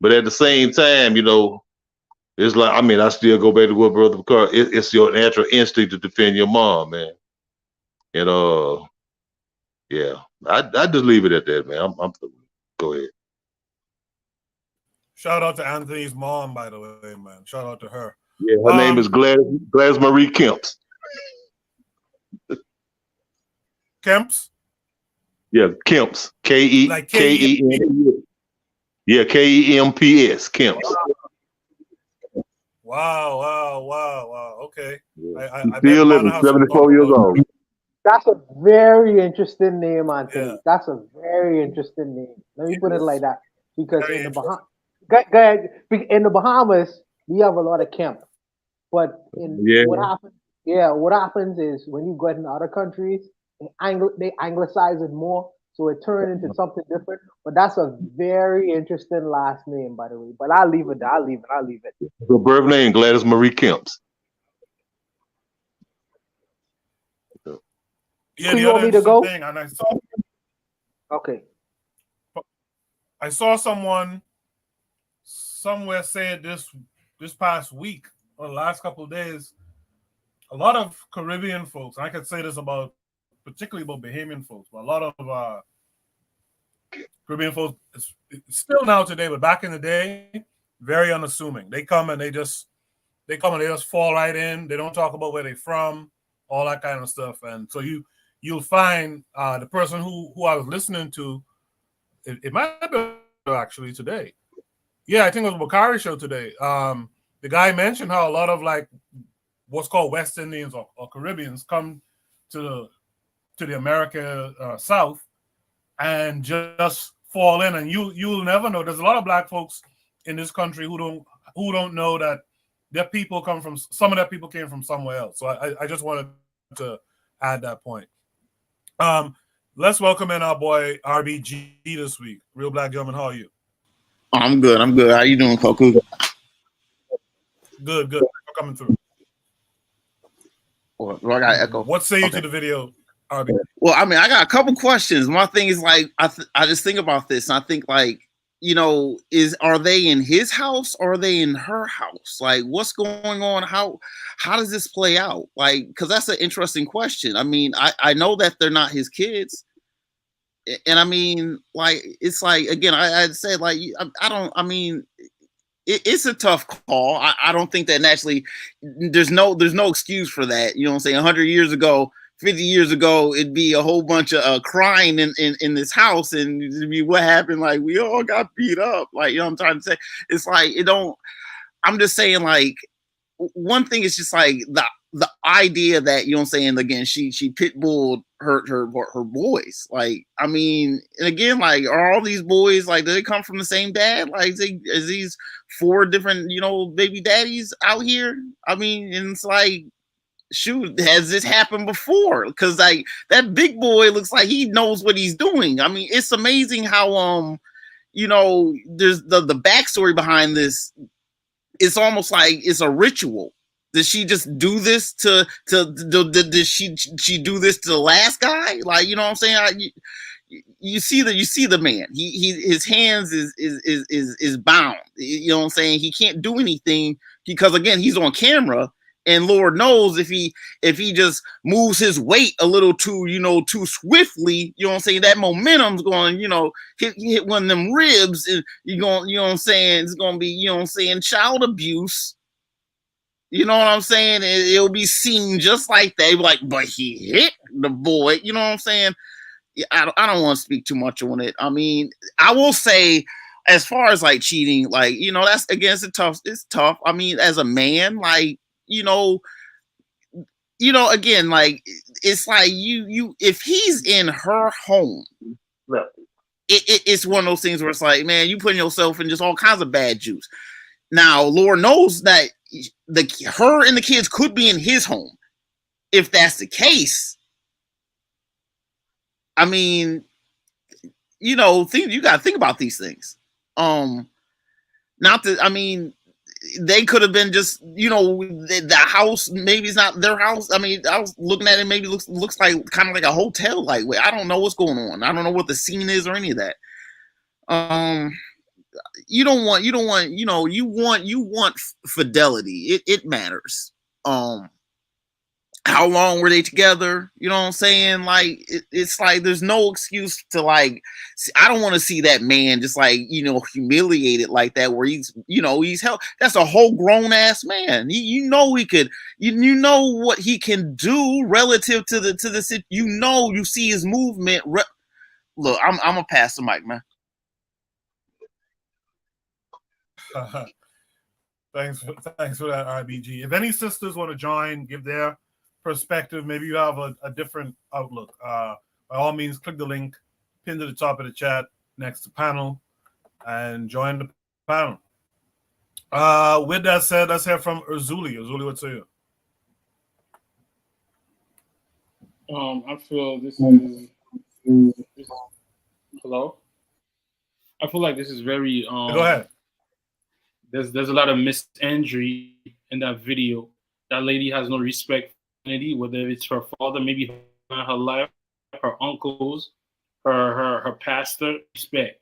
But at the same time, you know, it's like, I mean, I still go back to what Brother Picard, it's your natural instinct to defend your mom, man. And yeah, I just leave it at that, man. I'm go ahead. Shout out to Anthony's mom, by the way, man. Shout out to her. Yeah, her name is Gladys Marie Kemps. Kemps? Yeah, Kemps. K-E-M. Yeah, K-E-M-P-S. Kemps. Wow. Okay. Yeah. Still living, 74 years old. That's a very interesting name, Anthony. Yeah. That's a very interesting name. Let me put it like that. Because in the Bahamas, we have a lot of Kemp. But what happens is when you go in other countries, they anglicize it more, so it turned into something different. But that's a very interesting last name, by the way. But I'll leave it. The birth name, Gladys Marie Kemps. Yeah, the other interesting thing, and I saw someone somewhere say this past week or the last couple of days. A lot of Caribbean folks, and I could say this particularly about Bahamian folks, but a lot of Caribbean folks, still now today, but back in the day, very unassuming. They come and they just fall right in. They don't talk about where they're from, all that kind of stuff. And so you'll find the person who I was listening to, it might have been actually today. Yeah, I think it was a Bakari show today. The guy mentioned how a lot of like what's called West Indians or Caribbeans come to the America South and just fall in, and you'll never know. There's a lot of black folks in this country who don't know that some of their people came from somewhere else. So I just wanted to add that point. Let's welcome in our boy RBG this week. Real Black Gentleman, how are you? I'm good. I'm good. How you doing, Koku? Good. Coming through. Or do I got echo? What say you to the video? Well, I mean, I got a couple questions. My thing is like, I just think about this, and I think like, you know, are they in his house or are they in her house? Like, what's going on? How does this play out? Like, because that's an interesting question. I mean, I know that they're not his kids, and I mean, like, it's like again, I'd say like, I don't. I mean, it's a tough call. I don't think that naturally there's no excuse for that. You know what I'm saying? 100 years ago, 50 years ago, it'd be a whole bunch of crying in this house, and it'd be what happened. Like, we all got beat up. Like, you know what I'm trying to say? It's like, it don't, I'm just saying, like, one thing is just like the idea that, you know what I'm saying, again, she pit bulled her boys. Like, I mean, and again, like, are all these boys, like, do they come from the same dad? Like, is these 4 different, you know, baby daddies out here? I mean, and it's like, shoot, has this happened before? Because like that big boy looks like he knows what he's doing. I mean, it's amazing how you know, there's the backstory behind this. It's almost like it's a ritual. Did she just do this did she do this to the last guy? Like, you know what I'm saying? You see the man. His hands is bound. You know what I'm saying? He can't do anything because again, he's on camera. And Lord knows if he just moves his weight a little too swiftly, you know what I'm saying, that momentum's going, you know, hit one of them ribs, and you're going, you know what I'm saying, it's going to be, you know what I'm saying, child abuse. You know what I'm saying? It'll be seen just like that. It'll be like, but he hit the boy. You know what I'm saying? I don't want to speak too much on it. I mean, I will say, as far as like cheating, like, you know, that's again, it's tough. I mean, as a man, like, you know, again, like, it's like you if he's in her home, it's one of those things where it's like, man, you putting yourself in just all kinds of bad juice. Now, Lord knows that her and the kids could be in his home. If that's the case, I mean, you know, you got to think about these things. Not that, I mean, they could have been just, you know, the house, maybe it's not their house. I mean, I was looking at it, maybe looks like kind of like a hotel. Like, I don't know what's going on. I don't know what the scene is or any of that. You want fidelity. It matters. How long were they together? You know what I'm saying? Like, it's like there's no excuse to, like, I don't want to see that man just, like, you know, humiliated like that, where he's, you know, he's held. That's a whole grown ass man. You know, he could, you know what he can do relative to the, you know, you see his movement. Look, I'm gonna pass the mic, man. Thanks for that, IBG. If any sisters want to join, give their perspective, maybe you have a different outlook, by all means, click the link pinned to the top of the chat next to panel and join the panel. With that said, let's hear from Urzuli. Urzuli, what say you? I feel this is hello. I feel like this is very go ahead. There's a lot of misandry in that video. That lady has no respect, whether it's her father, maybe her life, her uncles, her pastor. Respect.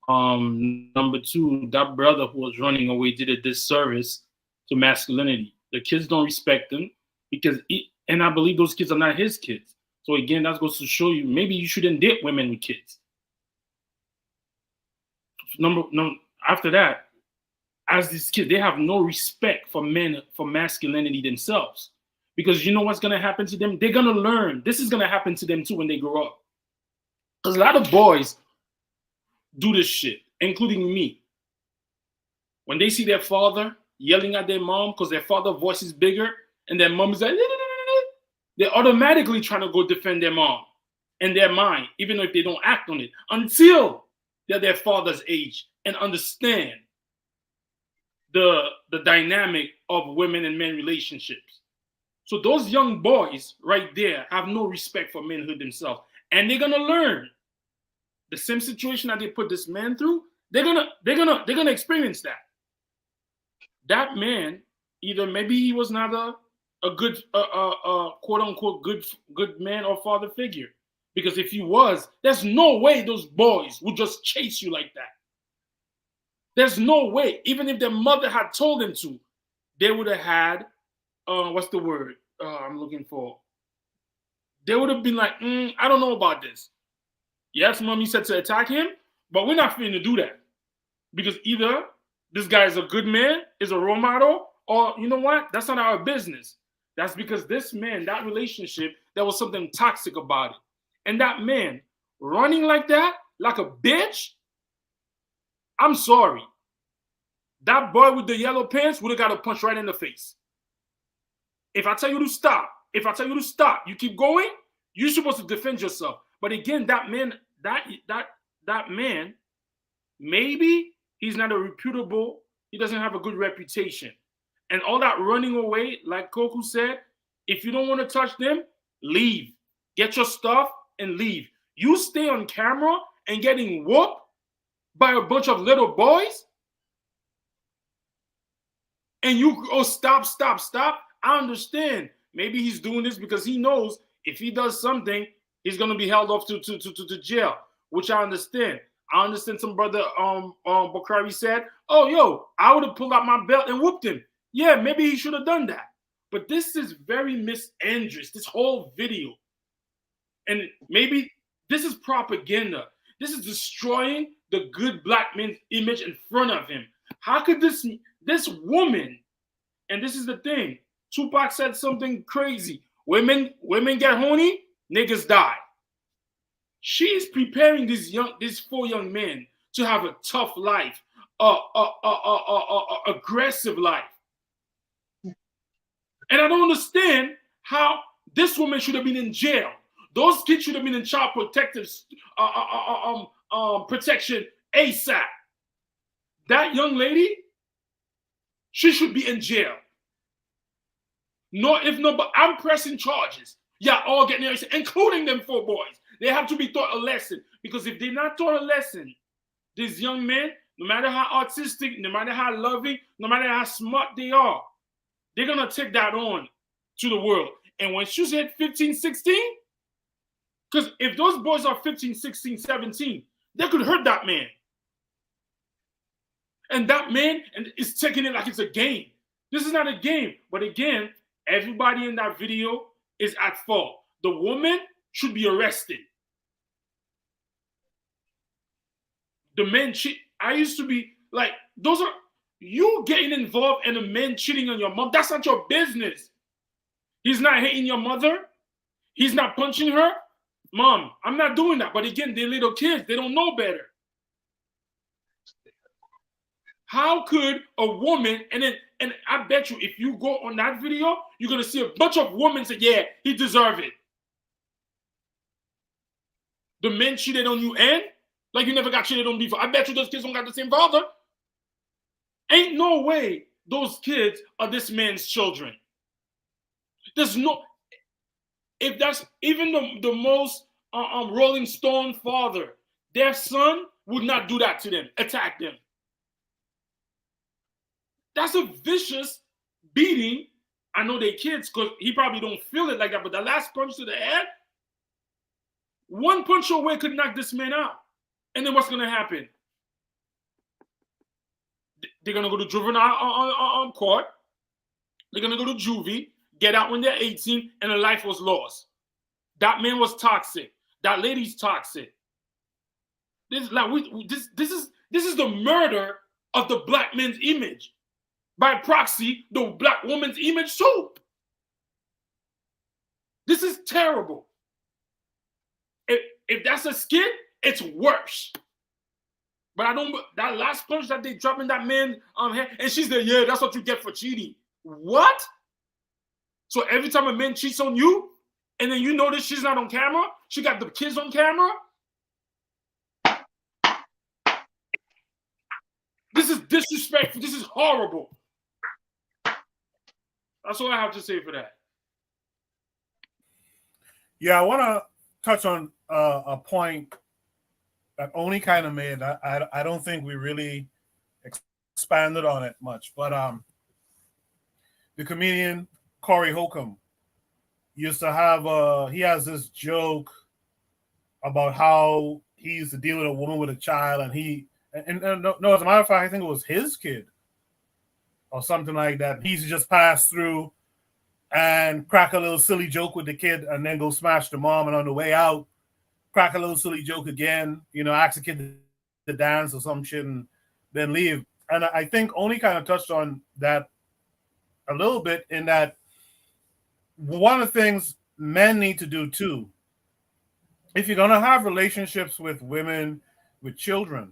Number 2, that brother who was running away did a disservice to masculinity. The kids don't respect him because and I believe those kids are not his kids. So again, that goes to show you maybe you shouldn't date women with kids. After that, as these kids, they have no respect for men, for masculinity themselves. Because you know what's going to happen to them? They're going to learn. This is going to happen to them too when they grow up. Because a lot of boys do this shit, including me. When they see their father yelling at their mom because their father's voice is bigger and their mom is like, they're automatically trying to go defend their mom in their mind, even if they don't act on it, until they're their father's age and understand the dynamic of women and men relationships. So those young boys right there have no respect for manhood themselves. And they're going to learn the same situation that they put this man through. They're gonna experience that. That man, either maybe he was not a good quote unquote good man or father figure. Because if he was, there's no way those boys would just chase you like that. There's no way. Even if their mother had told them to, they would have had what's the word I'm looking for? They would have been like, I don't know about this. Yes, mommy said to attack him, but we're not going to do that. Because either this guy is a good man, is a role model, or you know what? That's not our business. That's because this man, that relationship, there was something toxic about it. And that man running like that, like a bitch, I'm sorry. That boy with the yellow pants would have got a punch right in the face. If I tell you to stop, you keep going, you're supposed to defend yourself. But again, that man, that man, maybe he's not a reputable, he doesn't have a good reputation. And all that running away, like Koku said, if you don't want to touch them, leave. Get your stuff and leave. You stay on camera and getting whooped by a bunch of little boys, and you, oh, stop. I understand. Maybe he's doing this because he knows if he does something, he's going to be held off to jail, which I understand. I understand some brother Bakari said, oh, yo, I would have pulled out my belt and whooped him. Yeah, maybe he should have done that. But this is very misandrous, this whole video. And maybe this is propaganda. This is destroying the good black man's image in front of him. How could this woman, and this is the thing, Tupac said something crazy. Women get horny, niggas die. She's preparing these 4 young men to have a tough life, aggressive life. And I don't understand how this woman should have been in jail. Those kids should have been in child protective protection ASAP. That young lady, she should be in jail. No, if not, but I'm pressing charges. Yeah, all getting arrested, including them 4 boys. They have to be taught a lesson. Because if they're not taught a lesson, these young men, no matter how artistic, no matter how loving, no matter how smart they are, they're going to take that on to the world. And when she's hit 15, 16, because if those boys are 15, 16, 17, they could hurt that man. And that man is taking it like it's a game. This is not a game. But again, everybody in that video is at fault. The woman should be arrested. The men cheat. I used to be like, those are, you getting involved in a man cheating on your mom. That's not your business. He's not hitting your mother. He's not punching her. Mom, I'm not doing that. But again, they're little kids. They don't know better. How could a woman, and I bet you if you go on that video, you're going to see a bunch of women say, yeah, he deserved it. The men cheated on you and like you never got cheated on before. I bet you those kids don't got the same father. Ain't no way those kids are this man's children. There's no, if that's even the most Rolling Stone father, their son would not do that to them, attack them. That's a vicious beating. I know they kids because he probably don't feel it like that, but the last punch to the head, one punch away could knock this man out. And then what's going to happen? They're going to go to juvenile court. They're going to go to juvie, get out when they're 18, and a life was lost. That man was toxic. That lady's toxic. This is the murder of the black man's image. By proxy, the black woman's image too. This is terrible. If that's a skit, it's worse. But that last punch that they dropped in that man's head, and she's there, yeah, that's what you get for cheating. What? So every time a man cheats on you, and then you notice she's not on camera, she got the kids on camera. This is disrespectful. This is horrible. That's all I have to say for that. Yeah, I want to touch on a point that Oni kind of made. I don't think we really expanded on it much. But the comedian Corey Holcomb used to have he has this joke about how he used to deal with a woman with a child, and no, as a matter of fact, I think it was his kid or something like that. He used to just pass through and crack a little silly joke with the kid, and then go smash the mom, and on the way out, crack a little silly joke again. Ask the kid to dance or some shit, and then leave. And I think Oni kind of touched on that a little bit, in that one of the things men need to do too, if you're going to have relationships with women with children,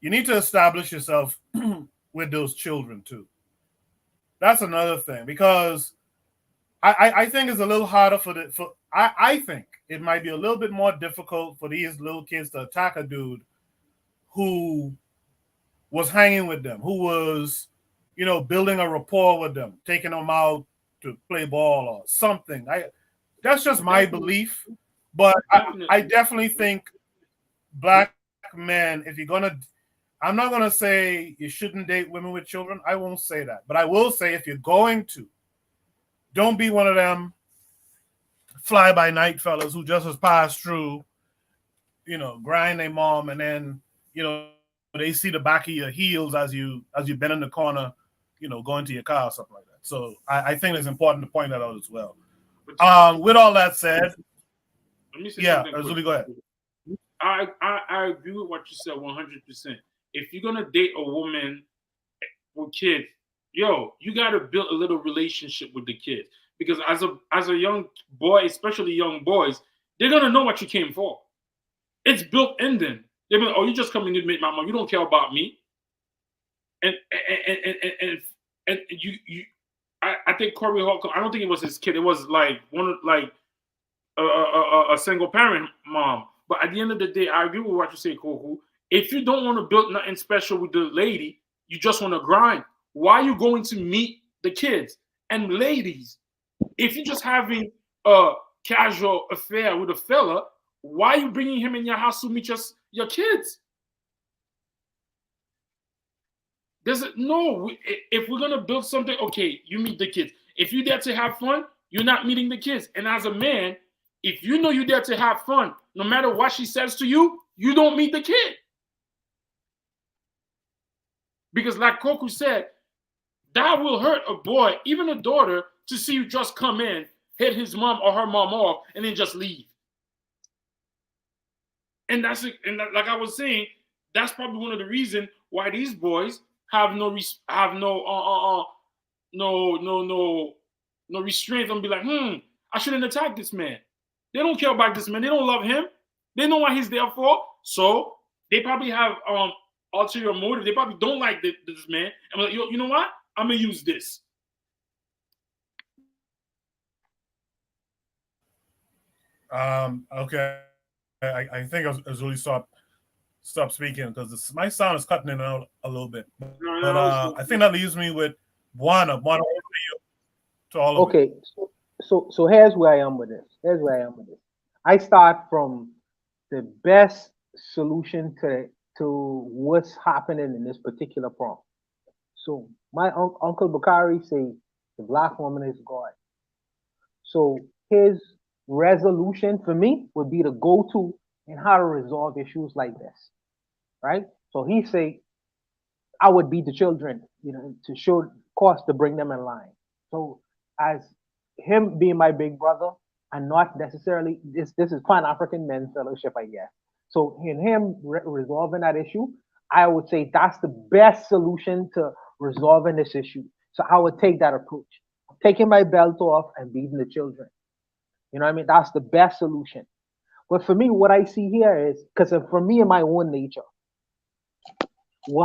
you need to establish yourself with those children too. That's another thing, because I think it's a little harder I think it might be a little bit more difficult for these little kids to attack a dude who was hanging with them, who was, building a rapport with them, taking them out to play ball or something. That's just my belief. But I definitely think black men, if you're gonna, I'm not gonna say you shouldn't date women with children. I won't say that, but I will say, if you're going to, don't be one of them fly by night fellas who just has passed through, grind their mom, and then they see the back of your heels as you bend in the corner, going to your car or something like that. So I think it's important to point that out as well. With all that said, let me say something. Azuli, Go ahead. I agree with what you said 100%. If you're gonna date a woman with kids, you gotta build a little relationship with the kids, because as a young boy, especially young boys, they're gonna know what you came for. It's built in them. They're like, oh, you just coming to meet my mom. You don't care about me. And I think Corey Holcomb, I don't think it was his kid. It was like a single parent mom. But at the end of the day, I agree with what you say, Koku. If you don't want to build nothing special with the lady, you just want to grind. Why are you going to meet the kids? And ladies, if you're just having a casual affair with a fella, why are you bringing him in your house to meet your kids? If we're going to build something, okay, you meet the kids. If you're there to have fun, you're not meeting the kids. And as a man, if you know you're there to have fun, no matter what she says to you, you don't meet the kid. Because like Koku said, that will hurt a boy, even a daughter, to see you just come in, hit his mom or her mom off, and then just leave. And like I was saying, that's probably one of the reasons why these boys have no restraint and be like, I shouldn't attack this man. They don't care about this man. They don't love him. They know what he's there for. So they probably have ulterior motive. They probably don't like this man. And like, you know what? I'm gonna use this. Okay. I think Azuli stopped speaking because my sound is cutting in and out a little bit. But I think that leaves me with one over to you, to all of Okay, so here's where I am with this. I start from the best solution to what's happening in this particular problem. So my Uncle Bakari say the black woman is God. So his resolution for me would be the go-to in how to resolve issues like this, right? So he say, I would beat the children, to show cost to bring them in line. So as him being my big brother, and not necessarily this is Pan-African Men's Fellowship, I guess. So in him resolving that issue, I would say that's the best solution to resolving this issue. So I would take that approach, taking my belt off and beating the children. You know what I mean? That's the best solution. But for me, what I see here is, because for me and my own nature,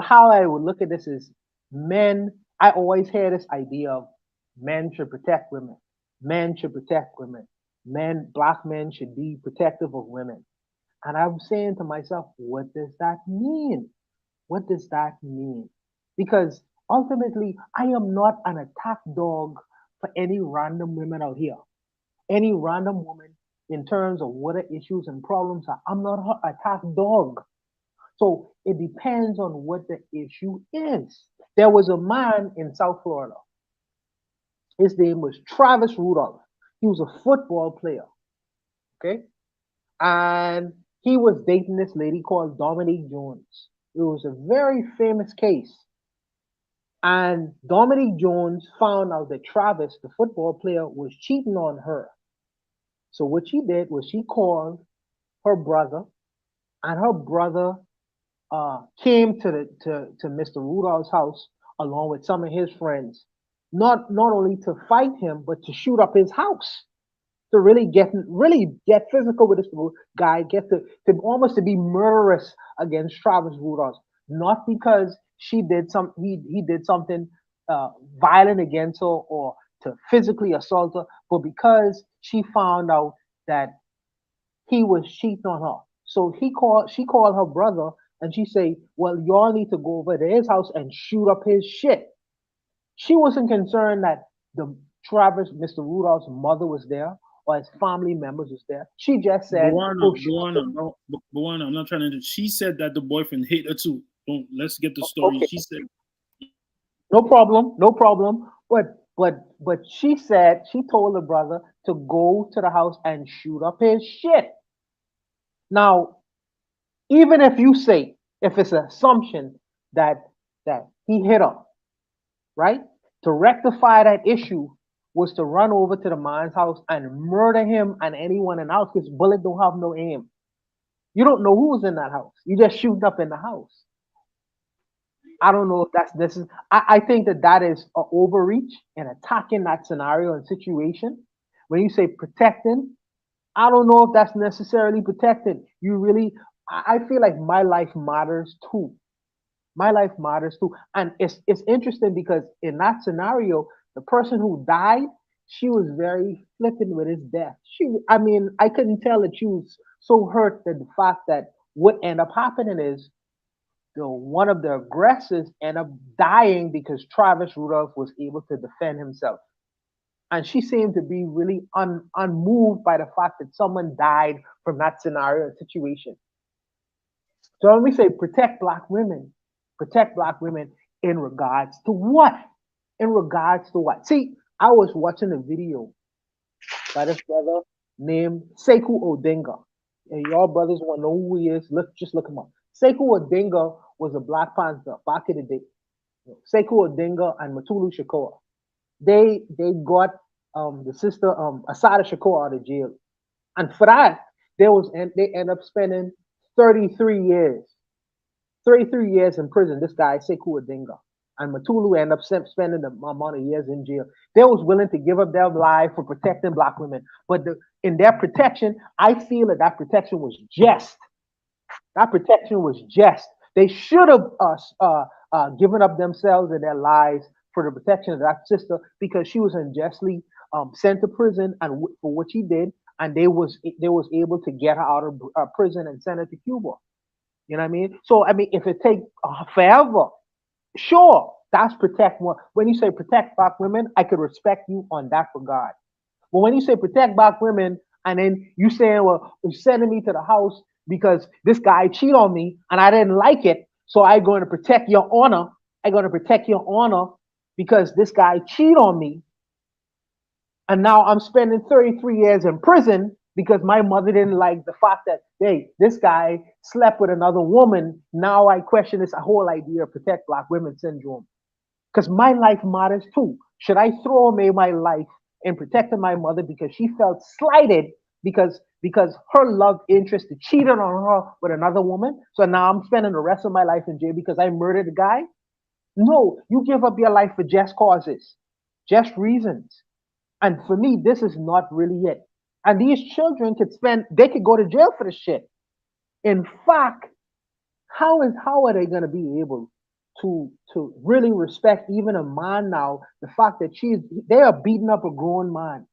how I would look at this is men, I always hear this idea of men should protect women. Men should protect women. Black men should be protective of women. And I'm saying to myself, what does that mean? What does that mean? Because ultimately, I am not an attack dog for any random women out here. Any random woman, in terms of what her issues and problems are, I'm not her attack dog. So it depends on what the issue is. There was a man in South Florida. His name was Travis Rudolph. He was a football player. Okay. And he was dating this lady called Dominique Jones. It was a very famous case. And Dominique Jones found out that Travis, the football player, was cheating on her. So what she did was she called her brother, and her brother came to Mr. Rudolph's house along with some of his friends, not only to fight him but to shoot up his house, to really get physical with this guy, get to almost to be murderous against Travis Rudolph, not because he did something violent against her or to physically assault her, but because she found out that he was cheating on her. So she called her brother and she said, well, y'all need to go over to his house and shoot up his shit. She wasn't concerned that Mr. Rudolph's mother was there or his family members was there. She just said, Buwana, I'm not trying to. She said that the boyfriend hit her too. Let's get the story. Okay. She said, no problem. But she said she told the brother to go to the house and shoot up his shit. Now, even if you say, if it's an assumption that he hit her, right? To rectify that issue was to run over to the man's house and murder him and anyone in the house because bullet don't have no aim. You don't know who was in that house. You just shoot up in the house. I don't know if this is. I think that is an overreach in attacking that scenario and situation. When you say protecting, I don't know if that's necessarily protecting. I feel like my life matters too. My life matters too. And it's interesting because in that scenario, the person who died, she was very flippant with his death. I couldn't tell that she was so hurt that the fact that what ended up happening is one of the aggressors ended up dying because Travis Rudolph was able to defend himself. And she seemed to be really unmoved by the fact that someone died from that scenario and situation. So when we say protect black women in regards to what? In regards to what? See, I was watching a video by this brother named Sekou Odinga. And y'all brothers want to know who he is, just look him up. Sekou Odinga was a Black Panther back in the day. Sekou Odinga and Matulu Shakur. They got the sister Asada Shakur out of jail. And for that, they end up spending 33 years. 33 years in prison, this guy, Sekou Odinga. And Matulu ended up spending the amount of years in jail. They was willing to give up their life for protecting black women. But in their protection, I feel that protection was just. That protection was just. They should have given up themselves and their lives for the protection of that sister because she was unjustly sent to prison and for what she did, and they was able to get her out of prison and send her to Cuba. You know what I mean? So if it takes forever, sure, that's protect more. When you say protect black women, I could respect you on that regard. But when you say protect black women, and then you saying, well, you're sending me to the house because this guy cheated on me and I didn't like it, so I'm going to protect your honor. I'm going to protect your honor because this guy cheated on me. And now I'm spending 33 years in prison because my mother didn't like the fact that, hey, this guy slept with another woman. Now I question this whole idea of protect black women syndrome. Because my life matters too. Should I throw away my life in protecting my mother because she felt slighted because her love interest cheated on her with another woman? So now I'm spending the rest of my life in jail because I murdered a guy? No, you give up your life for just causes, just reasons. And for me, this is not really it. And these children they could go to jail for this shit. In fact, how are they going to be able to really respect even a man now, the fact that they are beating up a grown man,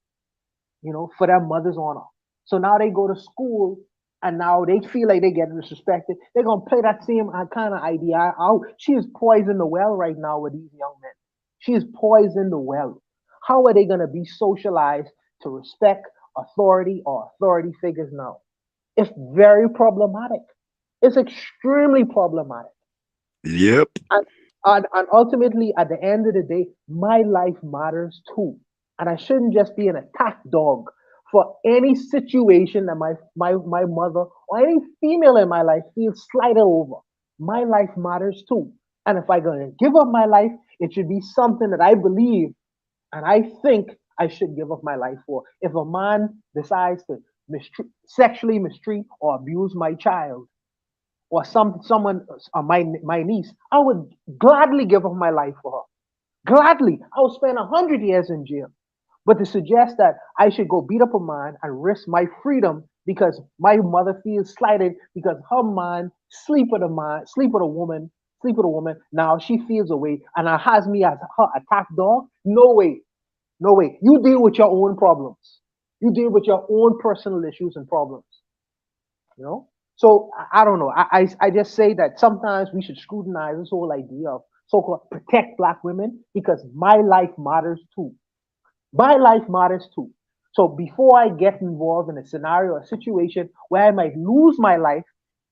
for their mother's honor. So now they go to school and now they feel like they get disrespected. They're going to play that same kind of idea out. She is poisoning the well right now with these young men. She is poisoning the well. How are they going to be socialized to respect authority or authority figures now? It's very problematic. It's extremely problematic. Yep. And ultimately, at the end of the day, my life matters too. And I shouldn't just be an attack dog for any situation that my mother or any female in my life feels slighted over. My life matters too. And if I'm going to give up my life, it should be something that I believe and I think I should give up my life for. If a man decides to sexually mistreat or abuse my child, or someone my niece, I would gladly give up my life for her. Gladly, I would spend 100 years in jail. But to suggest that I should go beat up a man and risk my freedom because my mother feels slighted because her man sleep with a woman, sleep with a woman. Now she feels away and now has me as her attack dog. No way, no way. You deal with your own problems. You deal with your own personal issues and problems. You know. So I don't know. I just say that sometimes we should scrutinize this whole idea of so-called protect black women because my life matters too. My life matters too. So before I get involved in a scenario or a situation where I might lose my life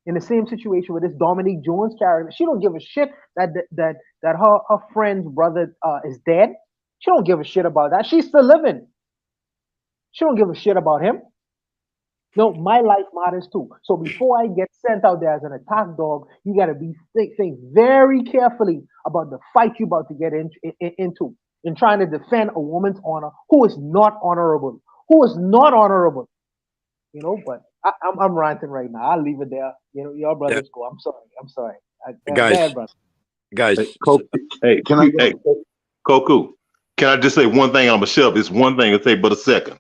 in the same situation with this Dominique Jones character, she don't give a shit that her friend's brother is dead. She don't give a shit about that. She's still living. She don't give a shit about him. No, my life matters too. So before I get sent out there as an attack dog, you got to think very carefully about the fight you're about to get into in trying to defend a woman's honor who is not honorable, who is not honorable. You know, but I'm ranting right now. I'll leave it there. You know, your brothers go. I'm sorry. I'm sorry. Guys, brother. guys. Hey, Koku, can I just say one thing on Michelle? It's one thing to say, but a second.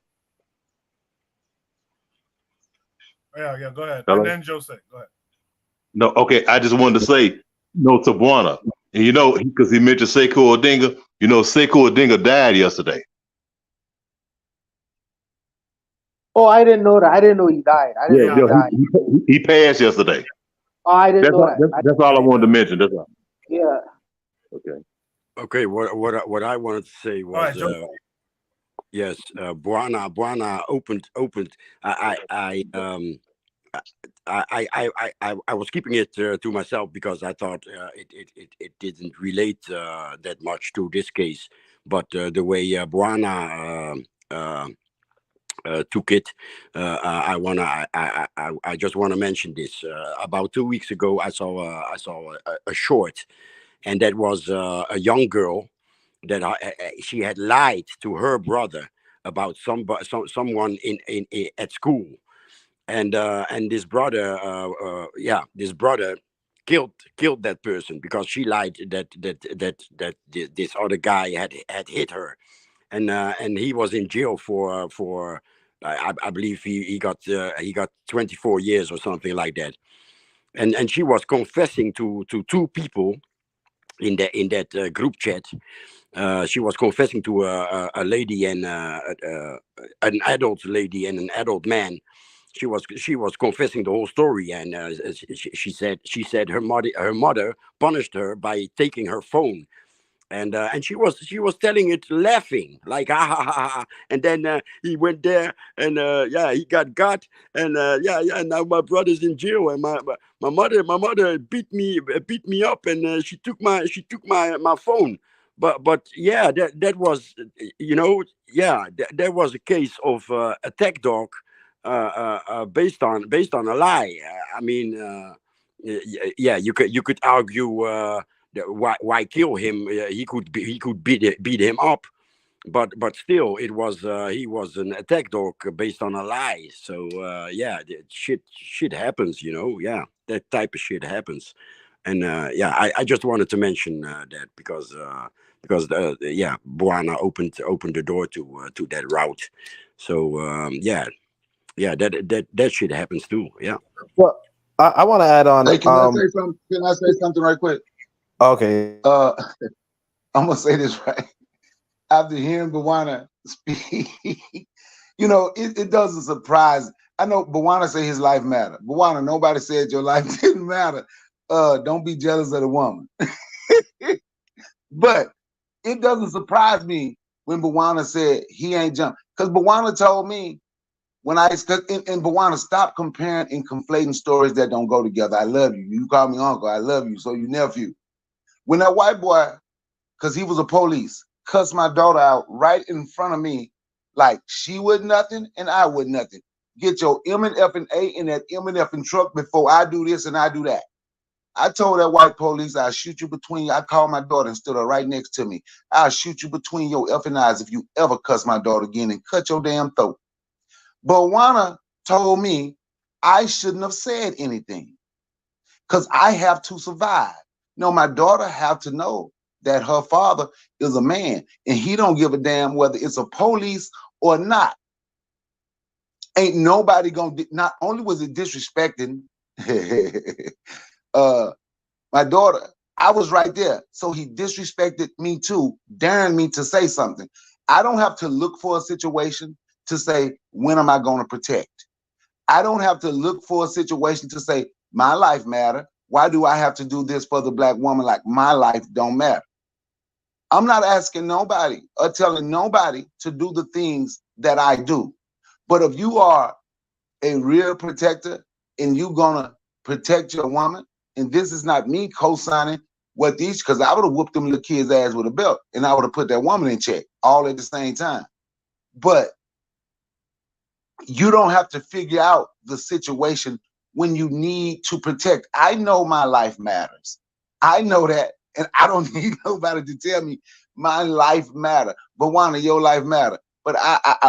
Yeah, go ahead. Hello? And then Jose, go ahead. No, okay. I just wanted to say no to Buana. And you know, because he mentioned Sekou Odinga, you know, Sekou Odinga died yesterday. Oh, I didn't know that. I didn't know he died. I didn't know he died. He passed yesterday. Oh, I didn't know that. That's all I wanted to mention. That's all. Yeah. Okay. Okay. What I wanted to say was, yes, Buana opened. I was keeping it to myself because I thought it didn't relate that much to this case, but the way Buana took it, I just want to mention this. About 2 weeks ago, I saw a short, and that was a young girl that she had lied to her brother about someone in at school. And this brother, this brother killed that person because she lied that this other guy had hit her, and he was in jail for I believe he got 24 years or something like that, and she was confessing to two people in that group chat. She was confessing to a lady and an adult lady and an adult man. She was confessing the whole story, and she said her mother punished her by taking her phone, and she was telling it laughing like ha ha ha ha. And then he went there and he got and and now my brother's in jail, and my mother beat me up, and she took my phone. But yeah, that was, you know, that was a case of attack dog based on a lie. I mean, you could argue why kill him? He could beat him up, but still, it was he was an attack dog based on a lie. So shit happens, you know. Yeah, that type of shit happens, and I just wanted to mention that because Buana opened the door to that route. So that shit happens too. Yeah. Well, I want to add on. Hey, can I say something? Can I say something right quick? Okay. I'm gonna say this right. After hearing Buana speak, you know, it doesn't surprise. I know Buana say his life matter. Buana, nobody said your life didn't matter. Don't be jealous of the woman. But it doesn't surprise me when Buana said he ain't jumped. Because Buana told me when I and Bawana, stop comparing and conflating stories that don't go together. I love you. You call me uncle. I love you. So you nephew. When that white boy, because he was a police, cussed my daughter out right in front of me, like she would nothing and I would nothing. Get your M and F and A in that M and F and truck before I do this and I do that. I told that white police, I'll shoot you between, I called my daughter and stood her right next to me. I'll shoot you between your F and I's if you ever cuss my daughter again and cut your damn throat. But Juana told me I shouldn't have said anything because I have to survive. No, my daughter have to know that her father is a man and he don't give a damn whether it's a police or not. Ain't nobody gonna, not only was it disrespecting my daughter, I was right there. So he disrespected me too, daring me to say something. I don't have to look for a situation to say, when am I going to protect? I don't have to look for a situation to say, my life matter. Why do I have to do this for the black woman like my life don't matter? I'm not asking nobody or telling nobody to do the things that I do. But if you are a real protector and you gonna protect your woman, and this is not me co-signing what these, because I would have whooped them little kids' ass with a belt and I would have put that woman in check all at the same time. But you don't have to figure out the situation when you need to protect. I know my life matters. I know that, and I don't need nobody to tell me my life matter. But Wanda, your life matter. But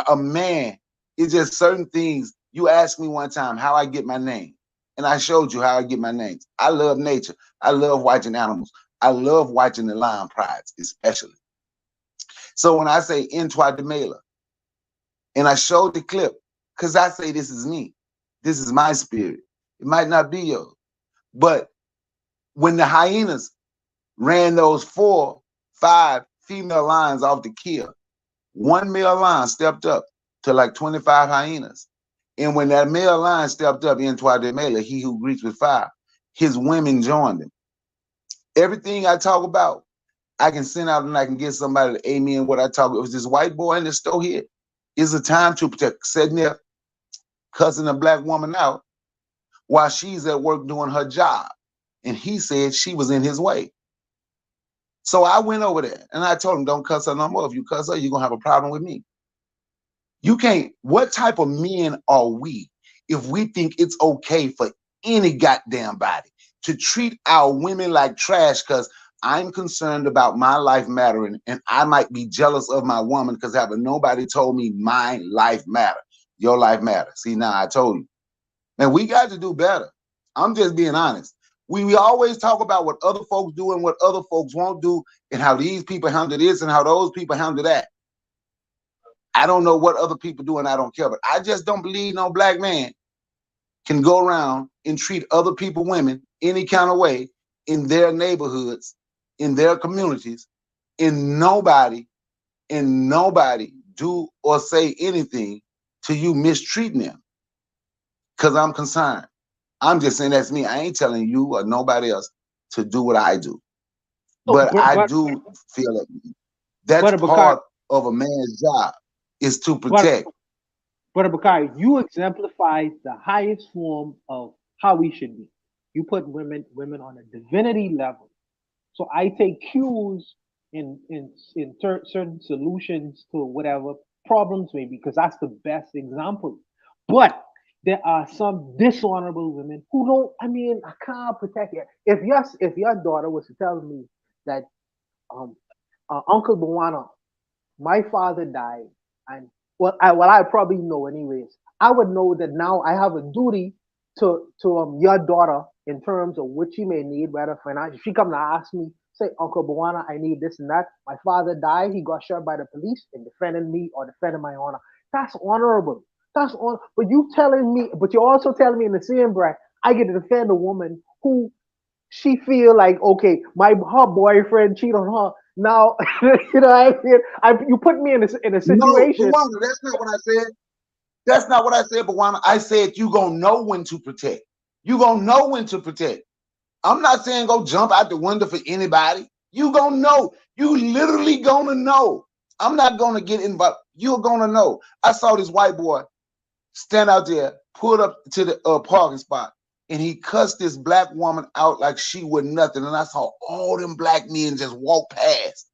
a man, it's just certain things. You asked me one time how I get my name, and I showed you how I get my names. I love nature. I love watching animals. I love watching the lion prides, especially. So when I say Entwa de Mela, and I showed the clip, because I say this is me. This is my spirit. It might not be yours. But when the hyenas ran those 4, 5 female lions off the kill, one male lion stepped up to like 25 hyenas. And when that male lion stepped up, Entwa de Mela, he who greets with fire, his women joined him. Everything I talk about, I can send out and I can get somebody to aid me in what I talk about. It was this white boy in the store here. It's a time to protect, sitting there cussing a black woman out while she's at work doing her job. And he said she was in his way. So I went over there and I told him, don't cuss her no more. If you cuss her, you're going to have a problem with me. You can't, what type of men are we if we think it's okay for any goddamn body to treat our women like trash because I'm concerned about my life mattering and I might be jealous of my woman because nobody told me my life matter. Your life matters. See, now I told you. Man, we got to do better. I'm just being honest. We always talk about what other folks do and what other folks won't do and how these people handle this and how those people handle that. I don't know what other people do and I don't care, but I just don't believe no black man can go around and treat other people, women, any kind of way in their neighborhoods, in their communities, and nobody do or say anything to you mistreating them. Because I'm concerned. I'm just saying that's me. I ain't telling you or nobody else to do what I do. But I do feel that that's part of a man's job is to protect. Brother Bakari, you exemplify the highest form of how we should be. You put women on a divinity level. So I take cues in certain solutions to whatever problems maybe, because that's the best example. But there are some dishonorable women who don't. I mean, I can't protect you. If your daughter was to tell me that, Uncle Bawana, my father died, and I probably know anyways. I would know that now I have a duty to your daughter in terms of what she may need, whether financial. If she come to ask me, say, Uncle Bawana, I need this and that. My father died. He got shot by the police and defended me or defended my honor. That's honorable. That's on. But you're also telling me in the same breath, I get to defend a woman who she feel like, okay, her boyfriend cheated on her. Now, you know what I mean? You put me in a situation. No, Bawana, that's not what I said. That's not what I said, Bawana. I said you gonna know when to protect. You gonna know when to protect. I'm not saying go jump out the window for anybody. You gonna know. You literally gonna know. I'm not gonna get involved. You're gonna know. I saw this white boy stand out there, pulled up to the parking spot, and he cussed this black woman out like she was nothing. And I saw all them black men just walk past.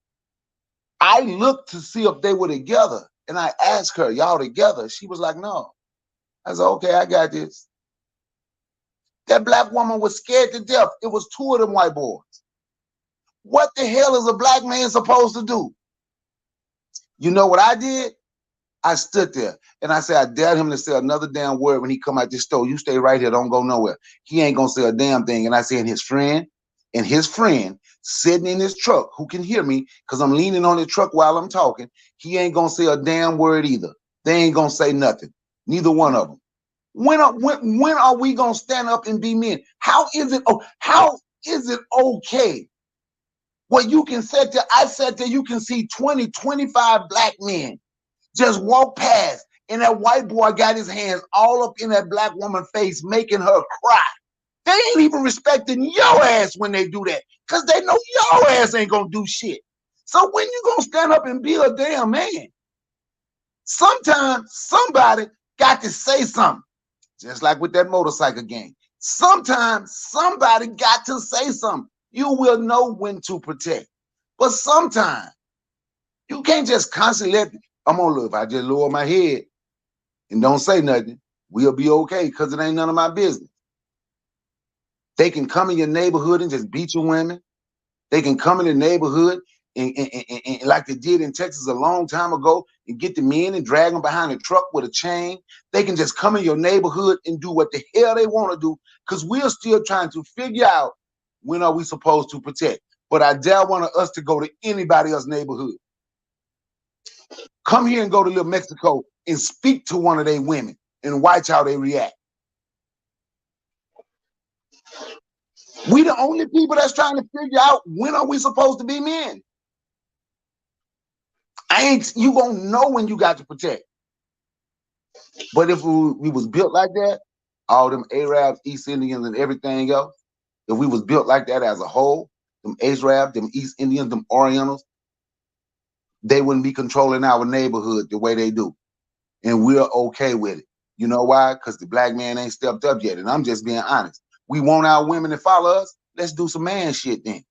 I looked to see if they were together, and I asked her, y'all together? She was like, no. I said, okay, I got this. That black woman was scared to death. It was two of them white boys. What the hell is a black man supposed to do? You know what I did? I stood there and I said, I dared him to say another damn word when he come out this store. You stay right here, don't go nowhere. He ain't gonna say a damn thing. And I said, his friend sitting in his truck who can hear me because I'm leaning on the truck while I'm talking, he ain't gonna say a damn word either. They ain't gonna say nothing. Neither one of them. When are we gonna stand up and be men? How is it okay? Well, you can sit there, I sat there, you can see 20, 25 black men just walk past, and that white boy got his hands all up in that black woman's face, making her cry. They ain't even respecting your ass when they do that, because they know your ass ain't gonna do shit. So when you gonna stand up and be a damn man? Sometimes somebody got to say something, just like with that motorcycle gang. Sometimes somebody got to say something. You will know when to protect. But sometimes you can't just constantly let, I'm gonna look, if I just lower my head and don't say nothing, we'll be okay because it ain't none of my business. They can come in your neighborhood and just beat your women. They can come in the neighborhood and like they did in Texas a long time ago and get the men and drag them behind a truck with a chain. They can just come in your neighborhood and do what the hell they want to do because we're still trying to figure out when are we supposed to protect. But I dare want us to go to anybody else's neighborhood. Come here and go to Little Mexico and speak to one of their women and watch how they react. We the only people that's trying to figure out when are we supposed to be men. You gonna know when you got to protect. But if we was built like that, all them Arabs, East Indians, and everything else, if we was built like that as a whole, them Arabs, them East Indians, them Orientals, they wouldn't be controlling our neighborhood the way they do. And we're okay with it. You know why? Because the black man ain't stepped up yet. And I'm just being honest. We want our women to follow us. Let's do some man shit then.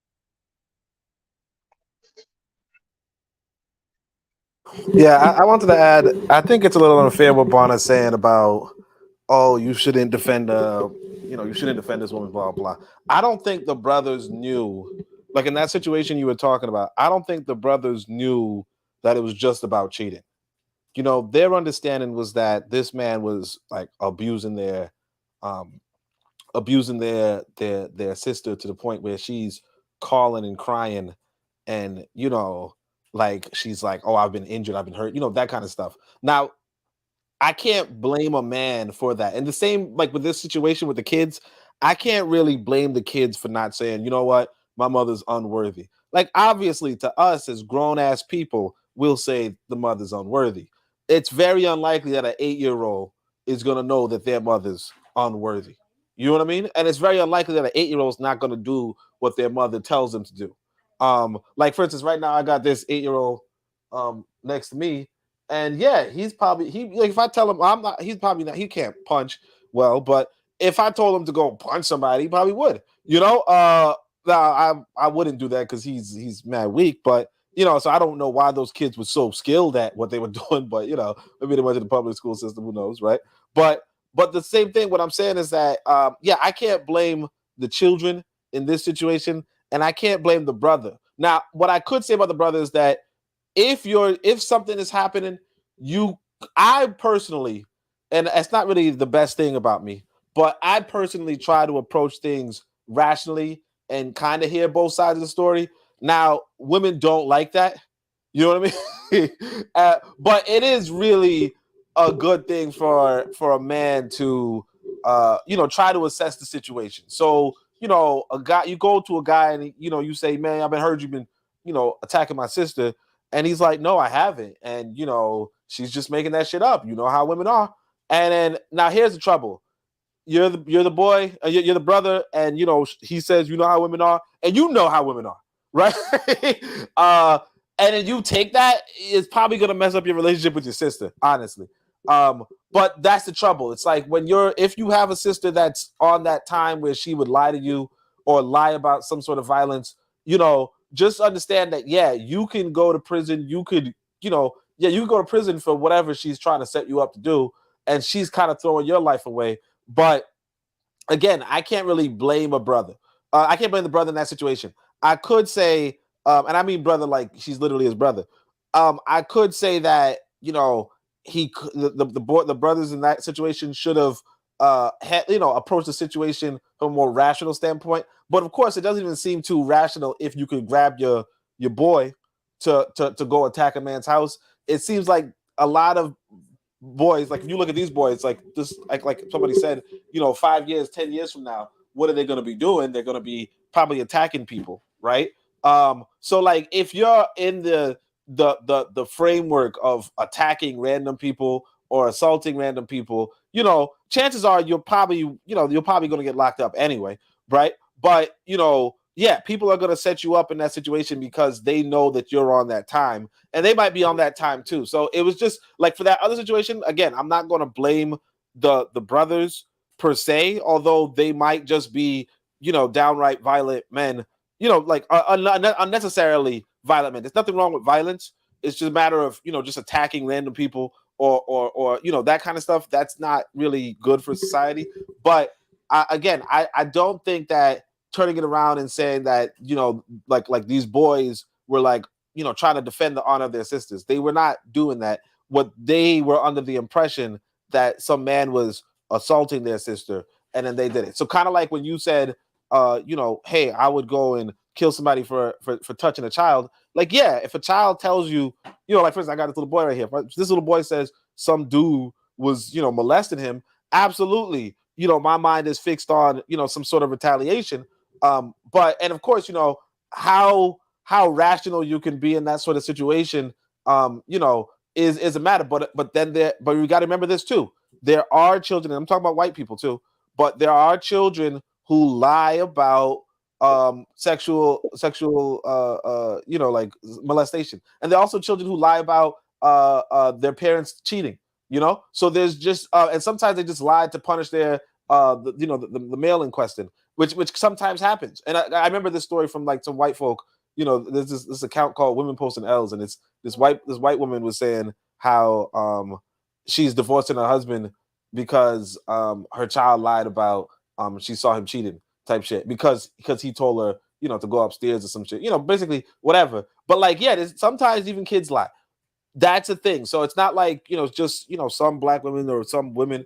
Yeah, I wanted to add, I think it's a little unfair what Bonner's saying about, oh, you shouldn't defend you shouldn't defend this woman, blah, blah. I don't think the brothers knew, like in that situation you were talking about, I don't think the brothers knew that it was just about cheating. You know, their understanding was that this man was like abusing their sister to the point where she's calling and crying, and like she's like, oh, I've been injured, I've been hurt, that kind of stuff. Now, I can't blame a man for that. And the same, like with this situation with the kids, I can't really blame the kids for not saying, you know what, my mother's unworthy. Like, obviously, to us as grown-ass people, we'll say the mother's unworthy. It's very unlikely that an 8-year-old is going to know that their mother's unworthy. You know what I mean? And it's very unlikely that an 8-year-old is not going to do what their mother tells them to do. Like, for instance, right now, I got this 8-year-old next to me. And yeah, he's probably like, if I tell him he can't punch well, but if I told him to go punch somebody, he probably would. Now I wouldn't do that because he's mad weak, but so I don't know why those kids were so skilled at what they were doing, but maybe they went to the public school system, who knows, right? But the same thing, what I'm saying is that I can't blame the children in this situation, and I can't blame the brother. Now, what I could say about the brother is that if something is happening, I personally, and it's not really the best thing about me, but I personally try to approach things rationally and kind of hear both sides of the story. Now, women don't like that. You know what I mean? But it is really a good thing for a man to, try to assess the situation. So, a guy, you go to a guy and, you say, man, I've been heard you've been, attacking my sister. And he's like, no, I haven't. And, she's just making that shit up. You know how women are. And then now here's the trouble. You're the boy, you're the brother. And, he says, you know how women are. And you know how women are. Right. And then you take that, it's probably going to mess up your relationship with your sister, honestly. But that's the trouble. It's like if you have a sister that's on that time where she would lie to you or lie about some sort of violence, just understand that, you can go to prison. You could, you can go to prison for whatever she's trying to set you up to do. And she's kind of throwing your life away. But again, I can't really blame a brother. I can't blame the brother in that situation. I could say, and I mean brother like she's literally his brother. I could say that, the brothers in that situation should have approached the situation from a more rational standpoint. But of course, it doesn't even seem too rational if you could grab your boy to go attack a man's house. It seems like a lot of boys, like if you look at these boys, like this, like somebody said, 5 years, 10 years from now, what are they going to be doing? They're going to be probably attacking people, right? So like if you're in the framework of attacking random people or assaulting random people, chances are you're probably going to get locked up anyway, right? But people are going to set you up in that situation because they know that you're on that time, and they might be on that time too. So it was just like for that other situation, again, I'm not going to blame the brothers per se, although they might just be, downright violent men, like unnecessarily violent men. There's nothing wrong with violence. It's just a matter of, just attacking random people or that kind of stuff. That's not really good for society. But I don't think that turning it around and saying that, like these boys were like, trying to defend the honor of their sisters. They were not doing that. What they were under the impression that some man was assaulting their sister, and then they did it. So kind of like when you said, hey, I would go and kill somebody for touching a child. Like, yeah, if a child tells you, like for instance, I got this little boy right here. This little boy says some dude was, molesting him. Absolutely. My mind is fixed on, some sort of retaliation. But of course, how rational you can be in that sort of situation, is a matter. But we got to remember this too. There are children, and I'm talking about white people too, but there are children who lie about sexual like molestation, and there are also children who lie about their parents cheating. So there's just and sometimes they just lie to punish their the male in question, which sometimes happens. And I remember this story from like some white folk. There's this account called Women Posting L's, and it's this white woman was saying how she's divorcing her husband because her child lied about she saw him cheating type shit because he told her to go upstairs or some shit, basically whatever. But like, yeah, sometimes even kids lie. That's a thing. So it's not like, just, some black women or some women,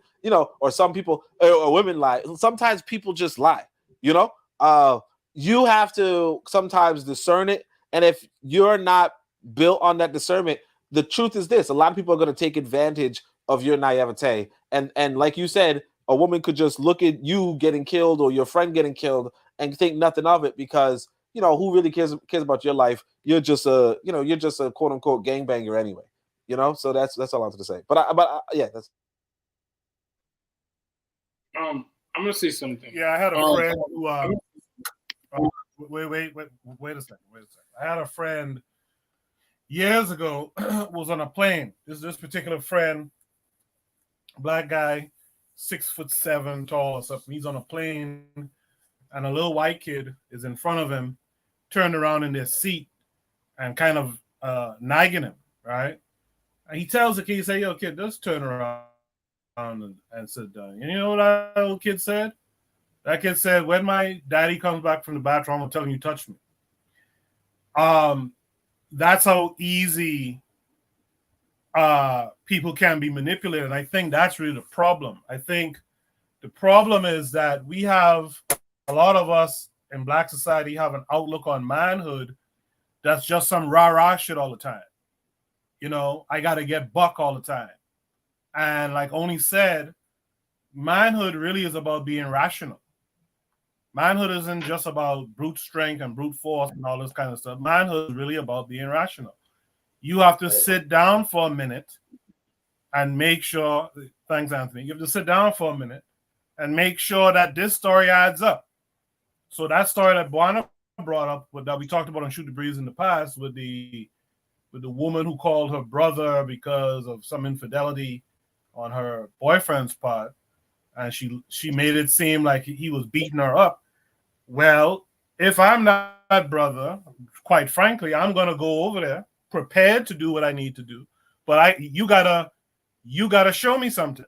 or some people or women lie. Sometimes people just lie, you have to sometimes discern it. And if you're not built on that discernment, the truth is this: a lot of people are going to take advantage of your naivete. And like you said, a woman could just look at you getting killed or your friend getting killed and think nothing of it because, who really cares about your life? You're just a quote unquote gangbanger anyway, So that's all I wanted to say. But yeah, that's. I'm gonna say something. Yeah, I had a friend who. Wait a second. I had a friend years ago was on a plane. This particular friend, black guy, 6'7" tall or something. He's on a plane, and a little white kid is in front of him, turned around in their seat, and kind of nagging him, right? And he tells the kid, he say, "Yo, kid, just turn around and sit down." And you know what that little kid said? That kid said, "When my daddy comes back from the bathroom, I'm gonna tell him you touched me." That's how easy people can be manipulated. I think that's really the problem. I think the problem is that we have, a lot of us in black society have an outlook on manhood that's just some rah-rah shit all the time. I got to get buck all the time. And like Oni said, manhood really is about being rational. Manhood isn't just about brute strength and brute force and all this kind of stuff. Manhood is really about being rational. You have to sit down for a minute and make sure, thanks, Anthony, you have to sit down for a minute and make sure that this story adds up. So that story that Buana brought up, that we talked about on Shoot the Breeze in the past, with the woman who called her brother because of some infidelity on her boyfriend's part, and she made it seem like he was beating her up. Well, if I'm not brother, quite frankly, I'm gonna go over there prepared to do what I need to do. But you gotta show me something.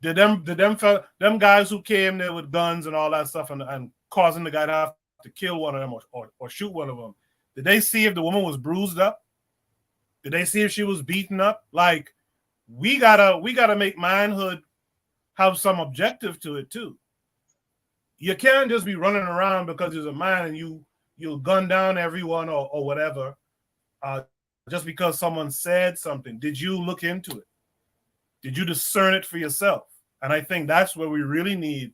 Did them guys who came there with guns and all that stuff and causing the guy to have to kill one of them or shoot one of them? Did they see if the woman was bruised up? Did they see if she was beaten up? Like, we gotta make manhood have some objective to it too. You can't just be running around because there's a man and you'll gun down everyone or whatever, just because someone said something. Did you look into it? Did you discern it for yourself? And I think that's where we really need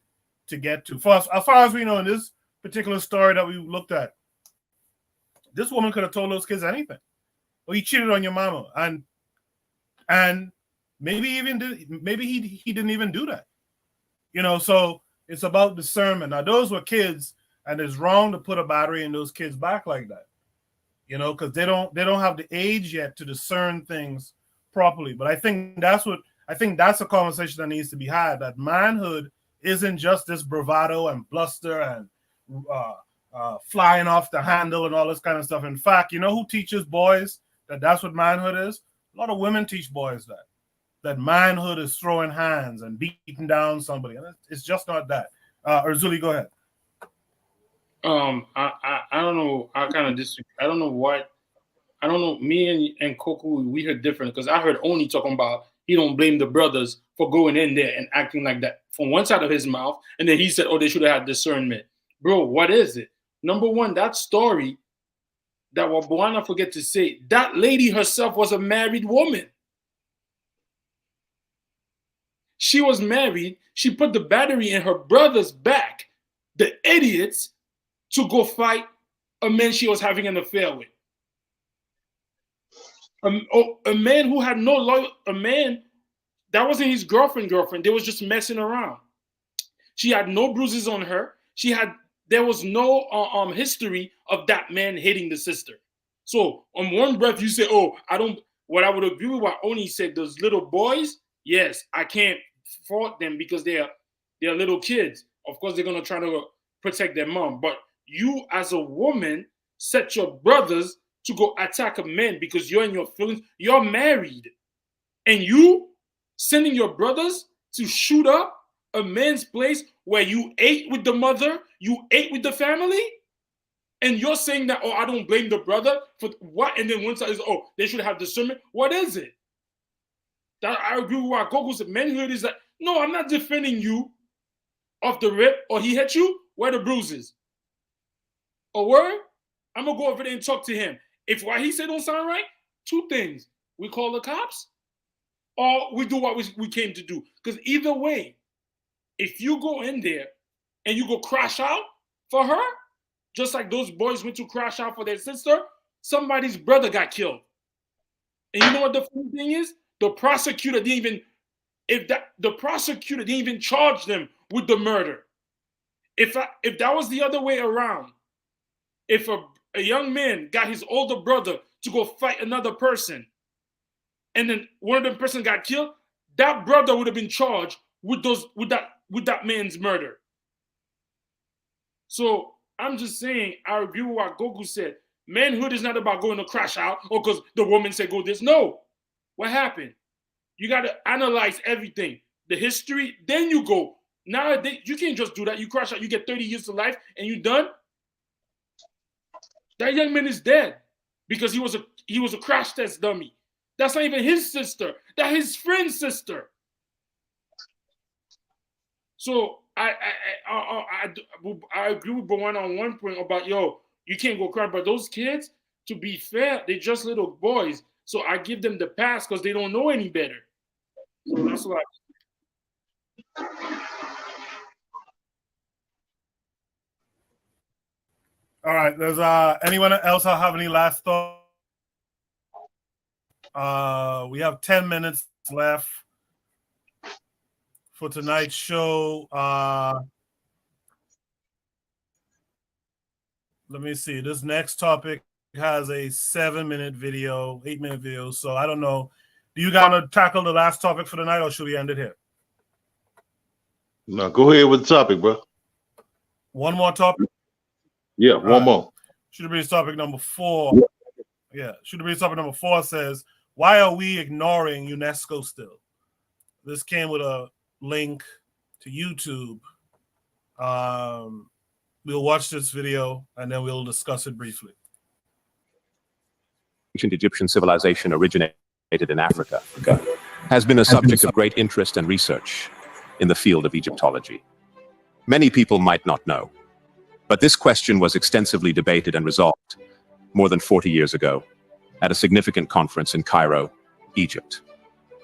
to get to. As far as we know in this particular story that we looked at, this woman could have told those kids anything. Well, he cheated on your mama, and maybe he didn't even do that. So it's about discernment. Now, those were kids, and it's wrong to put a battery in those kids' back like that. Because they don't have the age yet to discern things properly. But I think that's a conversation that needs to be had. That manhood isn't just this bravado and bluster and flying off the handle and all this kind of stuff. In fact, who teaches boys that's what manhood is? A lot of women teach boys that manhood is throwing hands and beating down somebody. And it's just not that. Urzuli, go ahead. I don't know. I kind of disagree. I don't know. Me and Koku, we heard different, because I heard Oni talking about he don't blame the brothers for going in there and acting like that from one side of his mouth, and then he said, "Oh, they should have had discernment." Bro, what is it? Number one, that story that Wabuana forget to say, that lady herself was a married woman. She was married. She put the battery in her brother's back, the idiots, to go fight a man she was having an affair with. A man who had no loyal, a man that wasn't his girlfriend. They was just messing around. She had no bruises on her. There was no history of that man hitting the sister. So on one breath you say, "Oh, I don't." What I would agree with what Oni said, those little boys, yes, I can't fault them because they're little kids. Of course, they're gonna try to protect their mom. But you, as a woman, set your brothers to go attack a man because you're in your feelings. You're married, and you sending your brothers to shoot up a man's place where you ate with the mother, you ate with the family, and you're saying that, "Oh, I don't blame the brother for what?" And then one side is, "Oh, they should have discernment." What is it? That I agree with what Gogo said. Manhood is that, no, I'm not defending you off the rip, or he hit you, where the bruises. A word, I'm gonna go over there and talk to him. If what he said don't sound right, two things: we call the cops, or we do what we came to do. Because either way, if you go in there and you go crash out for her, just like those boys went to crash out for their sister, somebody's brother got killed. And you know what the funny thing is? The prosecutor didn't even charge them with the murder. If that was the other way around, if a young man got his older brother to go fight another person, and then one of them person got killed, that brother would have been charged with that man's murder. So I'm just saying, I agree with what Goku said. Manhood is not about going to crash out or because the woman said go this. No. What happened? You got to analyze everything, the history, then you go. Nowadays, you can't just do that. You crash out, you get 30 years to life, and you done. That young man is dead because he was a crash test dummy. That's not even his sister. That's his friend's sister. So I agree with Bawan on one point about, you can't go cry. But those kids, to be fair, they're just little boys. So I give them the pass because they don't know any better. So that's what All right. There's anyone else have any last thoughts? We have 10 minutes left for tonight's show. Let me see. This next topic has a 7-minute video, 8-minute video. So I don't know. Do you got to tackle the last topic for the night, or should we end it here? No, go ahead with the topic, bro. One more topic? Yeah, one more. Should be topic number 4. Yeah, should be topic number 4 says, why are we ignoring UNESCO still? This came with a link to YouTube. We'll watch this video and then we'll discuss it briefly. Ancient Egyptian civilization originated in Africa has been a subject of great interest and research in the field of Egyptology. Many people might not know, but this question was extensively debated and resolved more than 40 years ago at a significant conference in Cairo, Egypt.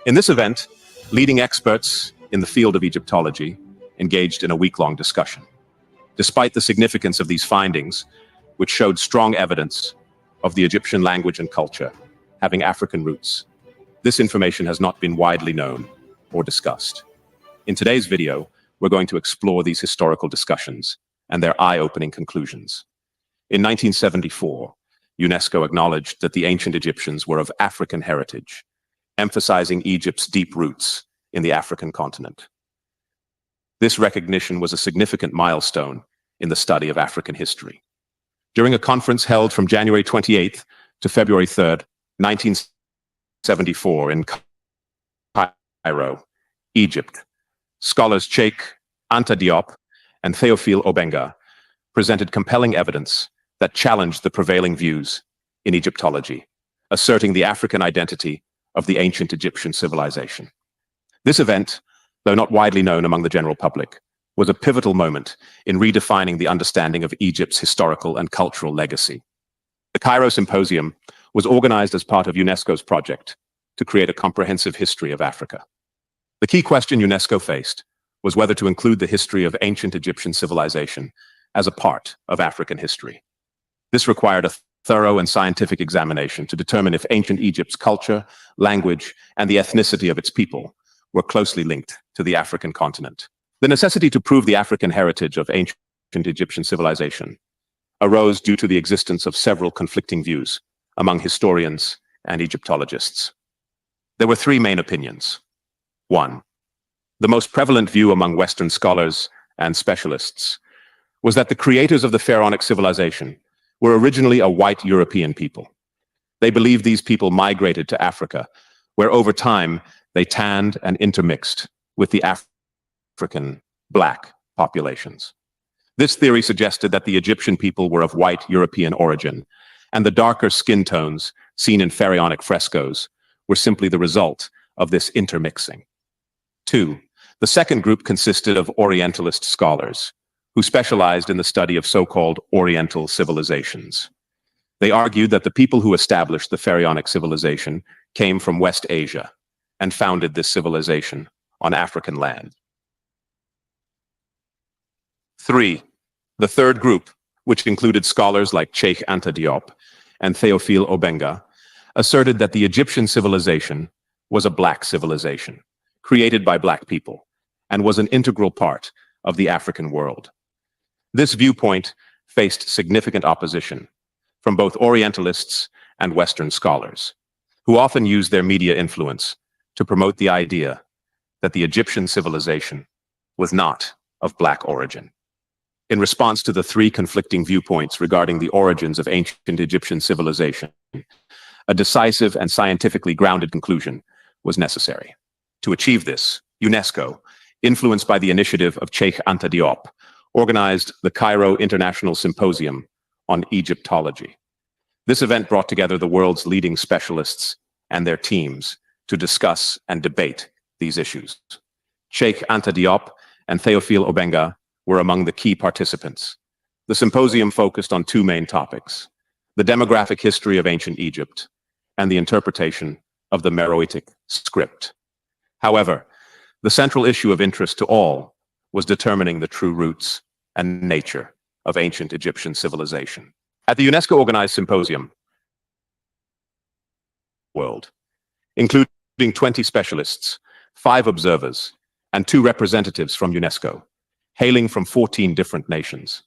In this event, leading experts in the field of Egyptology engaged in a week-long discussion. Despite the significance of these findings, which showed strong evidence of the Egyptian language and culture having African roots, this information has not been widely known or discussed. In today's video, we're going to explore these historical discussions and their eye-opening conclusions. In 1974, UNESCO acknowledged that the ancient Egyptians were of African heritage, emphasizing Egypt's deep roots in the African continent. This recognition was a significant milestone in the study of African history. During a conference held from January 28th to February 3rd, 1974 in Cairo, Egypt, scholars Cheikh Anta Diop and Théophile Obenga presented compelling evidence that challenged the prevailing views in Egyptology, asserting the African identity of the ancient Egyptian civilization. This event, though not widely known among the general public, was a pivotal moment in redefining the understanding of Egypt's historical and cultural legacy. The Cairo Symposium was organized as part of UNESCO's project to create a comprehensive history of Africa. The key question UNESCO faced was whether to include the history of ancient Egyptian civilization as a part of African history. This required a thorough and scientific examination to determine if ancient Egypt's culture, language, and the ethnicity of its people were closely linked to the African continent. The necessity to prove the African heritage of ancient Egyptian civilization arose due to the existence of several conflicting views among historians and Egyptologists. There were 3 main opinions. 1. The most prevalent view among Western scholars and specialists was that the creators of the pharaonic civilization were originally a white European people. They believed these people migrated to Africa, where over time they tanned and intermixed with the African black populations. This theory suggested that the Egyptian people were of white European origin, and the darker skin tones seen in pharaonic frescoes were simply the result of this intermixing. 2. The second group consisted of Orientalist scholars who specialized in the study of so-called Oriental civilizations. They argued that the people who established the pharaonic civilization came from West Asia and founded this civilization on African land. 3. The third group, which included scholars like Cheikh Anta Diop and Théophile Obenga, asserted that the Egyptian civilization was a black civilization, created by black people, and was an integral part of the African world. This viewpoint faced significant opposition from both Orientalists and Western scholars, who often used their media influence to promote the idea that the Egyptian civilization was not of black origin. In response to the 3 conflicting viewpoints regarding the origins of ancient Egyptian civilization, a decisive and scientifically grounded conclusion was necessary. To achieve this, UNESCO, influenced by the initiative of Cheikh Anta Diop, organized the Cairo International Symposium on Egyptology. This event brought together the world's leading specialists and their teams to discuss and debate these issues. Cheikh Anta Diop and Théophile Obenga were among the key participants. The symposium focused on 2 main topics: the demographic history of ancient Egypt and the interpretation of the Meroitic script. However, the central issue of interest to all was determining the true roots and nature of ancient Egyptian civilization. At the UNESCO-organized symposium, world, including 20 specialists, 5 observers, and 2 representatives from UNESCO, hailing from 14 different nations,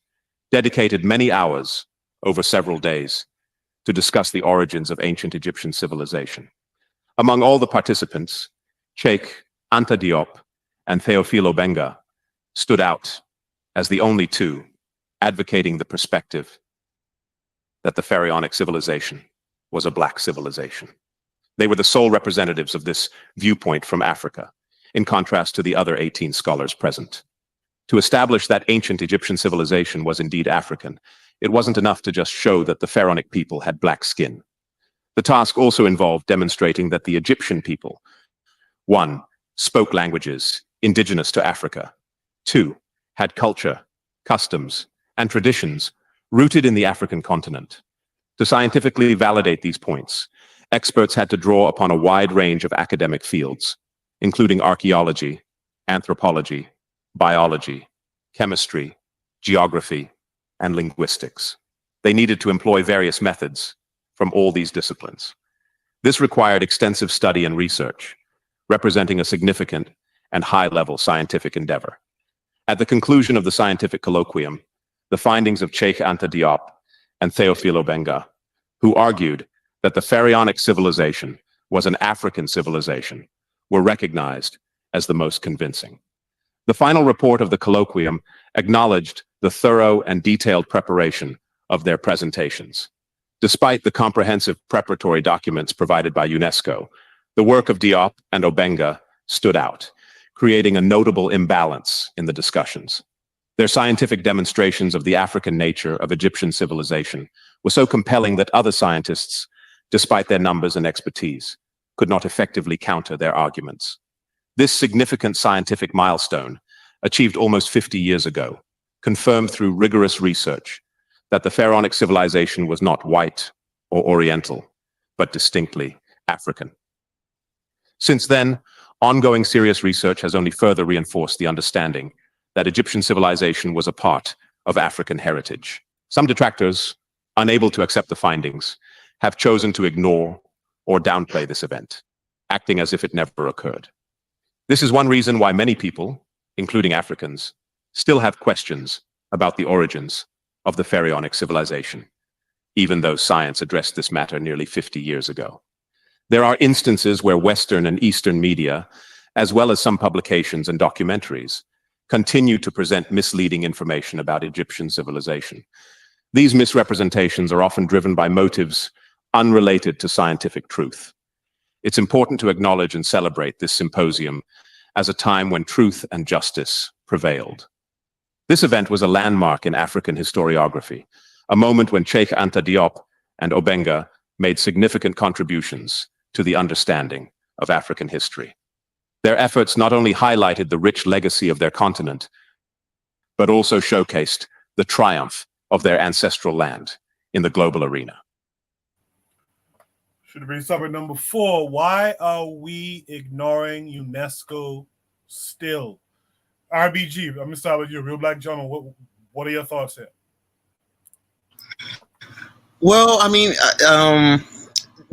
dedicated many hours over several days to discuss the origins of ancient Egyptian civilization. Among all the participants, Sheikh Anta Diop and Théophile Obenga stood out as the only two advocating the perspective that the pharaonic civilization was a black civilization. They were the sole representatives of this viewpoint from Africa, in contrast to the other 18 scholars present. To establish that ancient Egyptian civilization was indeed African, it wasn't enough to just show that the pharaonic people had black skin. The task also involved demonstrating that the Egyptian people, 1, spoke languages indigenous to Africa, 2, had culture, customs, and traditions rooted in the African continent. To scientifically validate these points, experts had to draw upon a wide range of academic fields, including archaeology, anthropology, biology, chemistry, geography, and linguistics. They needed to employ various methods from all these disciplines. This required extensive study and research, representing a significant and high-level scientific endeavor. At the conclusion of the scientific colloquium, the findings of Sheikh Anta Diop and Théophile Obenga, who argued that the pharaonic civilization was an African civilization, were recognized as the most convincing. The final report of the colloquium acknowledged the thorough and detailed preparation of their presentations. Despite the comprehensive preparatory documents provided by UNESCO, the work of Diop and Obenga stood out, creating a notable imbalance in the discussions. Their scientific demonstrations of the African nature of Egyptian civilization were so compelling that other scientists, despite their numbers and expertise, could not effectively counter their arguments. This significant scientific milestone, achieved almost 50 years ago, confirmed through rigorous research that the pharaonic civilization was not white or Oriental, but distinctly African. Since then, ongoing serious research has only further reinforced the understanding that Egyptian civilization was a part of African heritage. Some detractors, unable to accept the findings, have chosen to ignore or downplay this event, acting as if it never occurred. This is one reason why many people, including Africans, still have questions about the origins of the pharaonic civilization, even though science addressed this matter nearly 50 years ago. There are instances where Western and Eastern media, as well as some publications and documentaries, continue to present misleading information about Egyptian civilization. These misrepresentations are often driven by motives unrelated to scientific truth. It's important to acknowledge and celebrate this symposium as a time when truth and justice prevailed. This event was a landmark in African historiography, a moment when Sheikh Anta Diop and Obenga made significant contributions to the understanding of African history. Their efforts not only highlighted the rich legacy of their continent, but also showcased the triumph of their ancestral land in the global arena. Should bring up at number 4. Why are we ignoring UNESCO still? RBG, I'm gonna start with you, Real Black Gentleman. What are your thoughts here? Well, I mean,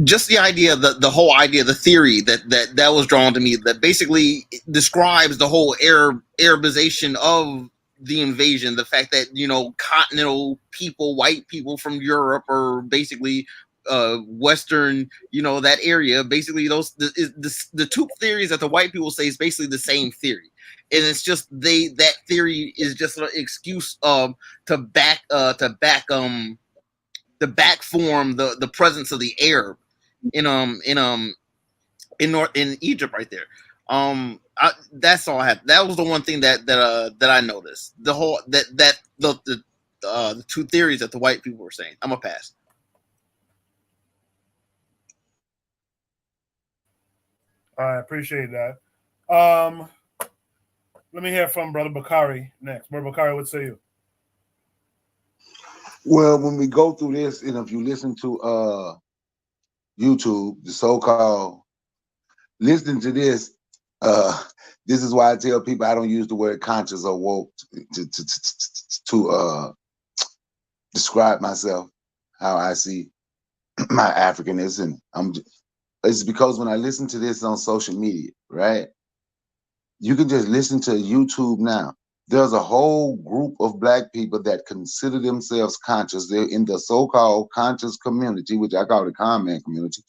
just the idea, the whole idea, the theory that was drawn to me, that basically describes the whole Arabization of the invasion. The fact that, you know, continental people, white people from Europe, or basically Western, you know, that area, basically the two theories that the white people say is basically the same theory, and it's just that theory is just an excuse to backform the presence of the Arab in Egypt right there. That's all I have. That was the one thing that I noticed. The whole the two theories that the white people were saying. I'm gonna pass. I appreciate that. Let me hear from Brother Bakari next. Brother Bakari, what say you? Well, when we go through this, and if you listen to YouTube, the so-called listening to this, this is why I tell people I don't use the word conscious or woke to describe myself, how I see my Africanness, and it's because when I listen to this on social media, right? You can just listen to YouTube now. There's a whole group of Black people that consider themselves conscious. They're in the so-called conscious community, which I call the comment community.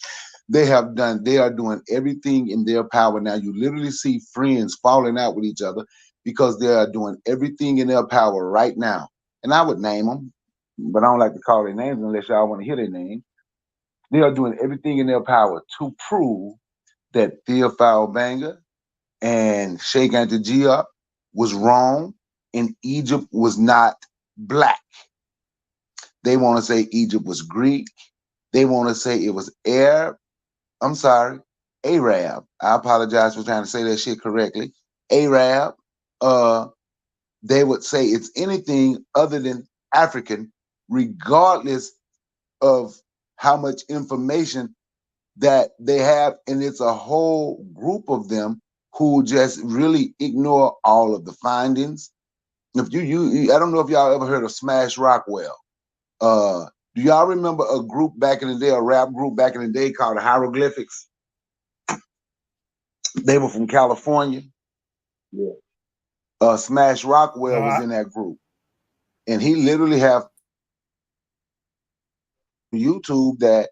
They are doing everything in their power. Now you literally see friends falling out with each other because they are doing everything in their power right now. And I would name them, but I don't like to call their names unless y'all want to hear their names. They are doing everything in their power to prove that Theophile Banga and Sheikh Anta Diop was wrong and Egypt was not black. They want to say Egypt was Greek. They want to say it was Arab. I'm sorry, Arab. I apologize for trying to say that shit correctly. Arab. They would say it's anything other than African, regardless of how much information that they have, and it's a whole group of them who just really ignore all of the findings. If you I don't know if y'all ever heard of Smash Rockwell. Do y'all remember a group back in the day, a rap group back in the day called the Hieroglyphics? They were from California. Yeah. Smash Rockwell was in that group, and he literally have YouTube that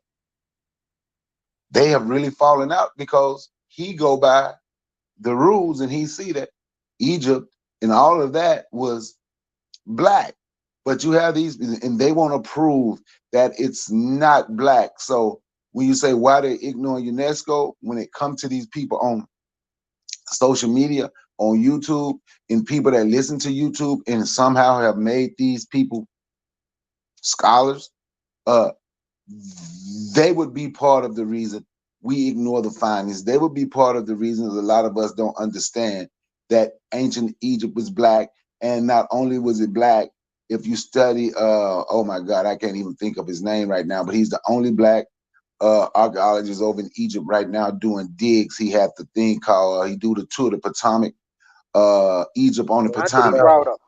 they have really fallen out because he go by the rules and he see that Egypt and all of that was black. But you have these, and they want to prove that it's not black. So when you say why they ignoring UNESCO, when it comes to these people on social media, on YouTube, and people that listen to YouTube and somehow have made these people scholars, they would be part of the reason we ignore the findings. They would be part of the reasons a lot of us don't understand that ancient Egypt was black. And not only was it black, if you study, oh my God, I can't even think of his name right now, but he's the only black archaeologist over in Egypt right now doing digs. He had the thing called, he do the tour of the Potomac, Egypt on the Potomac.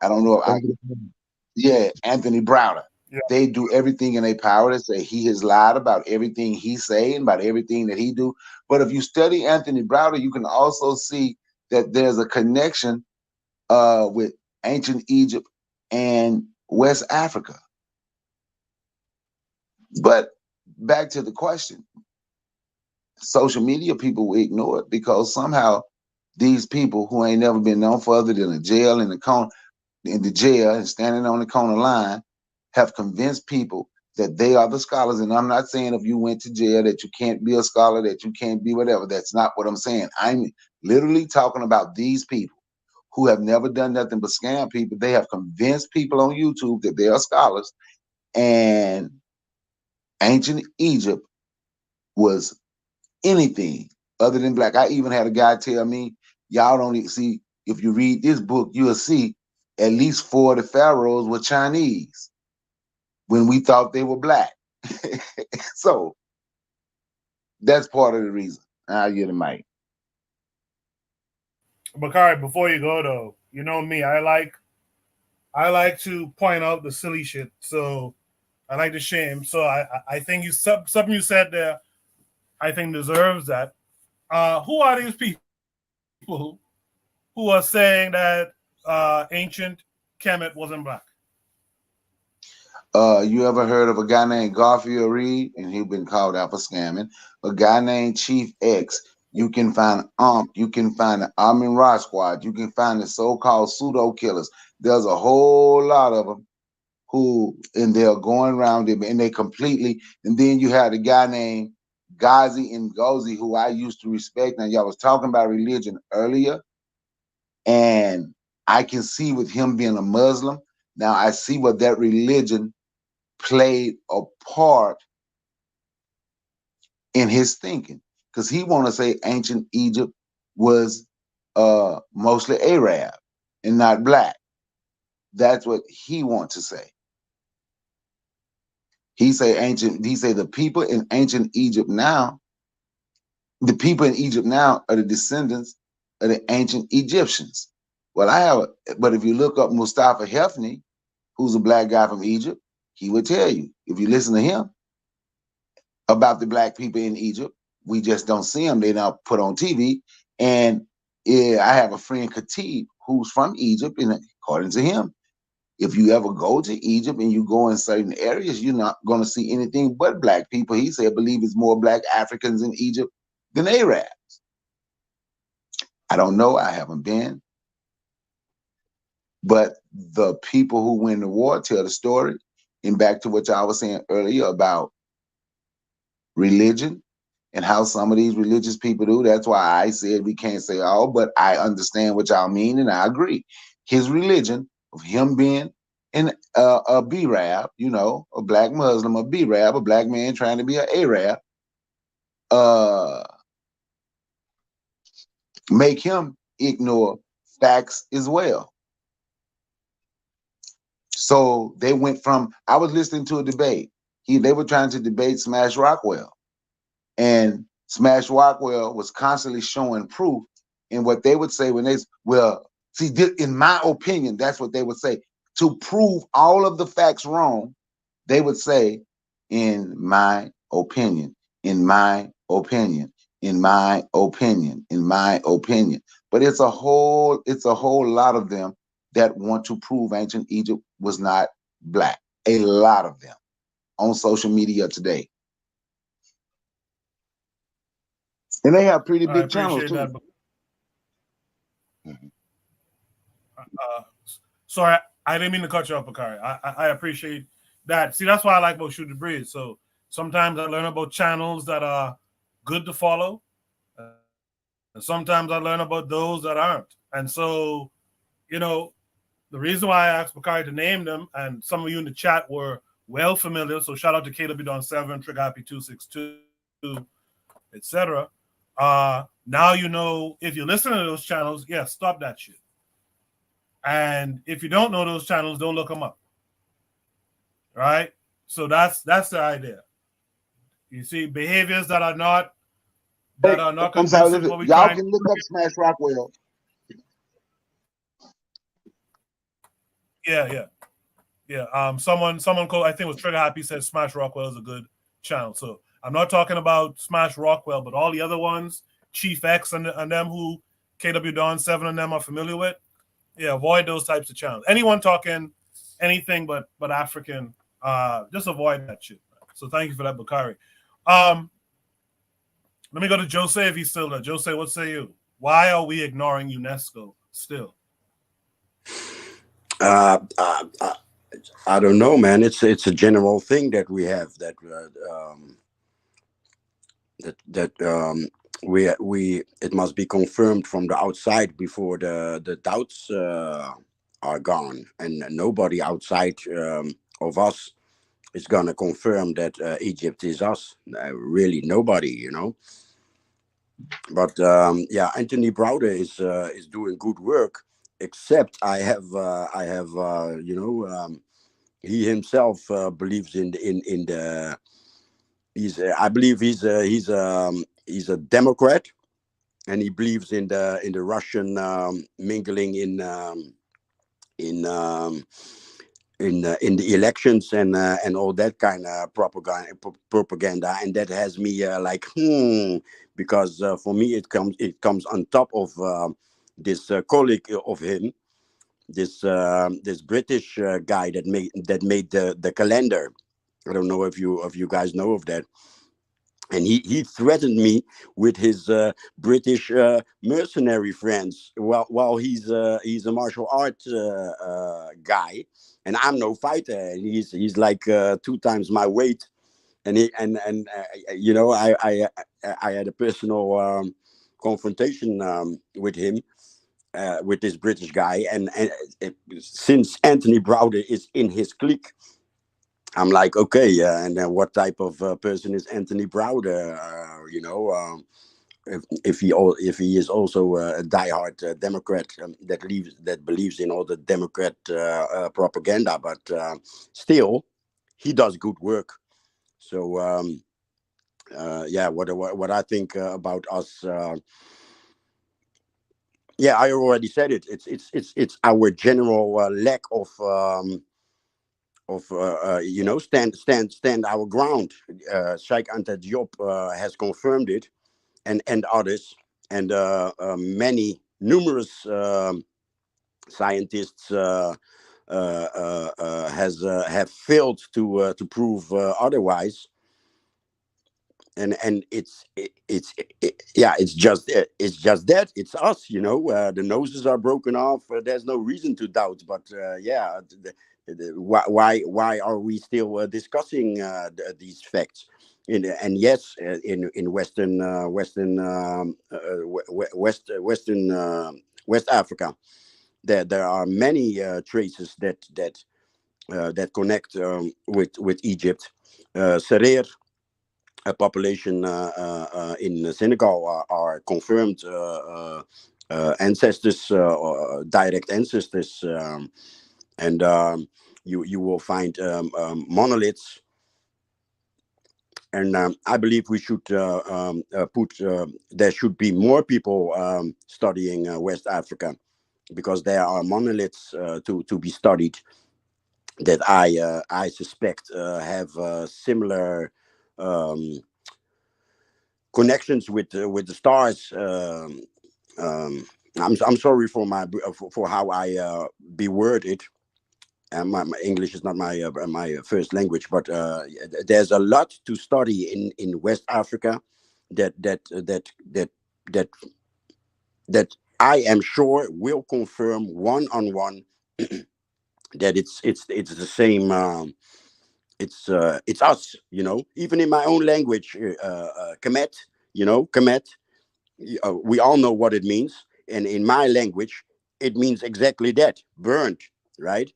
I don't know if Anthony Browder. Yeah. They do everything in their power to say he has lied about everything he's saying, about everything that he do. But if you study Anthony Browder, you can also see that there's a connection with ancient Egypt and West Africa. But back to the question, social media people will ignore it because somehow these people who ain't never been known for other than a jail in the jail and standing on the corner line have convinced people that they are the scholars. And I'm not saying if you went to jail that you can't be a scholar, that you can't be whatever. That's not what I'm saying. I'm literally talking about these people who have never done nothing but scam people. They have convinced people on YouTube that they are scholars, and ancient Egypt was anything other than black. I even had a guy tell me, y'all don't see, if you read this book, you'll see at least 4 of the pharaohs were Chinese when we thought they were black. So that's part of the reason. I'll get the mic. Bakari, before you go though, you know me, I like to point out the silly shit. So I like the shame. So I think something you said there, I think deserves that. Who are these people who are saying that ancient Kemet wasn't black? You ever heard of a guy named Garfield Reed? And he's been called out for scamming. A guy named Chief X. You can find you can find the Amin Ra Squad. You can find the so-called pseudo killers. There's a whole lot of them who, and they're going around them, and they completely. And then you have the guy named Ghazi and Ghazi, who I used to respect. Now y'all was talking about religion earlier, and I can see with him being a Muslim. Now I see what that religion played a part in his thinking, because he want to say ancient Egypt was mostly Arab and not black. That's what he wants to say. He say the people in ancient Egypt now, the people in Egypt now are the descendants of the ancient Egyptians. But if you look up Mustafa Hefni, who's a black guy from Egypt, he would tell you, if you listen to him, about the black people in Egypt. We just don't see them. They're not put on TV. And I have a friend, Khatib, who's from Egypt, and according to him, If you ever go to Egypt and you go in certain areas, you're not going to see anything but black people. He said, I believe it's more black Africans in Egypt than Arabs. I don't know. I haven't been. But the people who win the war tell the story. And back to what y'all was saying earlier about religion and how some of these religious people do. That's why I said we can't say all, but I understand what y'all mean, and I agree. His religion of him being a B-Rab, you know, a black Muslim, a B-Rab, a black man trying to be an Arab, make him ignore facts as well. So they went from, I was listening to a debate. They were trying to debate Smash Rockwell. And Smash Rockwell was constantly showing proof. And what they would say when they, well, see, in my opinion, that's what they would say. To prove all of the facts wrong, they would say, in my opinion, in my opinion, in my opinion, in my opinion. But it's a whole lot of them that want to prove ancient Egypt was not black. A lot of them on social media today. And they have pretty big channels too. Sorry, I didn't mean to cut you off, Bakari. I appreciate that. See, that's why I like about Shoot the Bridge. So sometimes I learn about channels that are good to follow, and sometimes I learn about those that aren't. And so, you know, the reason why I asked Bakari to name them, and some of you in the chat were well familiar. So shout out to KW7, Trigger Happy 262, etc. Now you know, if you listen to those channels, yeah, stop that shit. And if you don't know those channels, don't look them up. Right? So that's the idea. You see, behaviors that are not I'm sorry, y'all can look up Smash Rockwell. Yeah. Someone called, I think it was Trigger Happy, said Smash Rockwell is a good channel. So I'm not talking about Smash Rockwell, but all the other ones, Chief X and them who KW Dawn 7 and them are familiar with. Yeah, avoid those types of channels. Anyone talking anything but African, just avoid that shit. So thank you for that, Bakari. Let me go to Jose if he's still there. Jose, what say you? Why are we ignoring UNESCO still? I don't know, man. It's a general thing that we have that we it must be confirmed from the outside before the doubts are gone, and nobody outside of us is gonna confirm that Egypt is us. Really, nobody, you know. But yeah, Anthony Browder is doing good work. Except I have you know, he himself believes in the I believe he's a Democrat, and he believes in the Russian mingling in the elections and all that kind of propaganda, and that has me like because for me it comes on top of this colleague of him, this British guy that made the calendar. I don't know if you guys know of that. And he threatened me with his British mercenary friends while he's a martial art guy, and I'm no fighter, and he's like 2 times my weight, and you know, I had a personal confrontation with him, with this British guy, and since Anthony Browder is in his clique, I'm like, okay, and then what type of person is Anthony Browder? You know, if he is also a diehard Democrat that believes in all the Democrat propaganda, but still, he does good work. So yeah, what I think about us. Yeah, I already said it. It's our general lack of you know, stand our ground. Sheikh Anta Diop has confirmed it, and others, and numerous scientists have failed to prove otherwise. And it's just that it's us, you know. The noses are broken off. There's no reason to doubt, but why are we still discussing these facts? And yes, in West Africa, there are many traces that connect with Egypt. Serer, a population in Senegal are confirmed ancestors, direct ancestors, and you will find monoliths. And I believe we should there should be more people studying West Africa, because there are monoliths to be studied that I suspect have similar connections with the stars. I'm sorry for for how I beword it. My English is not my first language, but there's a lot to study in West Africa that I am sure will confirm one-on-one that it's the same. It's us, you know. Even in my own language, Kemet, you know, Kemet. We all know what it means, and in my language, it means exactly that: burnt, right?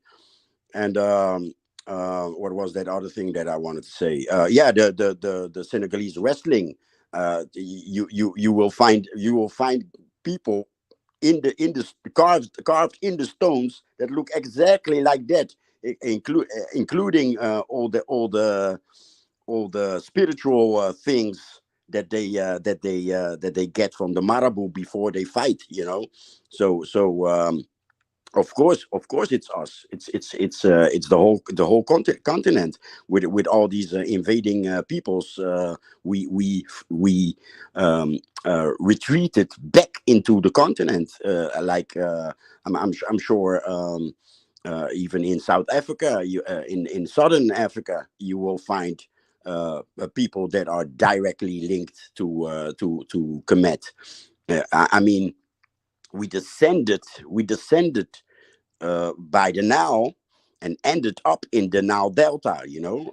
And what was that other thing that I wanted to say? Yeah, the Senegalese wrestling. You will find people in the carved in the stones that look exactly like that, including all the spiritual things that they get from the marabout before they fight, you know. So of course it's us. It's the whole continent with all these invading peoples. We retreated back into the continent, I'm sure. Even in South Africa, in Southern Africa, you will find people that are directly linked to Kemet. I mean, we descended by the Nile and ended up in the Nile Delta, you know.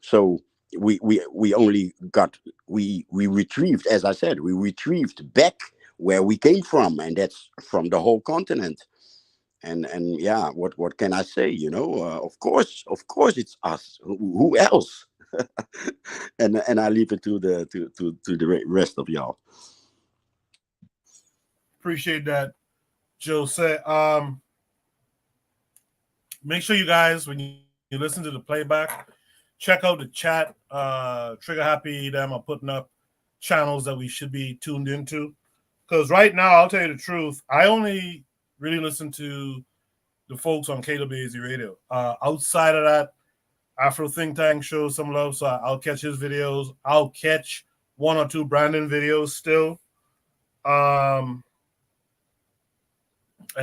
So we retrieved, as I said, we retrieved back where we came from, and that's from the whole continent. And yeah, what can I say? You know, of course it's us. Who else? and I leave it to the rest of y'all. Appreciate that, Jose. Make sure you guys, when you listen to the playback, check out the chat. Trigger Happy, them are putting up channels that we should be tuned into. Because right now, I'll tell you the truth, I only really listen to the folks on KWAZ Radio. Outside of that, Afro Think Tank shows some love, so I'll catch his videos. I'll catch one or two Brandon videos still. And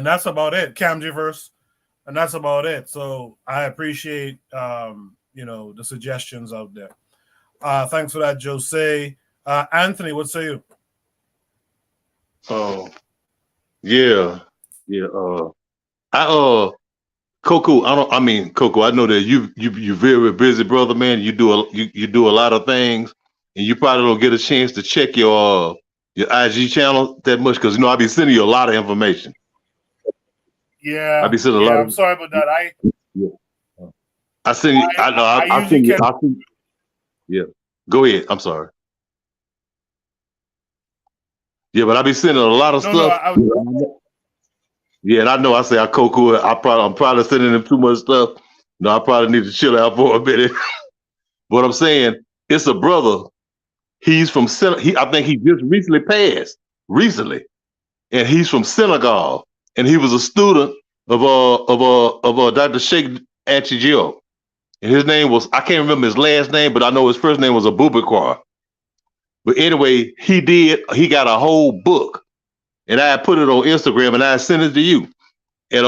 that's about it. Camjiverse. And that's about it. So I appreciate, the suggestions out there. Thanks for that, Jose. Anthony, what say you? Oh, yeah. Coco, Coco, I know that you very busy, brother, man. You do a lot of things, and you probably don't get a chance to check your IG channel that much, because I be sending you a lot of information. Yeah, I be sending a lot of. I'm sorry about that. I send you. I send you. Yeah, go ahead. I'm sorry. Yeah, but I be sending a lot of stuff. Yeah, and I know I say I Coco. I'm probably sending him too much stuff. No, I probably need to chill out for a minute. But I'm saying, it's a brother. He's from I think he just recently passed and he's from Senegal, and he was a student of Dr. Sheikh Achijio, and his name was, I can't remember his last name, but I know his first name was Abubakar. But anyway, he got a whole book. And I put it on Instagram and I sent it to you. And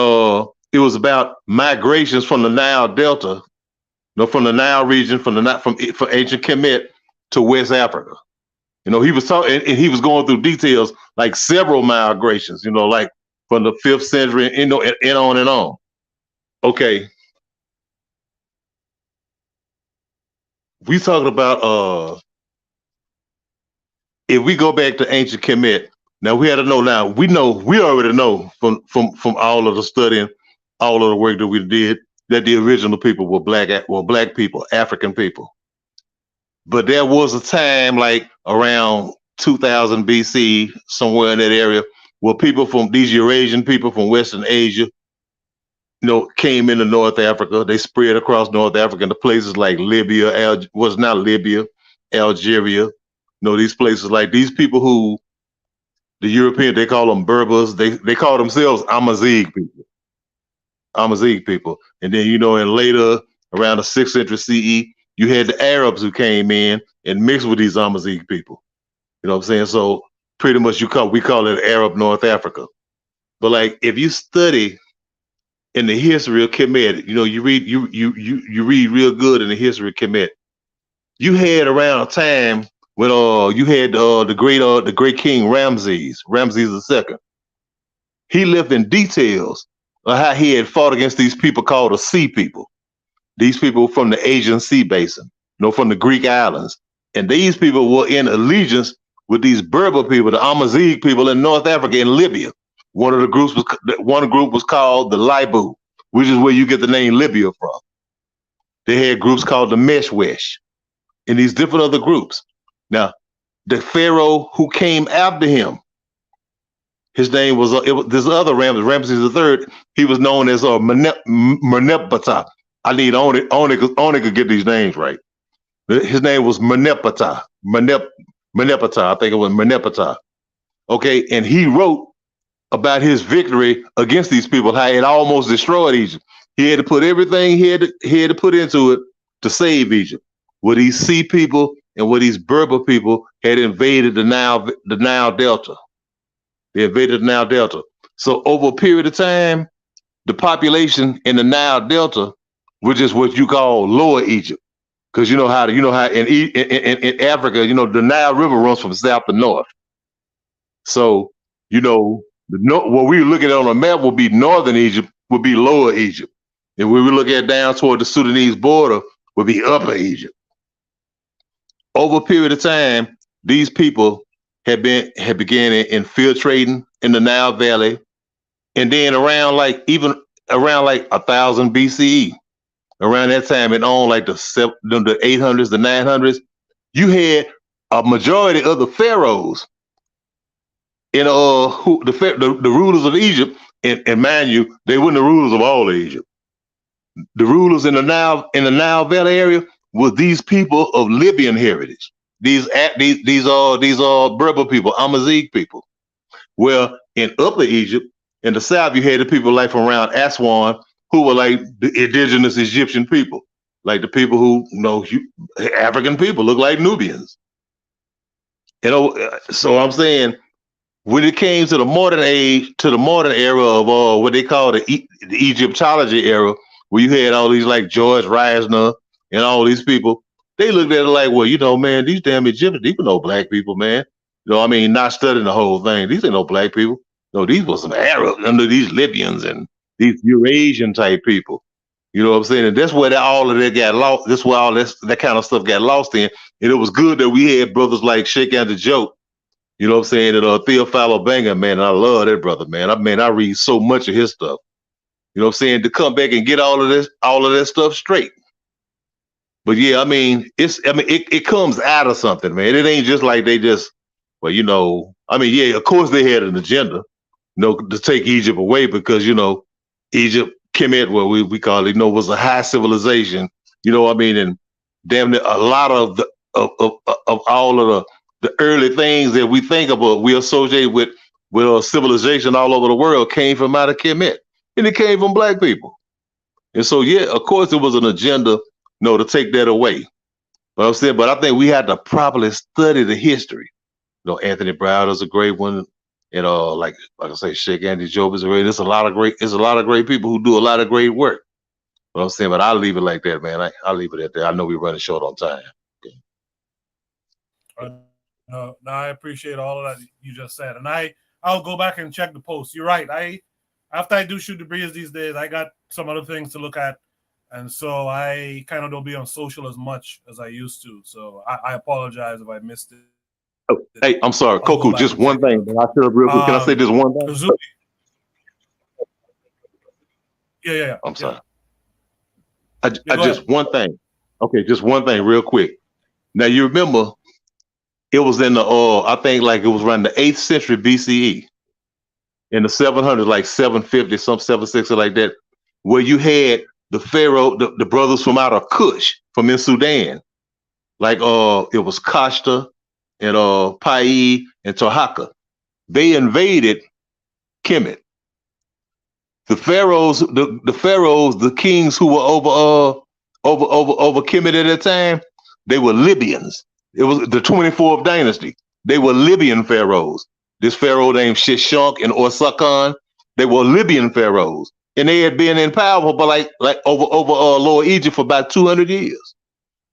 it was about migrations from the Nile Delta, from the Nile region, from ancient Kemet to West Africa. He was talking, and he was going through details like several migrations. Like from the 5th century, and on and on. Okay, we talking about if we go back to ancient Kemet. Now we had to know. Now we already know from all of the studying, all of the work that we did, that the original people were black people, African people. But there was a time like around 2000 BC, somewhere in that area, where people from these Eurasian people from Western Asia, came into North Africa. They spread across North Africa to places like Libya, was not Libya, Algeria. These places like these people who the European, they call them Berbers. They call themselves Amazigh people. And then, and later around the 6th century CE, you had the Arabs who came in and mixed with these Amazigh people. You know what I'm saying? So pretty much we call it Arab North Africa. But like if you study in the history of Kemet, you read real good in the history of Kemet. You had around a time when you had the great king Ramses II. He lived in details of how he had fought against these people called the Sea People. These people from the Asian Sea Basin, from the Greek islands. And these people were in allegiance with these Berber people, the Amazigh people in North Africa and Libya. One group was called the Libu, which is where you get the name Libya from. They had groups called the Meshwesh and these different other groups. Now, the pharaoh who came after him, his name was this other Ramses III. He was known as Merneptah. I need only could get these names right. His name was Merneptah. Merneptah. I think it was Merneptah. Okay, and he wrote about his victory against these people, how it almost destroyed Egypt. He had to put everything he had to put into it to save Egypt. Where these Sea people and where these Berber people had invaded the Nile Delta. They invaded the Nile Delta. So over a period of time, the population in the Nile Delta, which is what you call Lower Egypt, because you know how in Africa, the Nile River runs from south to north. So what we look at on a map will be northern Egypt, would be Lower Egypt, and when we look at down toward the Sudanese border, would be Upper Egypt. Over a period of time, these people had began infiltrating in the Nile Valley, and then around 1000 BCE, around that time, and on like the 800s, the 900s, you had a majority of the pharaohs and the rulers of Egypt, and mind you, they weren't the rulers of all of Egypt. The rulers in the Nile Valley area were these people of Libyan heritage. These are Berber people, Amazigh people. Well, in Upper Egypt, in the south, you had the people like from around Aswan, who were like the indigenous Egyptian people, like the people who African people look like Nubians. So I'm saying, when it came to the modern age, to the modern era of what they call the Egyptology era, where you had all these like George Reisner and all these people, they looked at it like, well, man, these damn Egyptians, these were no black people, man. Not studying the whole thing. These ain't no black people. No, these were some Arabs under these Libyans and these Eurasian type people. You know what I'm saying? And that's where all of that got lost. That's where all that kind of stuff got lost in. And it was good that we had brothers like Sheikh and the Joke. You know what I'm saying? And Theophilo Banger, man, and I love that brother, man. I read so much of his stuff. You know what I'm saying? To come back and get all of that stuff straight. But yeah, it comes out of something, man. It ain't just like they just, of course they had an agenda, to take Egypt away because, Egypt, Kemet, what we call it, was a high civilization, and damn near a lot of all of the early things that we think about, we associate with civilization all over the world came from out of Kemet, and it came from black people. And so, yeah, of course it was an agenda, to take that away. But I'm saying, I think we had to properly study the history. Anthony Browder's a great one. And like I say, Sheikh Andy Job is already. There's a lot of great people who do a lot of great work. But I'm saying, but I'll leave it like that, man. I'll leave it at that. I know we're running short on time. No, I appreciate all of that you just said, and I'll go back and check the post. You're right. After I do shoot the breeze these days, I got some other things to look at, and so I kind of don't be on social as much as I used to. So I apologize if I missed it. Oh, hey, I'm sorry, Coco. Just one thing, but I feel real quick. Can I say this one thing? Azuli. Yeah. I'm sorry. I just one thing. Okay, just one thing, real quick. Now you remember, it was in the I think like it was around the 8th century BCE, in the 700s, like 750, some 760 like that, where you had the pharaoh, the brothers from out of Kush, from in Sudan, like it was Kashta and Pai and Tohaka. They invaded Kemet. The pharaohs, the kings who were over Kemet at that time, they were Libyans. It was the 24th dynasty. They were Libyan pharaohs. This pharaoh named Shishak and Orsakan, they were Libyan pharaohs, and they had been in power for like over Lower Egypt for about 200 years.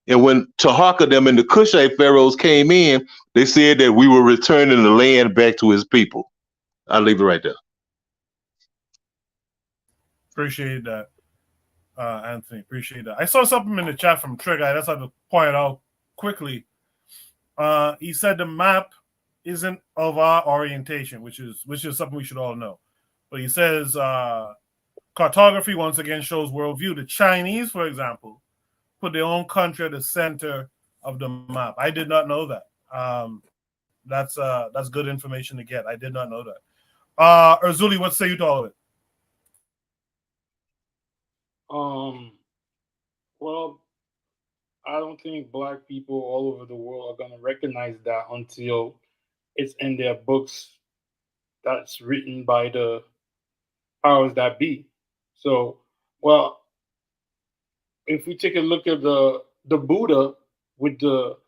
And when Taharka them and the Kushite pharaohs came in, they said that we were returning the land back to his people. I'll leave it right there. Appreciate that, Anthony. Appreciate that. I saw something in the chat from Trigger. I just had to point it out quickly. He said the map isn't of our orientation, which is something we should all know. But he says cartography once again shows worldview. The Chinese, for example, put their own country at the center of the map. I did not know that. That's good information to get. I did not know that. Erzuli, what say you to all of it? Well, I don't think Black people all over the world are going to recognize that until it's in their books that's written by the powers that be. So, well, if we take a look at the Buddha with the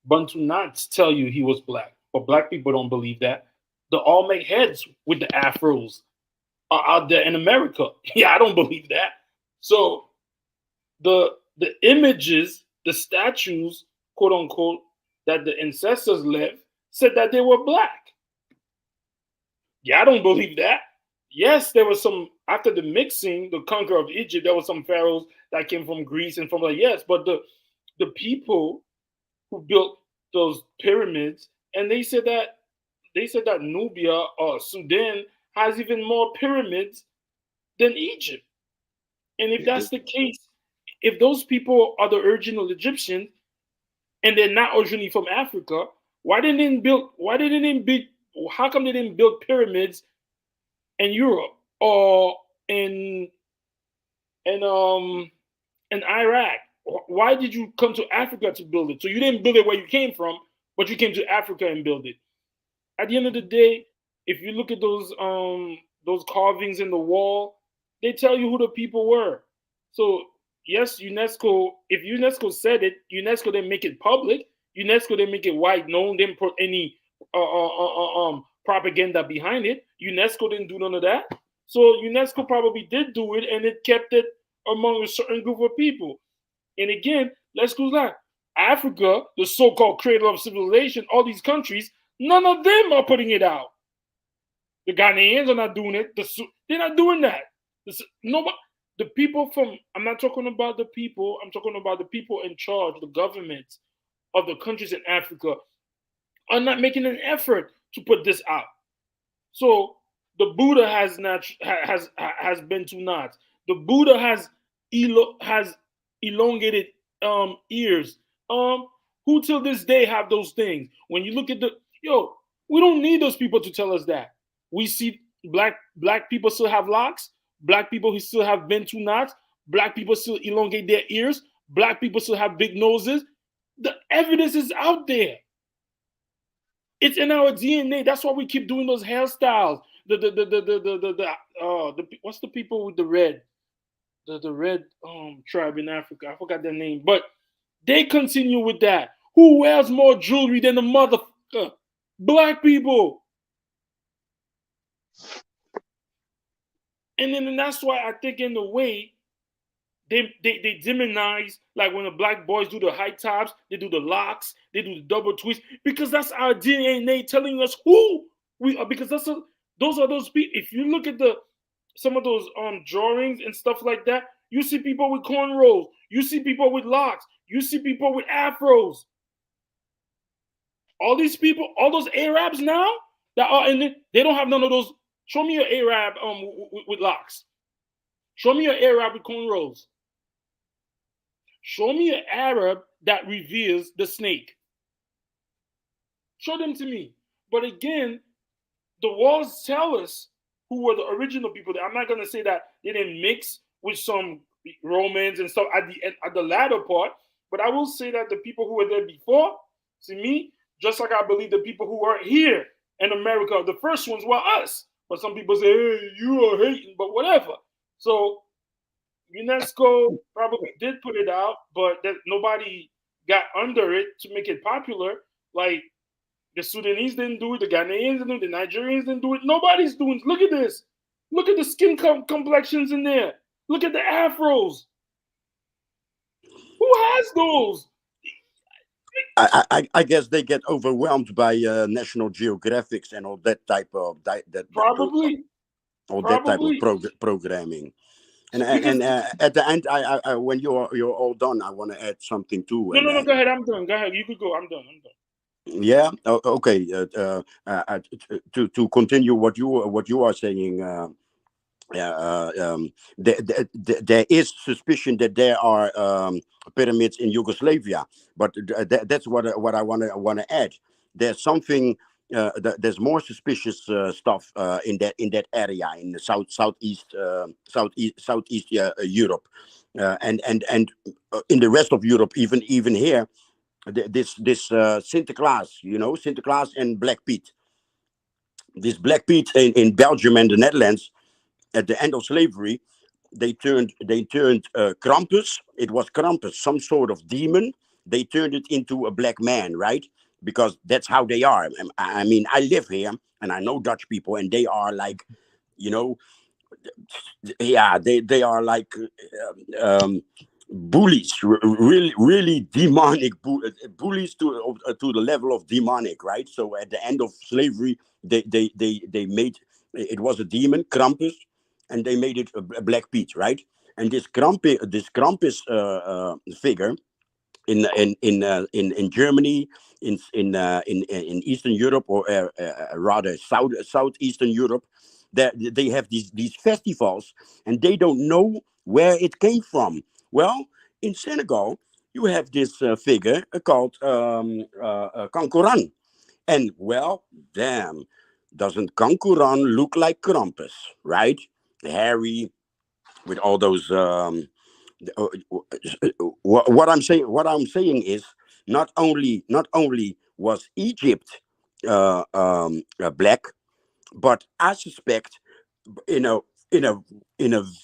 Bantu knots, tell you he was Black, but Black people don't believe that. The Olmec heads with the afros are out there in America. Yeah, I don't believe that. So the images, the statues, quote unquote, that the ancestors left said that they were Black. Yeah, I don't believe that. Yes, there was some, after the mixing, the conquer of Egypt, there were some pharaohs that came from Greece and from like, yes, but the people who built those pyramids, and they said that Nubia or Sudan has even more pyramids than Egypt. And if that's the case, if those people are the original Egyptians and they're not originally from Africa, how come they didn't build pyramids in Europe or in Iraq? Why did you come to Africa to build it? So you didn't build it where you came from, but you came to Africa and built it. At the end of the day, if you look at those carvings in the wall, they tell you who the people were. So yes, UNESCO, if UNESCO said it, UNESCO didn't make it public. UNESCO didn't make it wide known, didn't put any propaganda behind it. UNESCO didn't do none of that. So UNESCO probably did do it, and it kept it among a certain group of people. And again, let's go back. Africa, the so-called cradle of civilization, all these countries, none of them are putting it out. The Ghanaians are not doing it. They're not doing that. Nobody. The people I'm not talking about the people, I'm talking about the people in charge, the governments of the countries in Africa are not making an effort to put this out. So the Buddha has been to knots. The Buddha has elongated ears. Who till this day have those things? When you look at we don't need those people to tell us that. We see black people still have locks. Black people who still have Bantu knots. Black people still elongate their ears. Black people still have big noses. The evidence is out there. It's in our DNA. That's why we keep doing those hairstyles. What's the people with the red? The red tribe in Africa. I forgot their name, but they continue with that. Who wears more jewelry than the motherfucker? Black people. And then that's why I think in a way they demonize, like when the black boys do the high tops, they do the locks, they do the double twists, because that's our DNA telling us who we are. Because those are those people. If you look at some of those drawings and stuff like that, you see people with cornrows, you see people with locks, you see people with afros. All these people, all those Arabs now that are in it, they don't have none of those. Show me an Arab with locks. Show me an Arab with cornrows. Show me an Arab that reveres the snake. Show them to me. But again, the walls tell us who were the original people. I'm not going to say that they didn't mix with some Romans and stuff at the latter part, but I will say that the people who were there before, to me, just like I believe the people who are here in America, the first ones were us. But some people say, hey, you are hating, but whatever. So UNESCO probably did put it out, but nobody got under it to make it popular. Like the Sudanese didn't do it, the Ghanaians didn't do it, the Nigerians didn't do it. Nobody's doing it. Look at this. Look at the skin complexions in there. Look at the afros. Who has those? I guess they get overwhelmed by National Geographics and all that type of probably all that type of programming. And at the end, I when you're all done, I want to add something too. No, go ahead. I'm done. Go ahead. You could go. I'm done. Yeah. Okay. To continue what you are saying. There is suspicion that there are pyramids in Yugoslavia, but that's what I want to add. There's something. There's more suspicious stuff in that area in the southeast Europe, and in the rest of Europe, even here, this Sinterklaas, Sinterklaas and Black Pete. This Black Pete in Belgium and the Netherlands. At the end of slavery, they turned Krampus. It was Krampus, some sort of demon. They turned it into a black man, right? Because that's how they are. I mean, I live here and I know Dutch people, and they are like, yeah, they are like bullies, really demonic bullies to the level of demonic, right? So at the end of slavery, they made it was a demon, Krampus. And they made it a Black Pete, right? And this Krampus figure in Germany, in Eastern Europe, or rather southeastern Europe, they have these festivals, and they don't know where it came from. Well, in Senegal, you have this figure called Kankoran, and well, damn, doesn't Kankoran look like Krampus, right? Hairy, with all those. What I'm saying is not only was Egypt black, but I suspect in a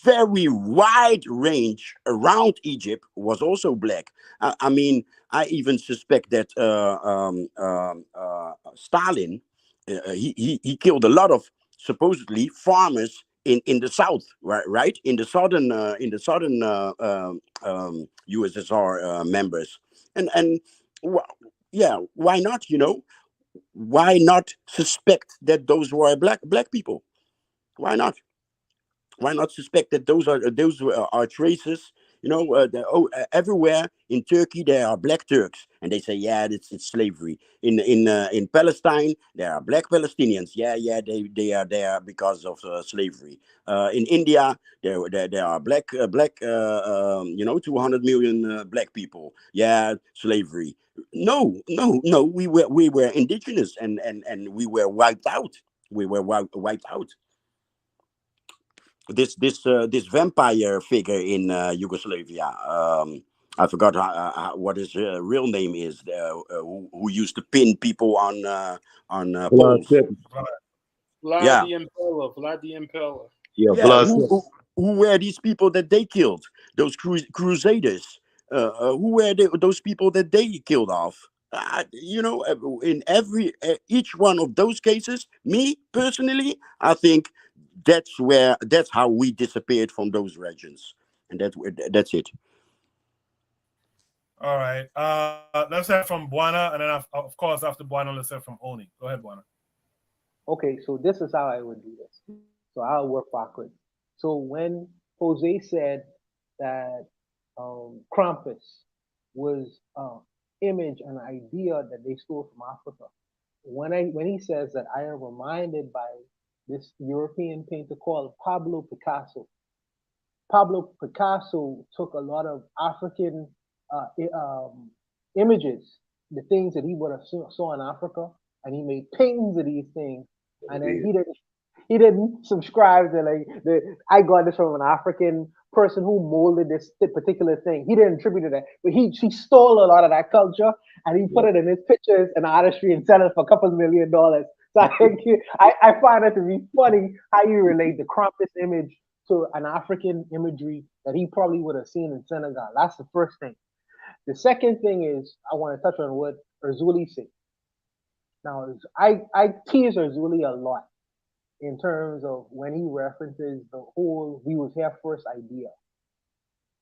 very wide range around Egypt was also black. I mean, I even suspect that Stalin he killed a lot of supposedly farmers in the south, right? In the southern USSR members, and yeah, why not? Why not suspect that those were black people? Why not? Why not suspect that those are traces? Everywhere in Turkey there are black Turks, and they say, yeah, it's slavery. In Palestine there are black Palestinians. Yeah, they are there because of slavery. In India there are black 200 million black people. Yeah, slavery. No. We were indigenous, and we were wiped out. We were wiped out. This vampire figure in Yugoslavia. I forgot what his real name is. Who used to pin people on poles. Vlad the Impaler. Yeah. Who were these people that they killed? Those crusaders. Who were those people that they killed off? In each one of those cases, me personally, I think that's how we disappeared from those regions, and that's it. All right. Let's hear from Buana, and then of course after Buana, let's hear from Oni. Go ahead, Buana. Okay, so this is how I would do this. So I'll work backwards. So when Jose said that Krampus was image and idea that they stole from Africa, when he says that, I am reminded by this European painter called Pablo Picasso. Pablo Picasso took a lot of African images, the things that he would have saw in Africa, and he made paintings of these things. And then he didn't subscribe to I got this from an African person who molded this particular thing. He didn't attribute to that, but he stole a lot of that culture and he put it in his pictures and artistry and sell it for a couple $1 million. So I find it to be funny how you relate the Krampus image to an African imagery that he probably would have seen in Senegal. That's the first thing. The second thing is I want to touch on what Erzuli said. Now, I tease Erzuli a lot in terms of when he references the whole "we was here first" idea.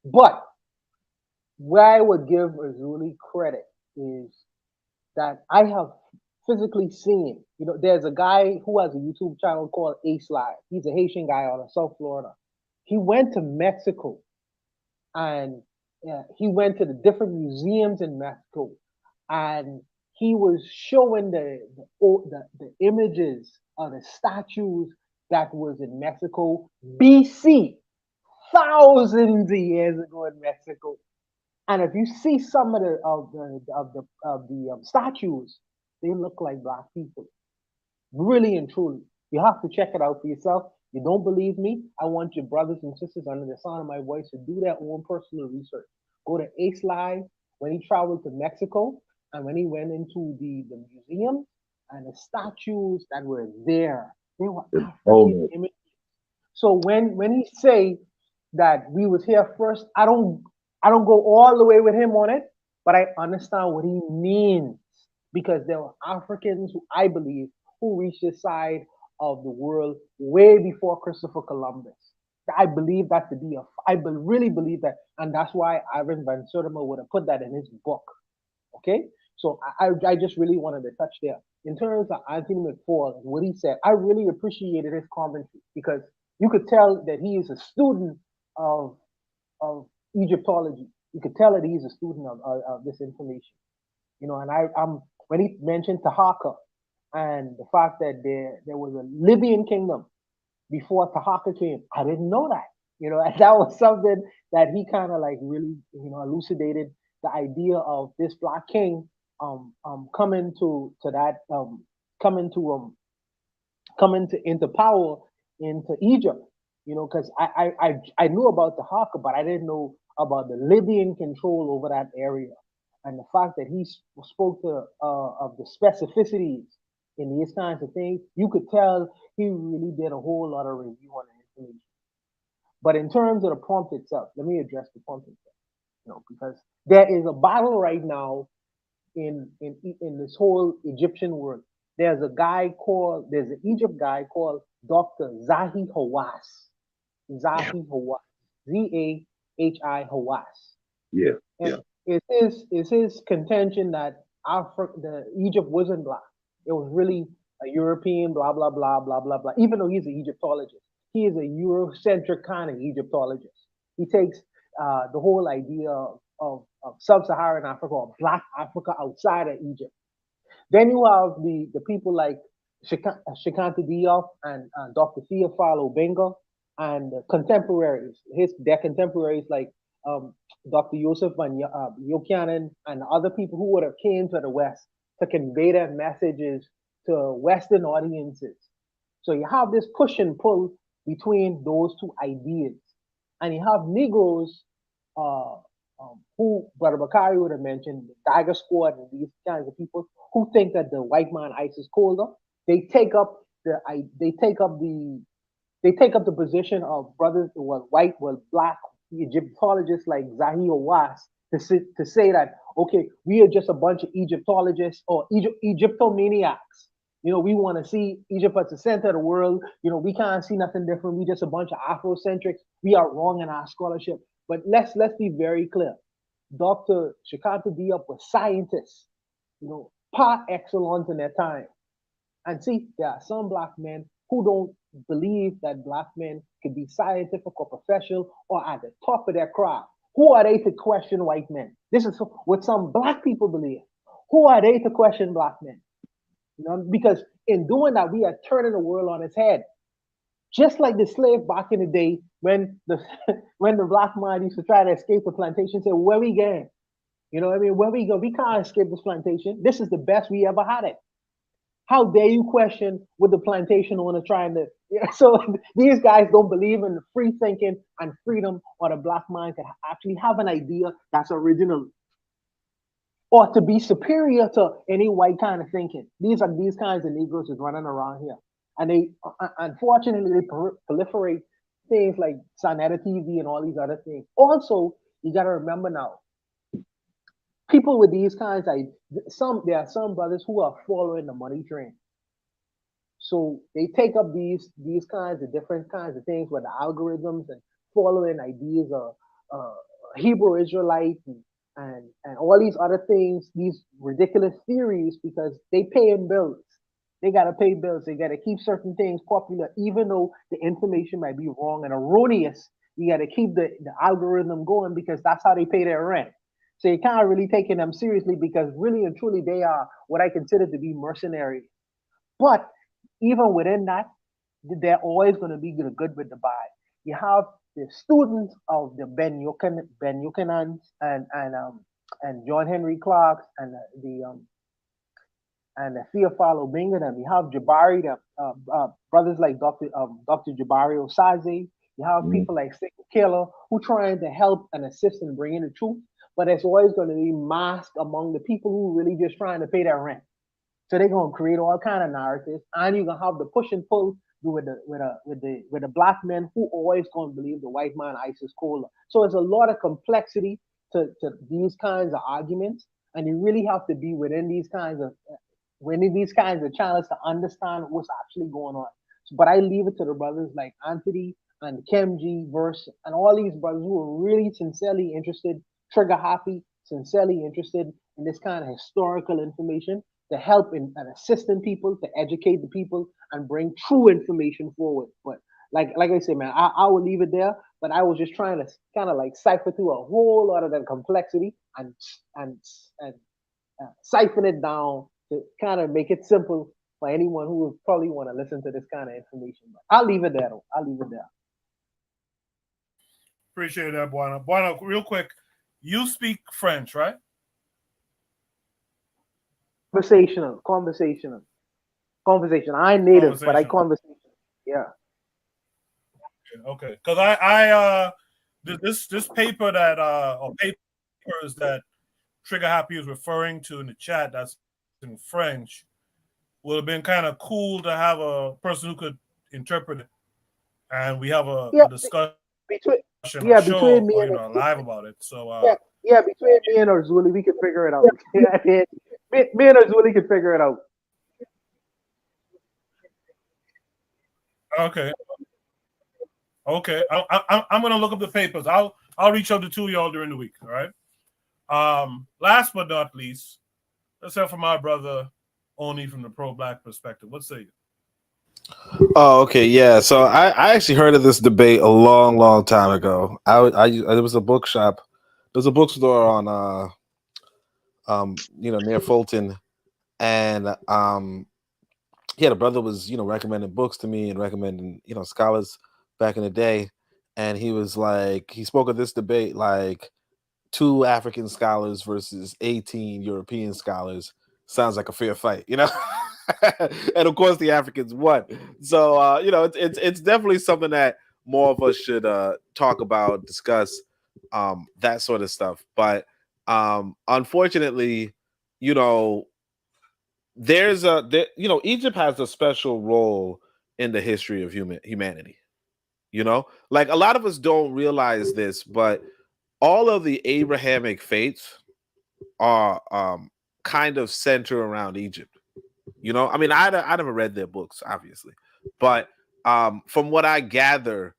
But where I would give Erzuli credit is that I have physically seen, there's a guy who has a YouTube channel called Ace Live. He's a Haitian guy out of South Florida. He went to Mexico and he went to the different museums in Mexico and he was showing the images of the statues that was in Mexico BC, thousands of years ago in Mexico. And if you see some of the statues, they look like Black people, really and truly. You have to check it out for yourself. You don't believe me? I want your brothers and sisters under the sound of my voice to do their own personal research. Go to Ace Live when he traveled to Mexico and when he went into the museum and the statues that were there, they were African images. So when he say that we was here first, I don't go all the way with him on it, but I understand what he means because there were Africans who I believe who reached this side of the world way before Christopher Columbus. I believe that to be really believe that, and that's why Ivan Van Sertima would have put that in his book. Okay, so I just really wanted to touch there. In terms of Anthony McFall and what he said, I really appreciated his commentary because you could tell that he is a student of Egyptology. You could tell that he's a student of this information. And I'm when he mentioned Tahaka and the fact that there was a Libyan kingdom before Tahaka came, I didn't know that. And that was something that he kind of really elucidated the idea of this Black king coming into power into Egypt. Because I knew about Tahaka, but I didn't know about the Libyan control over that area, and the fact that he spoke of the specificities in these kinds of things. You could tell he really did a whole lot of review on the information. But in terms of the prompt itself, let me address the prompt itself. Because there is a battle right now in this whole Egyptian world. There's an Egypt guy called Dr. Zahi Hawass. Zahi Hawass. Zahi Hawass. Yeah. And it's his contention that Egypt wasn't Black. It was really a European, blah, blah, blah, blah, blah, blah. Even though he's an Egyptologist, he is a Eurocentric kind of Egyptologist. He takes the whole idea of sub-Saharan Africa or Black Africa outside of Egypt. Then you have the people like Shikanta Diop and Dr. Theophile Obenga and contemporaries. Their contemporaries like Dr. Yosef Van Yochanan and other people who would have came to the West to convey their messages to Western audiences. So you have this push and pull between those two ideas. And you have Negroes who Brother Bakari would have mentioned, the Tiger Squad and these kinds of people who think that the white man ice is colder. They take up the position of Black Egyptologists like Zahi Hawass to say that, okay, we are just a bunch of Egyptologists or Egyptomaniacs. We want to see Egypt as the center of the world. We can't see nothing different. We just a bunch of Afrocentrics. We are wrong in our scholarship. But let's be very clear. Dr. Shakanta Diop was scientists, par excellence in their time. And see, there are some black men who don't believe that black men can be scientific or professional or at the top of their craft. Who are they to question white men? This is what some black people believe. Who are they to question black men? Because in doing that, we are turning the world on its head. Just like the slave back in the day when the when the black man used to try to escape the plantation, say, where we going? What I mean? Where we go? We can't escape this plantation. This is the best we ever had it. How dare you question what the plantation owner trying to? So these guys don't believe in free thinking and freedom, or the black man can actually have an idea that's original, or to be superior to any white kind of thinking. These are these kinds of Negroes is running around here, and they unfortunately they proliferate things like Sonetta TV and all these other things. Also, you got to remember now, people with these kinds of there are some brothers who are following the money train. So they take up these kinds of different kinds of things with the algorithms and following ideas of Hebrew Israelite and all these other things, these ridiculous theories, because they pay in bills. They got to pay bills. They got to keep certain things popular, even though the information might be wrong and erroneous. You got to keep the algorithm going because that's how they pay their rent. So you can't really take them seriously because really and truly they are what I consider to be mercenaries. But even within that, they're always going to be the good with the bad. You have the students of the Ben Buchanans and John Henry Clarks and the Theophilo Bingham. You have Jabari, brothers like Dr. Jabari Osaze. You have people like Sekou Killer who trying to help and assist in bringing the truth, but it's always going to be masked among the people who really just trying to pay their rent. So they're gonna create all kind of narratives, and you're gonna have the push and pull with the black men who always gonna believe the white man ice is colder. So it's a lot of complexity to these kinds of arguments, and you really have to be within these kinds of channels to understand what's actually going on. But I leave it to the brothers like Anthony and Kemji, Verse, and all these brothers who are really sincerely interested, trigger happy, sincerely interested in this kind of historical information to help in and assisting people, to educate the people and bring true information forward. But like I said, man, I will leave it there. But I was just trying to kind of like cipher through a whole lot of that complexity and siphon it down to kind of make it simple for anyone who would probably want to listen to this kind of information. But I'll leave it there, though. I'll leave it there. Appreciate that, Buana. Buana, real quick, you speak French, right? Conversational. I ain't native, but I conversational. Yeah. Okay, because I this paper that or papers that Trigger Happy is referring to in the chat that's in French would have been kind of cool to have a person who could interpret it, and we have a discussion. Between me and live about it. So between me and Orzuli, we can figure it out. Me and Orzuli can figure it out. Okay. I'm gonna look up the papers. I'll reach out to two of y'all during the week. All right. Last but not least, let's hear from my brother Oni from the pro-black perspective. What say you? Oh, okay, yeah. So I actually heard of this debate a long time ago. There was a bookshop. There's a bookstore on near Fulton, and the brother was recommending books to me and recommending scholars back in the day, and he was like, he spoke of this debate like 2 African scholars versus 18 European scholars. Sounds like a fair fight, and of course the Africans won. So it's definitely something that more of us should talk about, discuss, that sort of stuff. But unfortunately, Egypt has a special role in the history of humanity. Like a lot of us don't realize this, but all of the Abrahamic faiths are kind of center around Egypt. You know, I mean, I never read their books, obviously, but from what I gather,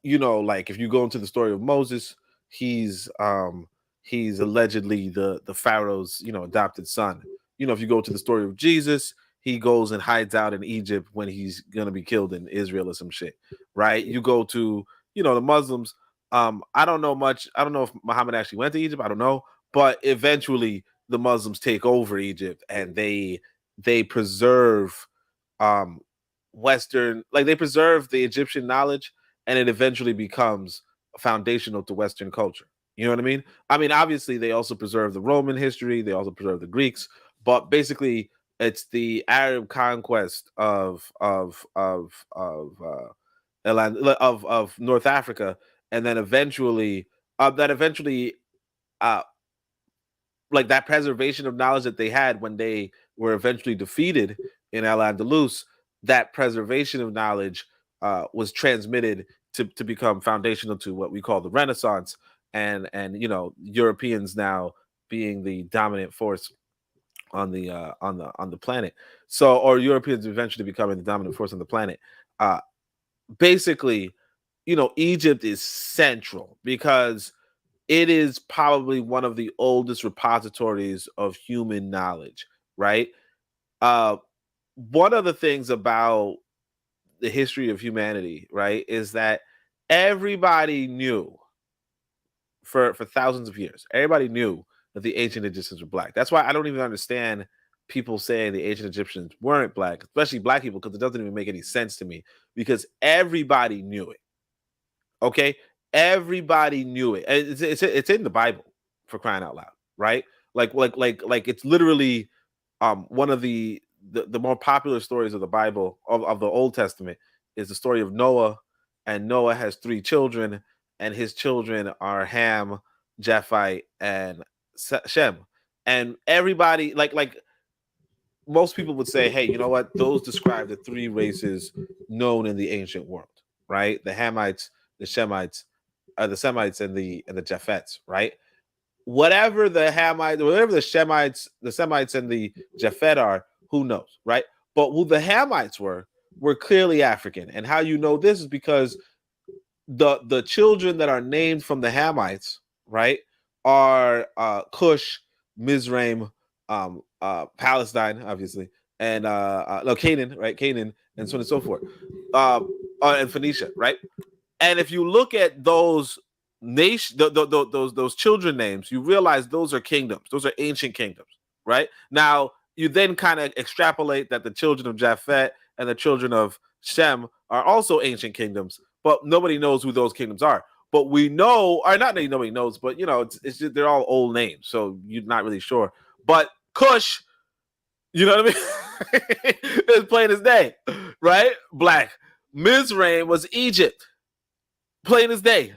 you know, like if you go into the story of Moses, he's allegedly the Pharaoh's, you know, adopted son. You know, if you go to the story of Jesus, he goes and hides out in Egypt when he's gonna be killed in Israel or some shit, right? You go to, you know, the Muslims. I don't know much. I don't know if Muhammad actually went to Egypt. I don't know, but eventually the Muslims take over Egypt and they preserve Western, like they preserve the Egyptian knowledge, and it eventually becomes foundational to Western culture. You know what I mean? I mean, obviously they also preserve the Roman history, they also preserve the Greeks, but basically it's the Arab conquest of North Africa, and then eventually uh like that preservation of knowledge that they had when they were eventually defeated in Al-Andalus, that preservation of knowledge was transmitted to become foundational to what we call the Renaissance, and you know, Europeans now being the dominant force on the planet. So, or Europeans eventually becoming the dominant force on the planet. Basically, you know, Egypt is central because it is probably one of the oldest repositories of human knowledge, right? Uh, one of the things about the history of humanity, right, is that everybody knew for thousands of years, everybody knew that the ancient Egyptians were black. That's why I don't even understand people saying the ancient Egyptians weren't black, especially black people, because it doesn't even make any sense to me, because everybody knew it. Okay, everybody knew it. And it's in the Bible, for crying out loud, right? Like it's literally one of the more popular stories of the Bible of the Old Testament is the story of Noah, and Noah has 3 children, and his children are Ham, Japheth, and Shem. And everybody like most people would say, hey, you know what? Those describe the 3 races known in the ancient world, right? The Hamites, the Shemites, the Semites, and the Japheths, right? Whatever the Hamites, whatever the Shemites, the Semites, and the Japhet are, who knows, right? But who the Hamites were clearly African. And how you know this is because the children that are named from the Hamites, right, are Cush, Mizraim, Palestine, obviously, and no, Canaan, right? Canaan, and so on and so forth, and Phoenicia, right? And if you look at those those children names, you realize those are kingdoms. Those are ancient kingdoms, right? Now you then kind of extrapolate that the children of Japhet and the children of Shem are also ancient kingdoms, but nobody knows who those kingdoms are. But we know, or not that nobody knows, but you know, it's just, they're all old names, so you're not really sure. But Cush, you know what I mean? It's plain as day, right? Black. Mizraim was Egypt, plain as day.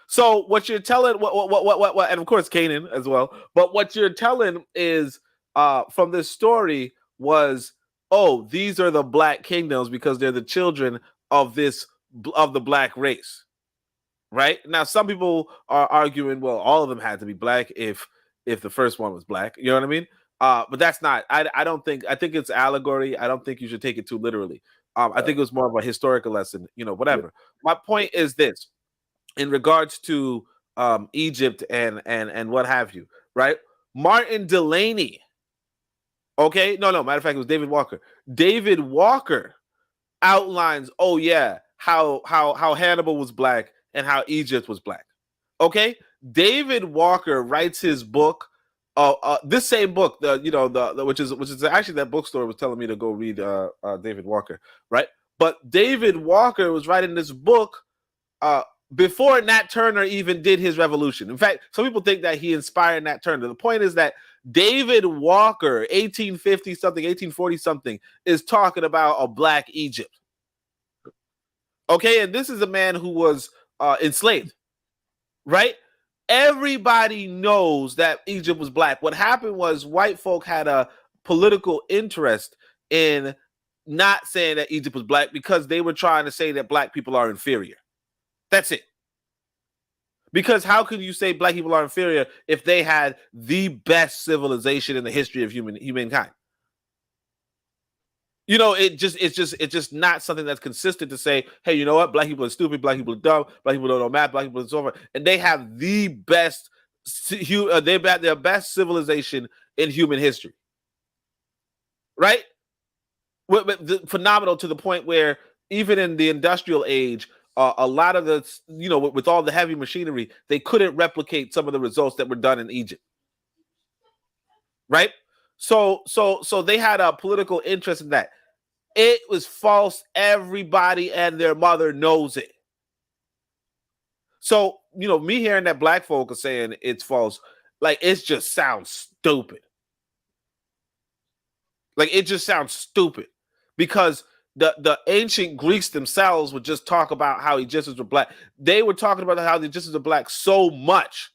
So what you're telling, what, and of course Canaan as well. But what you're telling is, from this story was, oh, these are the black kingdoms because they're the children of the black race, right? Now some people are arguing, well, all of them had to be black if the first one was black. You know what I mean? But that's not. I don't think. I think it's allegory. I don't think you should take it too literally. I think it was more of a historical lesson. You know, whatever. My point is this: in regards to Egypt and what have you, right? Martin Delaney. Okay, no. Matter of fact, it was David Walker. David Walker outlines, oh yeah, how Hannibal was black and how Egypt was black. Okay, David Walker writes his book. This same book, which is actually that bookstore was telling me to go read David Walker, right? But David Walker was writing this book before Nat Turner even did his revolution. In fact, some people think that he inspired Nat Turner. The point is that David Walker, 1850 something, 1840 something, is talking about a black Egypt. Okay, and this is a man who was enslaved, right? Everybody knows that Egypt was black. What happened was white folk had a political interest in not saying that Egypt was black because they were trying to say that black people are inferior. That's it. Because how can you say black people are inferior if they had the best civilization in the history of humankind? You know, it's just not something that's consistent to say, hey, you know what? Black people are stupid, black people are dumb, black people don't know math, black people are so forth. And they have the best, their best civilization in human history. Right? Phenomenal to the point where even in the industrial age, a lot of the, you know, with all the heavy machinery, they couldn't replicate some of the results that were done in Egypt. Right? So they had a political interest in that. It was false. Everybody and their mother knows it. So, you know, me hearing that black folk are saying it's false, like, it just sounds stupid. Like, it just sounds stupid because the ancient Greeks themselves would just talk about how Egyptians were black. They were talking about how the Egyptians were black so much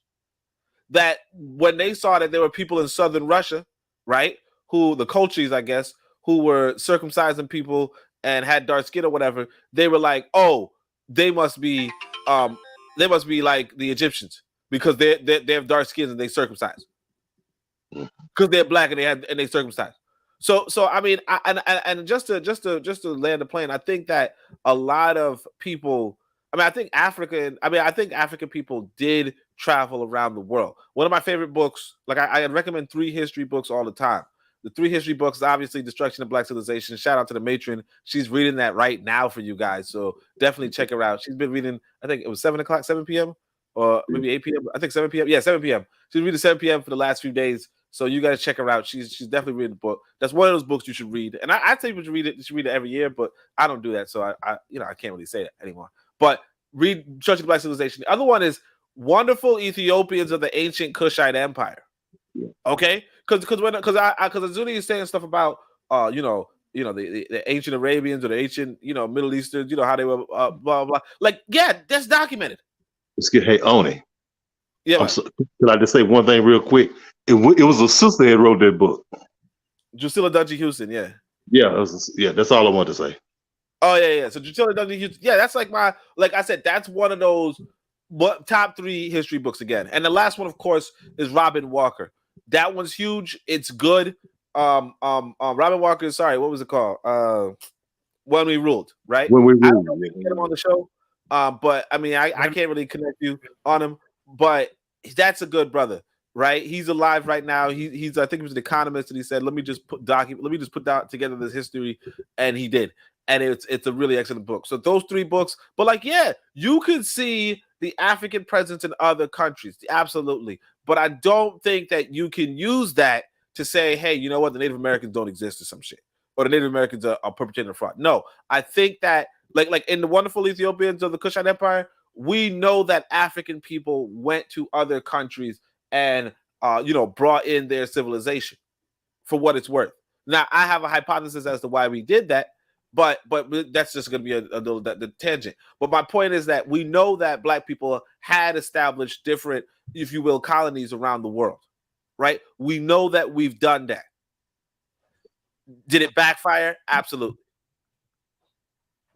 that when they saw that there were people in southern Russia, right, who the Colchis, I guess, who were circumcising people and had dark skin or whatever, they were like, oh, they must be like the Egyptians because they have dark skins and they circumcise because they're black and they circumcise. So I mean, and just to land the plane, I think that a lot of people, I think African people did travel around the world. One of my favorite books, like I recommend 3 history books all the time. The 3 history books, obviously, Destruction of Black Civilization. Shout out to the matron. She's reading that right now for you guys. So definitely check her out. She's been reading, I think it was 7 p.m. or maybe 8 p.m. I think 7 p.m. Yeah, 7 p.m. She's reading 7 p.m. for the last few days. So you guys check her out. She's definitely reading the book. That's one of those books you should read. And I tell you, you should read it every year, but I don't do that. So I can't really say that anymore. But read Destruction of Black Civilization. The other one is Wonderful Ethiopians of the Ancient Kushite Empire. Okay, because Azuni is saying stuff about the ancient Arabians or the ancient Middle Eastern, how they were blah blah. Like, yeah, that's documented. Let's get Oni. Yeah. Can I just say one thing real quick? It was a sister that wrote that book. Drusilla Dungy Houston. Yeah. Yeah. That's all I want to say. Oh yeah. So Drusilla Dungy Houston. Yeah, that's like I said, that's one of those top 3 history books again. And the last one, of course, is Robin Walker. That one's huge. It's good. Robin Walker, sorry, what was it called? When We Ruled, right? When We Ruled. I don't know if we can get him on the show. But I mean, I can't really connect you on him. But that's a good brother, right? He's alive right now. He's I think he was an economist, and he said, let me just put together this history, and he did. And it's a really excellent book. So those 3 books, but like, yeah, you could see the African presence in other countries, absolutely. But I don't think that you can use that to say, hey, you know what, the Native Americans don't exist or some shit, or the Native Americans are perpetrating a fraud. No, I think that like in the Wonderful Ethiopians of the Kushite Empire, we know that African people went to other countries and brought in their civilization for what it's worth. Now, I have a hypothesis as to why we did that, but that's just going to be a little the tangent. But my point is that we know that Black people had established different, if you will, colonies around the world, right? We know that we've done that. Did it backfire? Absolutely.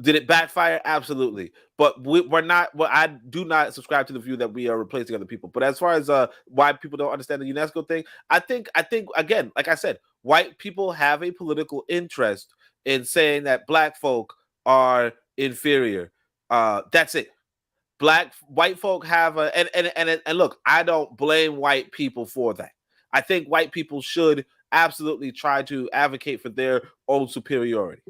Did it backfire? Absolutely. But we're not. Well, I do not subscribe to the view that we are replacing other people. But as far as why people don't understand the UNESCO thing, I think again, like I said, white people have a political interest in saying that Black folk are inferior. That's it. White folk have and look, I don't blame white people for that. I think white people should absolutely try to advocate for their own superiority.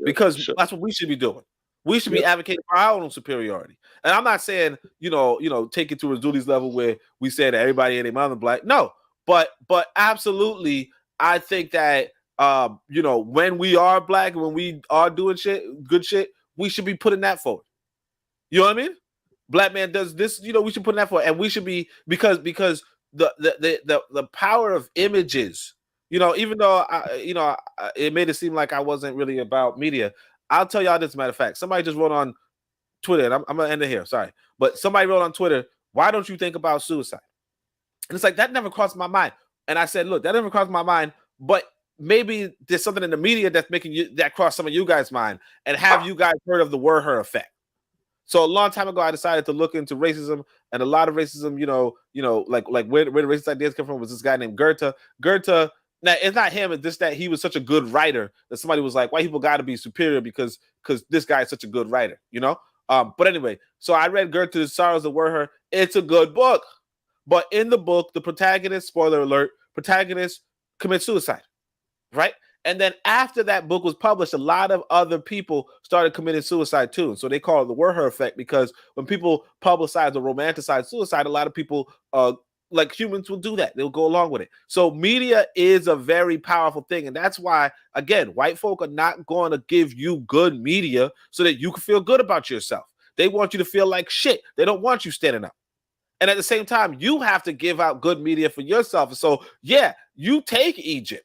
Because that's what we should be doing. We should be advocating for our own superiority. And I'm not saying, take it to Razuli's level where we say that everybody and their mother Black. No, but absolutely, I think that when we are Black and when we are doing good shit, we should be putting that forward. You know what I mean? Black man does this, we should put that forward, and we should be because the power of images. Even though it made it seem like I wasn't really about media. I'll tell y'all this, as a matter of fact. Somebody just wrote on Twitter, and I'm gonna end it here. Sorry, but somebody wrote on Twitter, "Why don't you think about suicide?" And it's like that never crossed my mind. And I said, "Look, that never crossed my mind, but maybe there's something in the media that's making that cross some of you guys' mind. And have you guys heard of the Werher effect?" So a long time ago, I decided to look into racism, and a lot of racism, like where the racist ideas come from was this guy named Goethe. Goethe, now it's not him, it's just that he was such a good writer that somebody was like, white people got to be superior because this guy is such a good writer, But anyway, so I read Goethe, The Sorrows that Were Her. It's a good book, but in the book, the protagonist, spoiler alert, protagonist commits suicide, right? And then after that book was published, a lot of other people started committing suicide too. So they call it the Were Her effect, because when people publicize or romanticize suicide, a lot of people, like humans, will do that. They'll go along with it. So media is a very powerful thing. And that's why, again, white folk are not going to give you good media so that you can feel good about yourself. They want you to feel like shit. They don't want you standing up. And at the same time, you have to give out good media for yourself. And so, yeah, you take Egypt.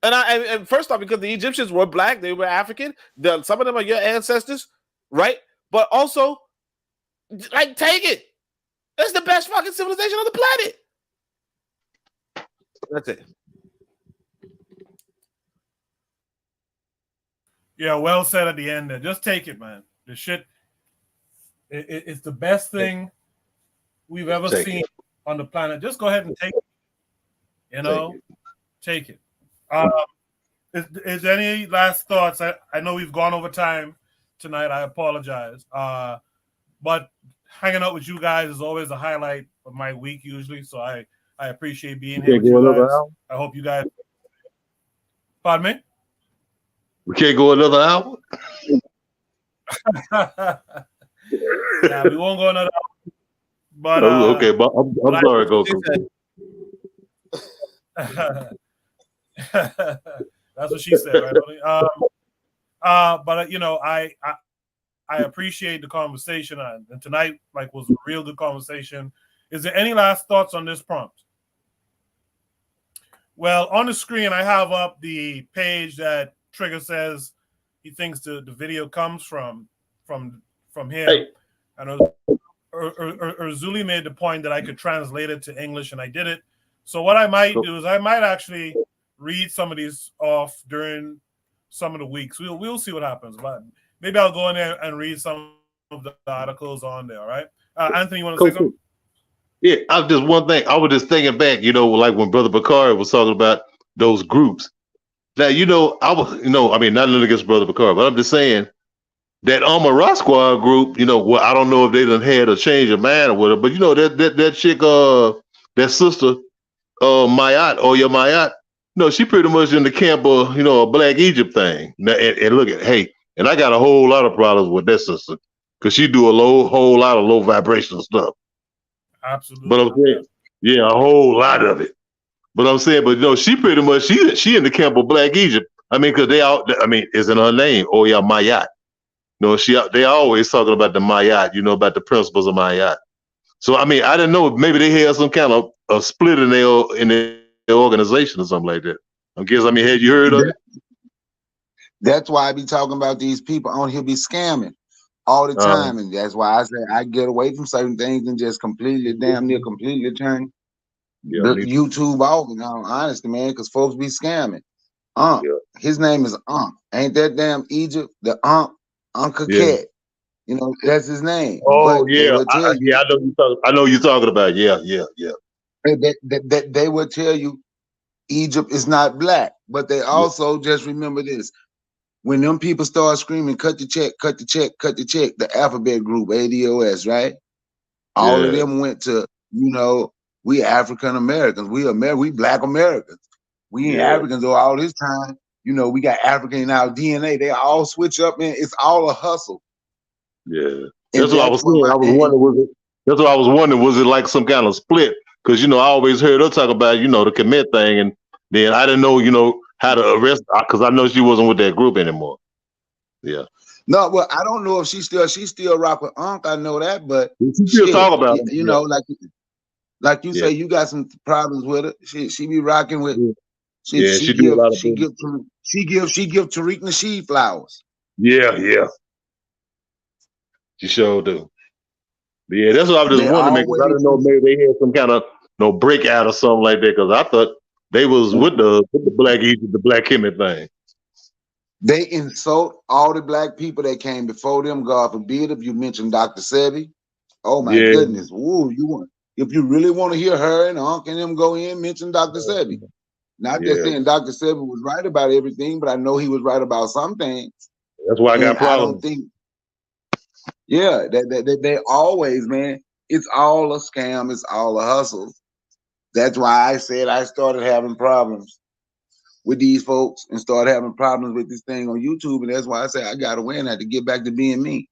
And first off, because the Egyptians were black, they were African. Some of them are your ancestors, right? But also, like, take it. It's the best fucking civilization on the planet. That's it. Yeah, well said at the end there. Just take it, man. The shit, it's the best thing we've ever seen on the planet. Just go ahead and take it. Take it. Is there any last thoughts? I know we've gone over time tonight. I apologize. But hanging out with you guys is always a highlight of my week usually. So I appreciate being here with you guys. I hope you guys. Pardon me? We can't go another hour? Yeah, we won't go another hour. But okay, but I'm sorry, go. That's what she said, right? But I appreciate the conversation, and tonight was a real good conversation. Is there any last thoughts on this prompt? Well, on the screen I have up the page that Trigger says he thinks the video comes from him. Hey. And Zuli made the point that I could translate it to English, and I did it. So what I might do is I might actually read some of these off during some of the weeks. We'll see what happens, but maybe I'll go in there and read some of the articles on there. All right, Anthony, you want to say something? Yeah, I just one thing. I was just thinking back, like when Brother Bakari was talking about those groups. Now, I was, I mean, not nothing against Brother Bakari, but I'm just saying that Amara Squad group, well, I don't know if they done had a change of mind or whatever, but that chick, that sister, Mayat, or your Mayat, she pretty much in the camp of, a Black Egypt thing. Now, and look at, hey, and I got a whole lot of problems with that sister because she do a whole lot of low vibrational stuff. Absolutely. But I'm saying, yeah, a whole lot of it. But I'm saying, she pretty much, she in the camp of Black Egypt. I mean, because it's in her name, Oya Mayat. They always talking about the Mayat, about the principles of Mayat. So, I mean, I didn't know, maybe they had some kind of a split in their organization or something like that. I guess, had you heard of it? That's why I be talking about these people on here be scamming all the time. And that's why I say I get away from certain things and just damn near completely turn YouTube off. Honestly, man, because folks be scamming. His name is Ain't that damn Egypt? The Uncle Cat. That's his name. Oh, yeah. I know you're talking about. Yeah. They will tell you Egypt is not black, but they also just remember this. When them people start screaming, cut the check, cut the check, cut the check, the alphabet group, ADOS, right? All of them went to, we African Americans, we Black Americans. We ain't Africans though all this time. We got African in our DNA. They all switch up, man. It's all a hustle. Yeah. That's what I was saying. That's what I was wondering. Was it like some kind of split? Because, I always heard her talk about, the commit thing. And then I didn't know, how to arrest, because I know she wasn't with that group anymore. Yeah. No, well, I don't know if she still rock with Unc. I know that, but she still talk about it. Like you say, you got some problems with her. She be rocking with. She give Tariq Nasheed flowers. Yeah. She sure do. Yeah, that's what I was just wondering, because I didn't know maybe they had some kind of breakout or something like that. Because I thought they was with the Black Egypt, the Black Kemet thing. They insult all the black people that came before them. God forbid if you mention Dr. Sebi. Oh my Yeah, goodness. Ooh, if you really want to hear her and Unc and them go in, mention Dr. Sebi. Not just yeah. saying Dr. Sebi was right about everything, but I know he was right about some things. That's why I got And I don't problems. think, yeah, they always, man, it's all a scam, it's all a hustle. That's why I said I started having problems with these folks and started having problems with this thing on YouTube. And that's why I say I gotta win. I had to get back to being me.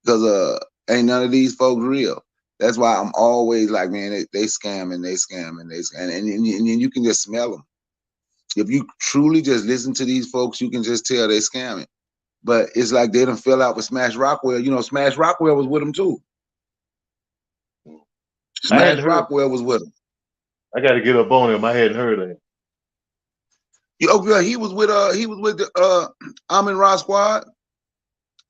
Because ain't none of these folks real. That's why I'm always like, man, they scam and they scam and they scam. And you can just smell them. If you truly just listen to these folks, you can just tell they scamming. But it's like they done fell out with Smash Rockwell. You know, Smash Rockwell was with them too. Smash Rockwell was with him. I got to get up on him. I hadn't heard of him. Oh yeah, he was with the Amin Ra Squad.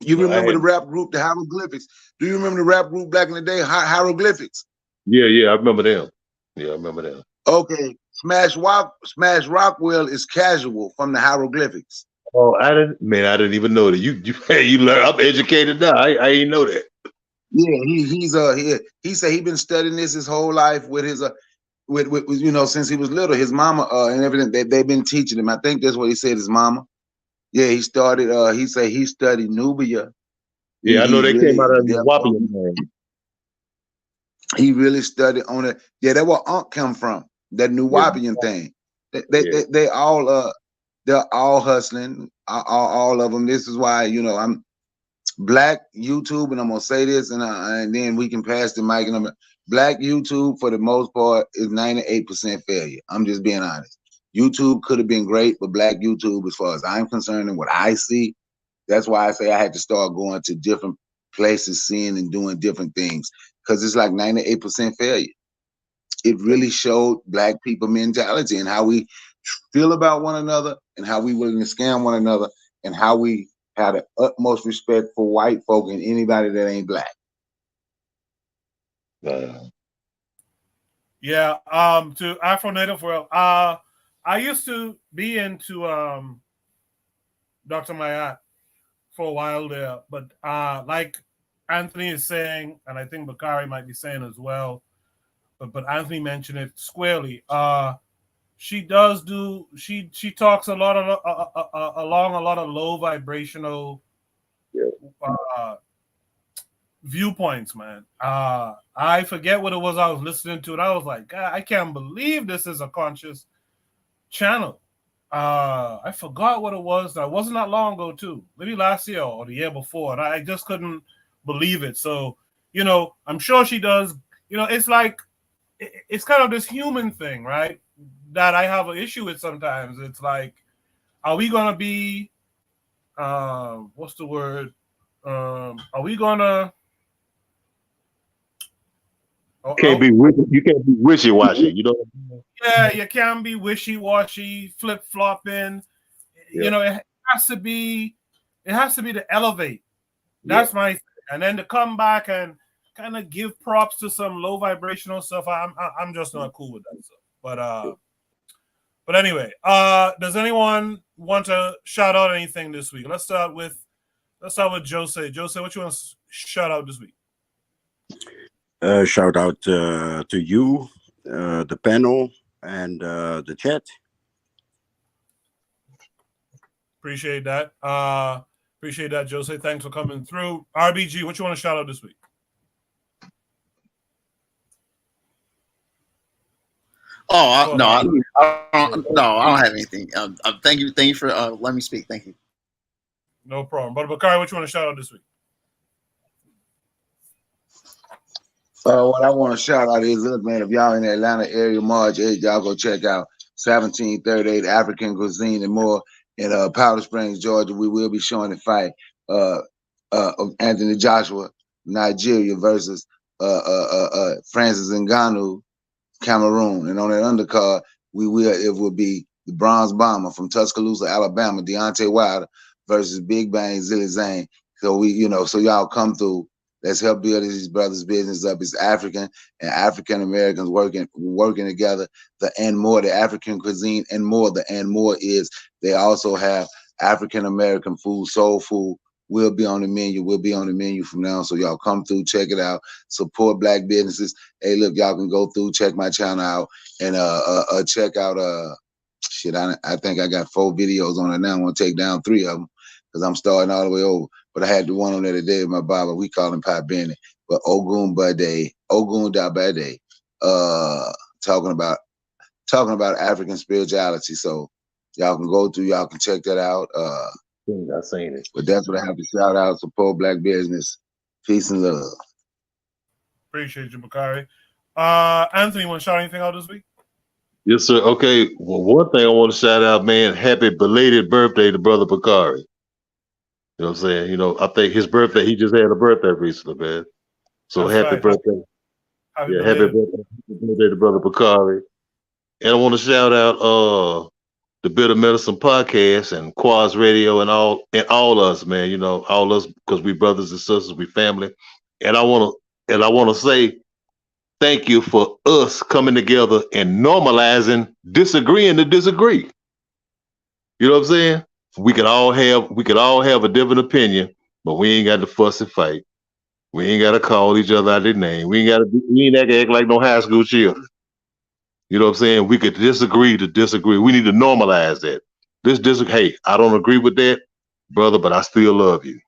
You remember the rap group, the Hieroglyphics? Do you remember the rap group back in the day, Hieroglyphics? Yeah, I remember them. Yeah, I remember them. Okay, Smash Rockwell is Casual from the Hieroglyphics. Oh, I didn't even know that. You learn. I'm educated now. I ain't know that. Yeah, he said he been studying this his whole life with his with you know, since he was little. His mama and everything they've been teaching him. I think that's what he said. His mama. Yeah, he started. He said he studied Nubia. Yeah, I know they came out of the Wapian man. He really studied on it. Yeah, that's where Unc come from. That New Wapian thing. They all they're all hustling. All of them. This is why, you know, I'm Black YouTube, and I'm gonna say this, and then we can pass the mic. And Black YouTube, for the most part, is 98% failure. I'm just being honest. YouTube could have been great, but Black YouTube, as far as I'm concerned and what I see, that's why I say I had to start going to different places, seeing and doing different things, because it's like 98% failure. It really showed Black people mentality and how we feel about one another and how we willing to scam one another and how we have the utmost respect for white folk and anybody that ain't Black. Yeah, to Afro Native World. I used to be into Dr. Mayat for a while there, but like Anthony is saying, and I think Bakari might be saying as well, but Anthony mentioned it squarely. She talks a lot of along a lot of low vibrational viewpoints, man. I forget what it was I was listening to, and I was like, God, I can't believe this is a conscious channel. I forgot what it was. That wasn't that long ago, too. Maybe last year or the year before, and I just couldn't believe it. So, you know, I'm sure she does. You know, it's like it's kind of this human thing, right? That I have an issue with sometimes. It's like, are we gonna be what's the word? Are we gonna you can't be wishy-washy, you know? Yeah, you can't be wishy-washy, flip-flopping. You know, it has to be to elevate. That's my thing. And then to come back and kind of give props to some low vibrational stuff, I'm just not cool with that stuff. But anyway, does anyone want to shout out anything this week? Let's start with Jose. Jose, what you want to shout out this week? Shout out to you, the panel, and the chat. Appreciate that. Appreciate that, Jose. Thanks for coming through. RBG, what you want to shout out this week? Oh no, I don't have anything. Thank you for letting me speak. Thank you. No problem. But Bakari, what you want to shout out this week? What I want to shout out is, look, man, if y'all in the Atlanta area, March 8th, y'all go check out 1738 African Cuisine and More in Powder Springs, Georgia. We will be showing the fight of Anthony Joshua, Nigeria, versus Francis Ngannou, Cameroon. And on that undercard, it will be the Bronze Bomber from Tuscaloosa, Alabama, Deontay Wilder, versus Big Bang Zilly Zane. So so y'all come through. Let's help build these brothers' business up. It's African and African Americans working together. The and more, the African cuisine and more. The and more is they also have African American food, soul food will be on the menu. We'll be on the menu from now on. So y'all come through, check it out, support black businesses. Hey, look, y'all can go through, check my channel out, and check out shit. I think I got 4 videos on it now. I'm gonna take down 3 of them because I'm starting all the way over. But I had the one on there today with my barber. We call him Pat Bennett. But Ogun Bade, talking about African spirituality. So y'all can go through, y'all can check that out. I seen it. But that's what I have to shout out. Support black business. Peace and love. Appreciate you, Bakari. Anthony, want to shout anything out this week? Yes, sir. Okay. Well, one thing I want to shout out, man, happy belated birthday to Brother Bakari. You know what I'm saying? You know, I think his birthday, he just had a birthday recently, man. So That's happy right. birthday. Happy Happy birthday to Brother Bakari. And I want to shout out the Bitter Medicine Podcast and KWAZ Radio and all us, man. You know, all us, because we brothers and sisters, we family. And I want to say thank you for us coming together and normalizing disagreeing to disagree. You know what I'm saying? We could all have a different opinion, but we ain't got to fuss and fight. We ain't got to call each other out their name. We ain't got to act like no high school children. You know what I'm saying? We could disagree to disagree. We need to normalize that. Hey, I don't agree with that, brother, but I still love you.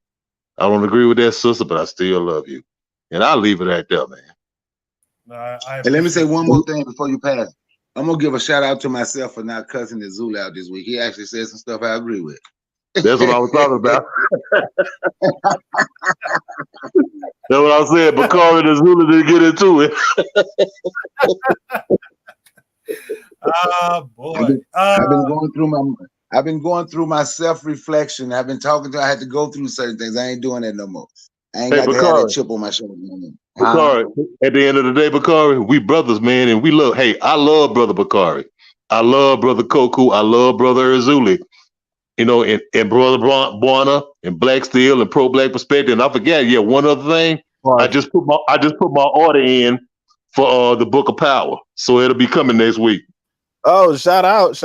I don't agree with that, sister, but I still love you. And I'll leave it right there, man. And let me say one more thing before you pass. I'm gonna give a shout out to myself for not cussing the Zulu out this week. He actually said some stuff I agree with. That's what I was talking about. That's what I said. Bakari and Zulu didn't get into it. Boy. I've been going through my self-reflection. I've been talking to. I had to go through certain things. I ain't doing that no more. I ain't got to have that chip on my shoulder no more. Bakari, at the end of the day, Bakari, we brothers, man, and we love. Hey, I love Brother Bakari. I love Brother Koku. I love Brother Erzuli. You know, and Brother Buana and Black Steel and Pro Black Perspective. And I forget, one other thing. I just put my order in for the Book of Power, so it'll be coming next week. Oh, shout out!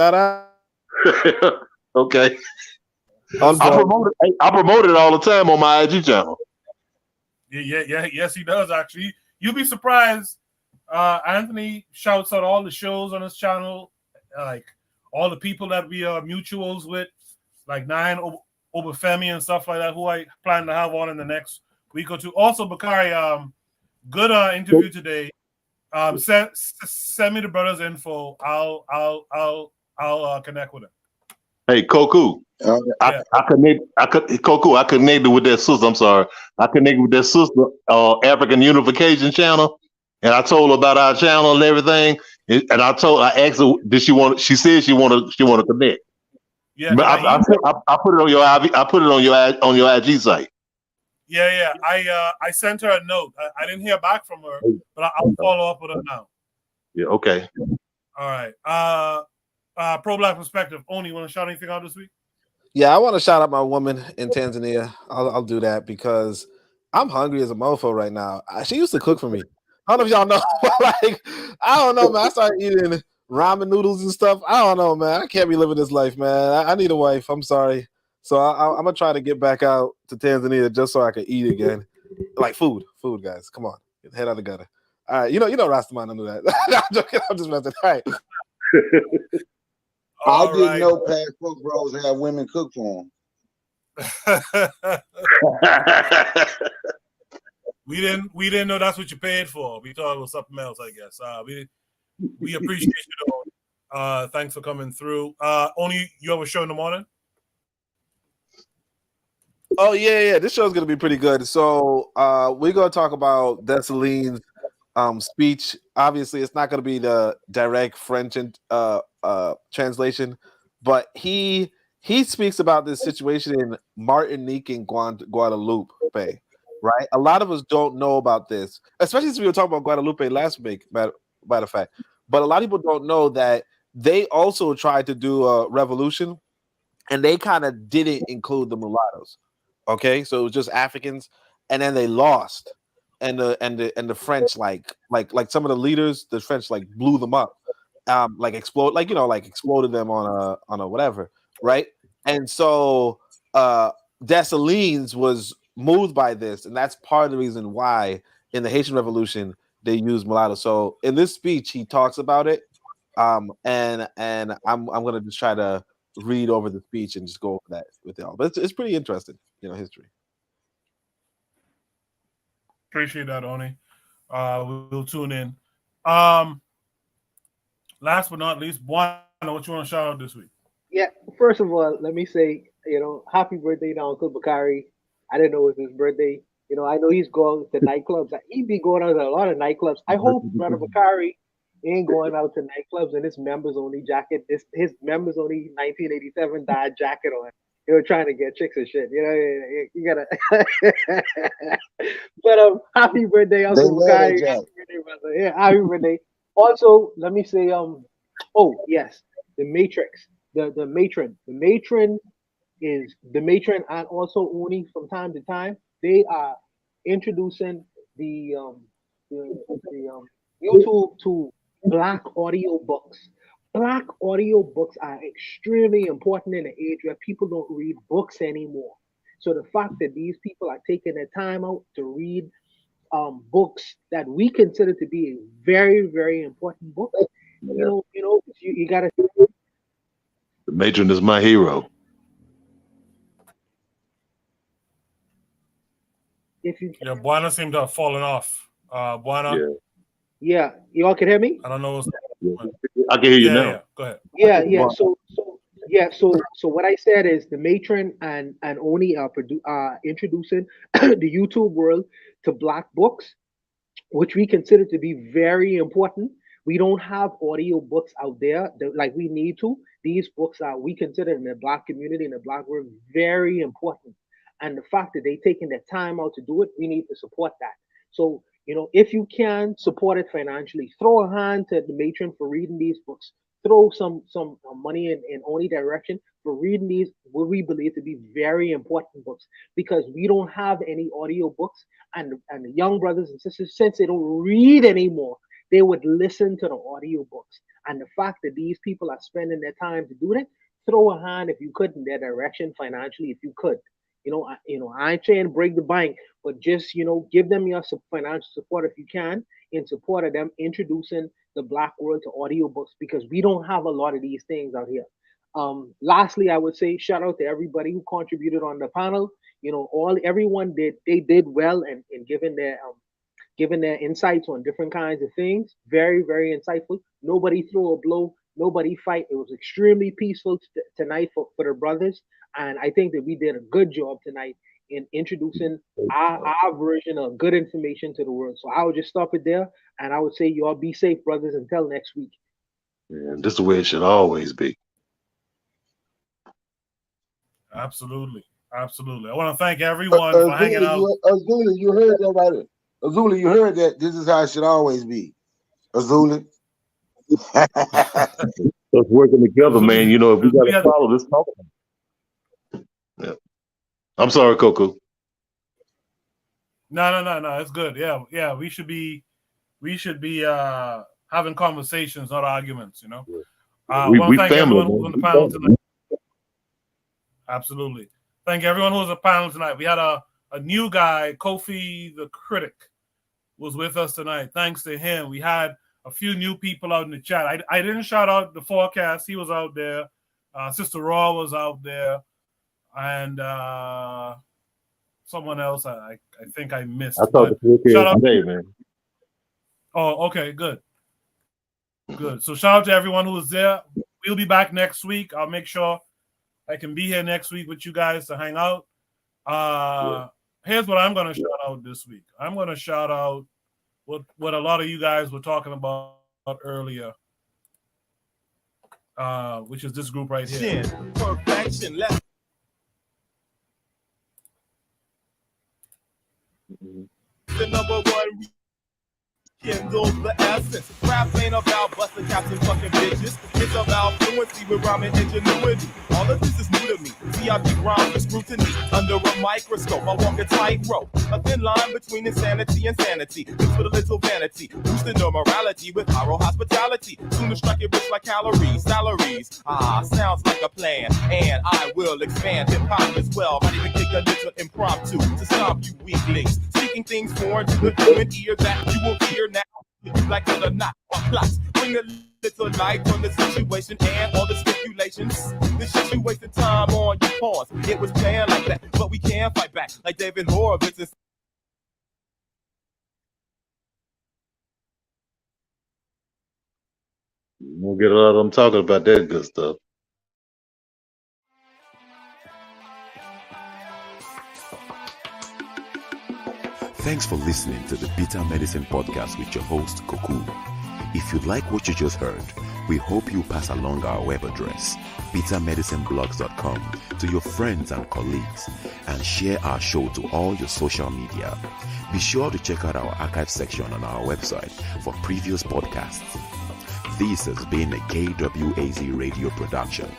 Okay. I promote it all the time on my IG channel. Yeah, yes, he does actually. You'll be surprised. Anthony shouts out all the shows on his channel, like all the people that we are mutuals with, like Nine Obafemi and stuff like that, who I plan to have on in the next week or two. Also, Bakari, good interview today. Send me the brother's info. I'll connect with him. Hey, Koku. I connected with that sister. I'm sorry. I connected with that sister, African Unification channel, and I told her about our channel and everything. And I asked her, did she want? She said she want to connect. Yeah, I put it on your I put it on your IG site. Yeah. I sent her a note. I didn't hear back from her, but I'll follow up with her now. Yeah. Okay. All right. Pro Black Perspective. Oni, you want to shout anything out this week? Yeah, I want to shout out my woman in Tanzania. I'll do that because I'm hungry as a mofo right now. She used to cook for me. I don't know if y'all know. Like, I don't know, man. I started eating ramen noodles and stuff. I don't know, man. I can't be living this life, man. I need a wife. I'm sorry. So I'm gonna try to get back out to Tanzania just so I can eat again. Like food, guys. Come on, get the head out of the gutter. All right, you know, Rastaman don't do that. No, I'm joking. I'm just messing. All right. I didn't know past cook bros have women cook for them. We didn't know that's what you paid for. We thought it was something else, I guess. We appreciate you though. Thanks for coming through. Only you have a show in the morning? Oh yeah. This show's gonna be pretty good. So we're gonna talk about Dessalines' speech. Obviously, it's not gonna be the direct French translation, but he speaks about this situation in Martinique and Guadeloupe, right? A lot of us don't know about this, especially since we were talking about Guadeloupe last week, matter of fact. But a lot of people don't know that they also tried to do a revolution, and they kind of didn't include the mulattoes. Okay, so it was just Africans, and then they lost, and the French like some of the leaders, the French like blew them up, exploded them on a whatever, right? And so Dessalines was moved by this, and that's part of the reason why in the Haitian Revolution they used mulatto. So in this speech, he talks about it, and I'm gonna just try to read over the speech and just go over that with y'all. But it's pretty interesting, history. Appreciate that, Oni. We'll tune in. Last but not least, Buana, what you want to shout out this week? Yeah, first of all, let me say, happy birthday to Uncle Bakari. I didn't know it was his birthday. I know he's going to nightclubs. He'd be going out to a lot of nightclubs. I hope Brother Bakari ain't going out to nightclubs in his members only jacket. His members only 1987 dyed jacket on. Trying to get chicks and shit. You gotta. But happy birthday, Uncle Bakari. Happy birthday, brother. Yeah, happy birthday. Also, let me say, oh yes, the Matrix, the matron, and also Uni from time to time. They are introducing the YouTube to Black audio books. Black audio books are extremely important in an age where people don't read books anymore. So the fact that these people are taking their time out to read books that we consider to be a very, very important book, you gotta. The matron is my hero. Yeah, Buana seemed to have fallen off. Buana. Yeah, y'all can hear me? I don't know. I can hear you now. Yeah, go ahead. Yeah. So what I said is the matron and Oni are introducing the YouTube world to Black books, which we consider to be very important. We don't have audio books out there like we need to. These books are, we consider in the Black community, in the Black world, very important. And the fact that they're taking their time out to do it, we need to support that. So, if you can support it financially, throw a hand to the matron for reading these books. Throw some money in Oni direction for reading these, what we believe to be very important books, because we don't have any audio books, and the young brothers and sisters, since they don't read anymore, they would listen to the audio books. And the fact that these people are spending their time to do that, throw a hand if you could in their direction financially, if you could. I ain't saying break the bank, but just give them your financial support if you can, in support of them introducing the Black world to audiobooks, because we don't have a lot of these things out here. Lastly, I would say shout out to everybody who contributed on the panel. Everyone did well in giving their insights on different kinds of things. Very, very insightful. Nobody threw a blow. Nobody fight. It was extremely peaceful tonight for the brothers. And I think that we did a good job tonight in introducing our version of good information to the world. So I would just stop it there. And I would say you all be safe, brothers, until next week. And this is the way it should always be. Absolutely. Absolutely. I want to thank everyone for hanging out. Azuli, you heard that right? Azuli, you heard that. This is how it should always be. Azuli. Us working together, man. If we got to follow this talk. Yeah. I'm sorry, Coco. No. It's good. Yeah. We should be having conversations, not arguments. We thank family, everyone who was on the panel family. tonight. Absolutely. Thank everyone who was on the panel tonight. We had a new guy, Kofi the Critic, was with us tonight. Thanks to him. We had a few new people out in the chat. I didn't shout out the forecast. He was out there. Sister Raw was out there. And someone else I think I missed. I thought shout out today, man. Oh, okay, good. Good. So shout out to everyone who was there. We'll be back next week. I'll make sure I can be here next week with you guys to hang out. Here's what I'm going to shout out this week. I'm going to shout out what a lot of you guys were talking about earlier, which is this group right here. Perfection. The number one kindles the essence. Rap ain't about busting caps and fucking bitches. It's about fluency with rhyming ingenuity. All of this is new to me. See, I be rhymes with scrutiny. Under a microscope, I walk a tightrope. A thin line between insanity and sanity. Mixed with a little vanity. Boosting the morality with viral hospitality. Soon to strike it rich like calories, salaries. Sounds like a plan. And I will expand hip-hop as well. Might even kick a little impromptu to stop you weaklings. Speaking things foreign to the human ear that you will hear now. Like it or not, my plots bring a little light on the situation and all the stipulations. This shit you wasting time on your pawns. It was planned like that, but we can fight back like David Horowitz. We'll get a lot of them talking about that good stuff. Thanks for listening to the Bitter Medicine Podcast with your host, Koku. If you like what you just heard, we hope you pass along our web address, bittermedicineblogs.com, to your friends and colleagues, and share our show to all your social media. Be sure to check out our archive section on our website for previous podcasts. This has been a KWAZ radio production.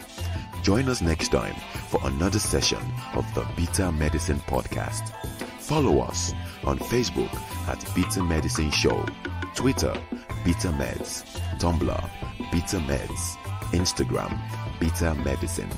Join us next time for another session of the Bitter Medicine Podcast. Follow us on Facebook at Bitter Medicine Show, Twitter, Bitter Meds, Tumblr, Bitter Meds, Instagram, Bitter Medicine.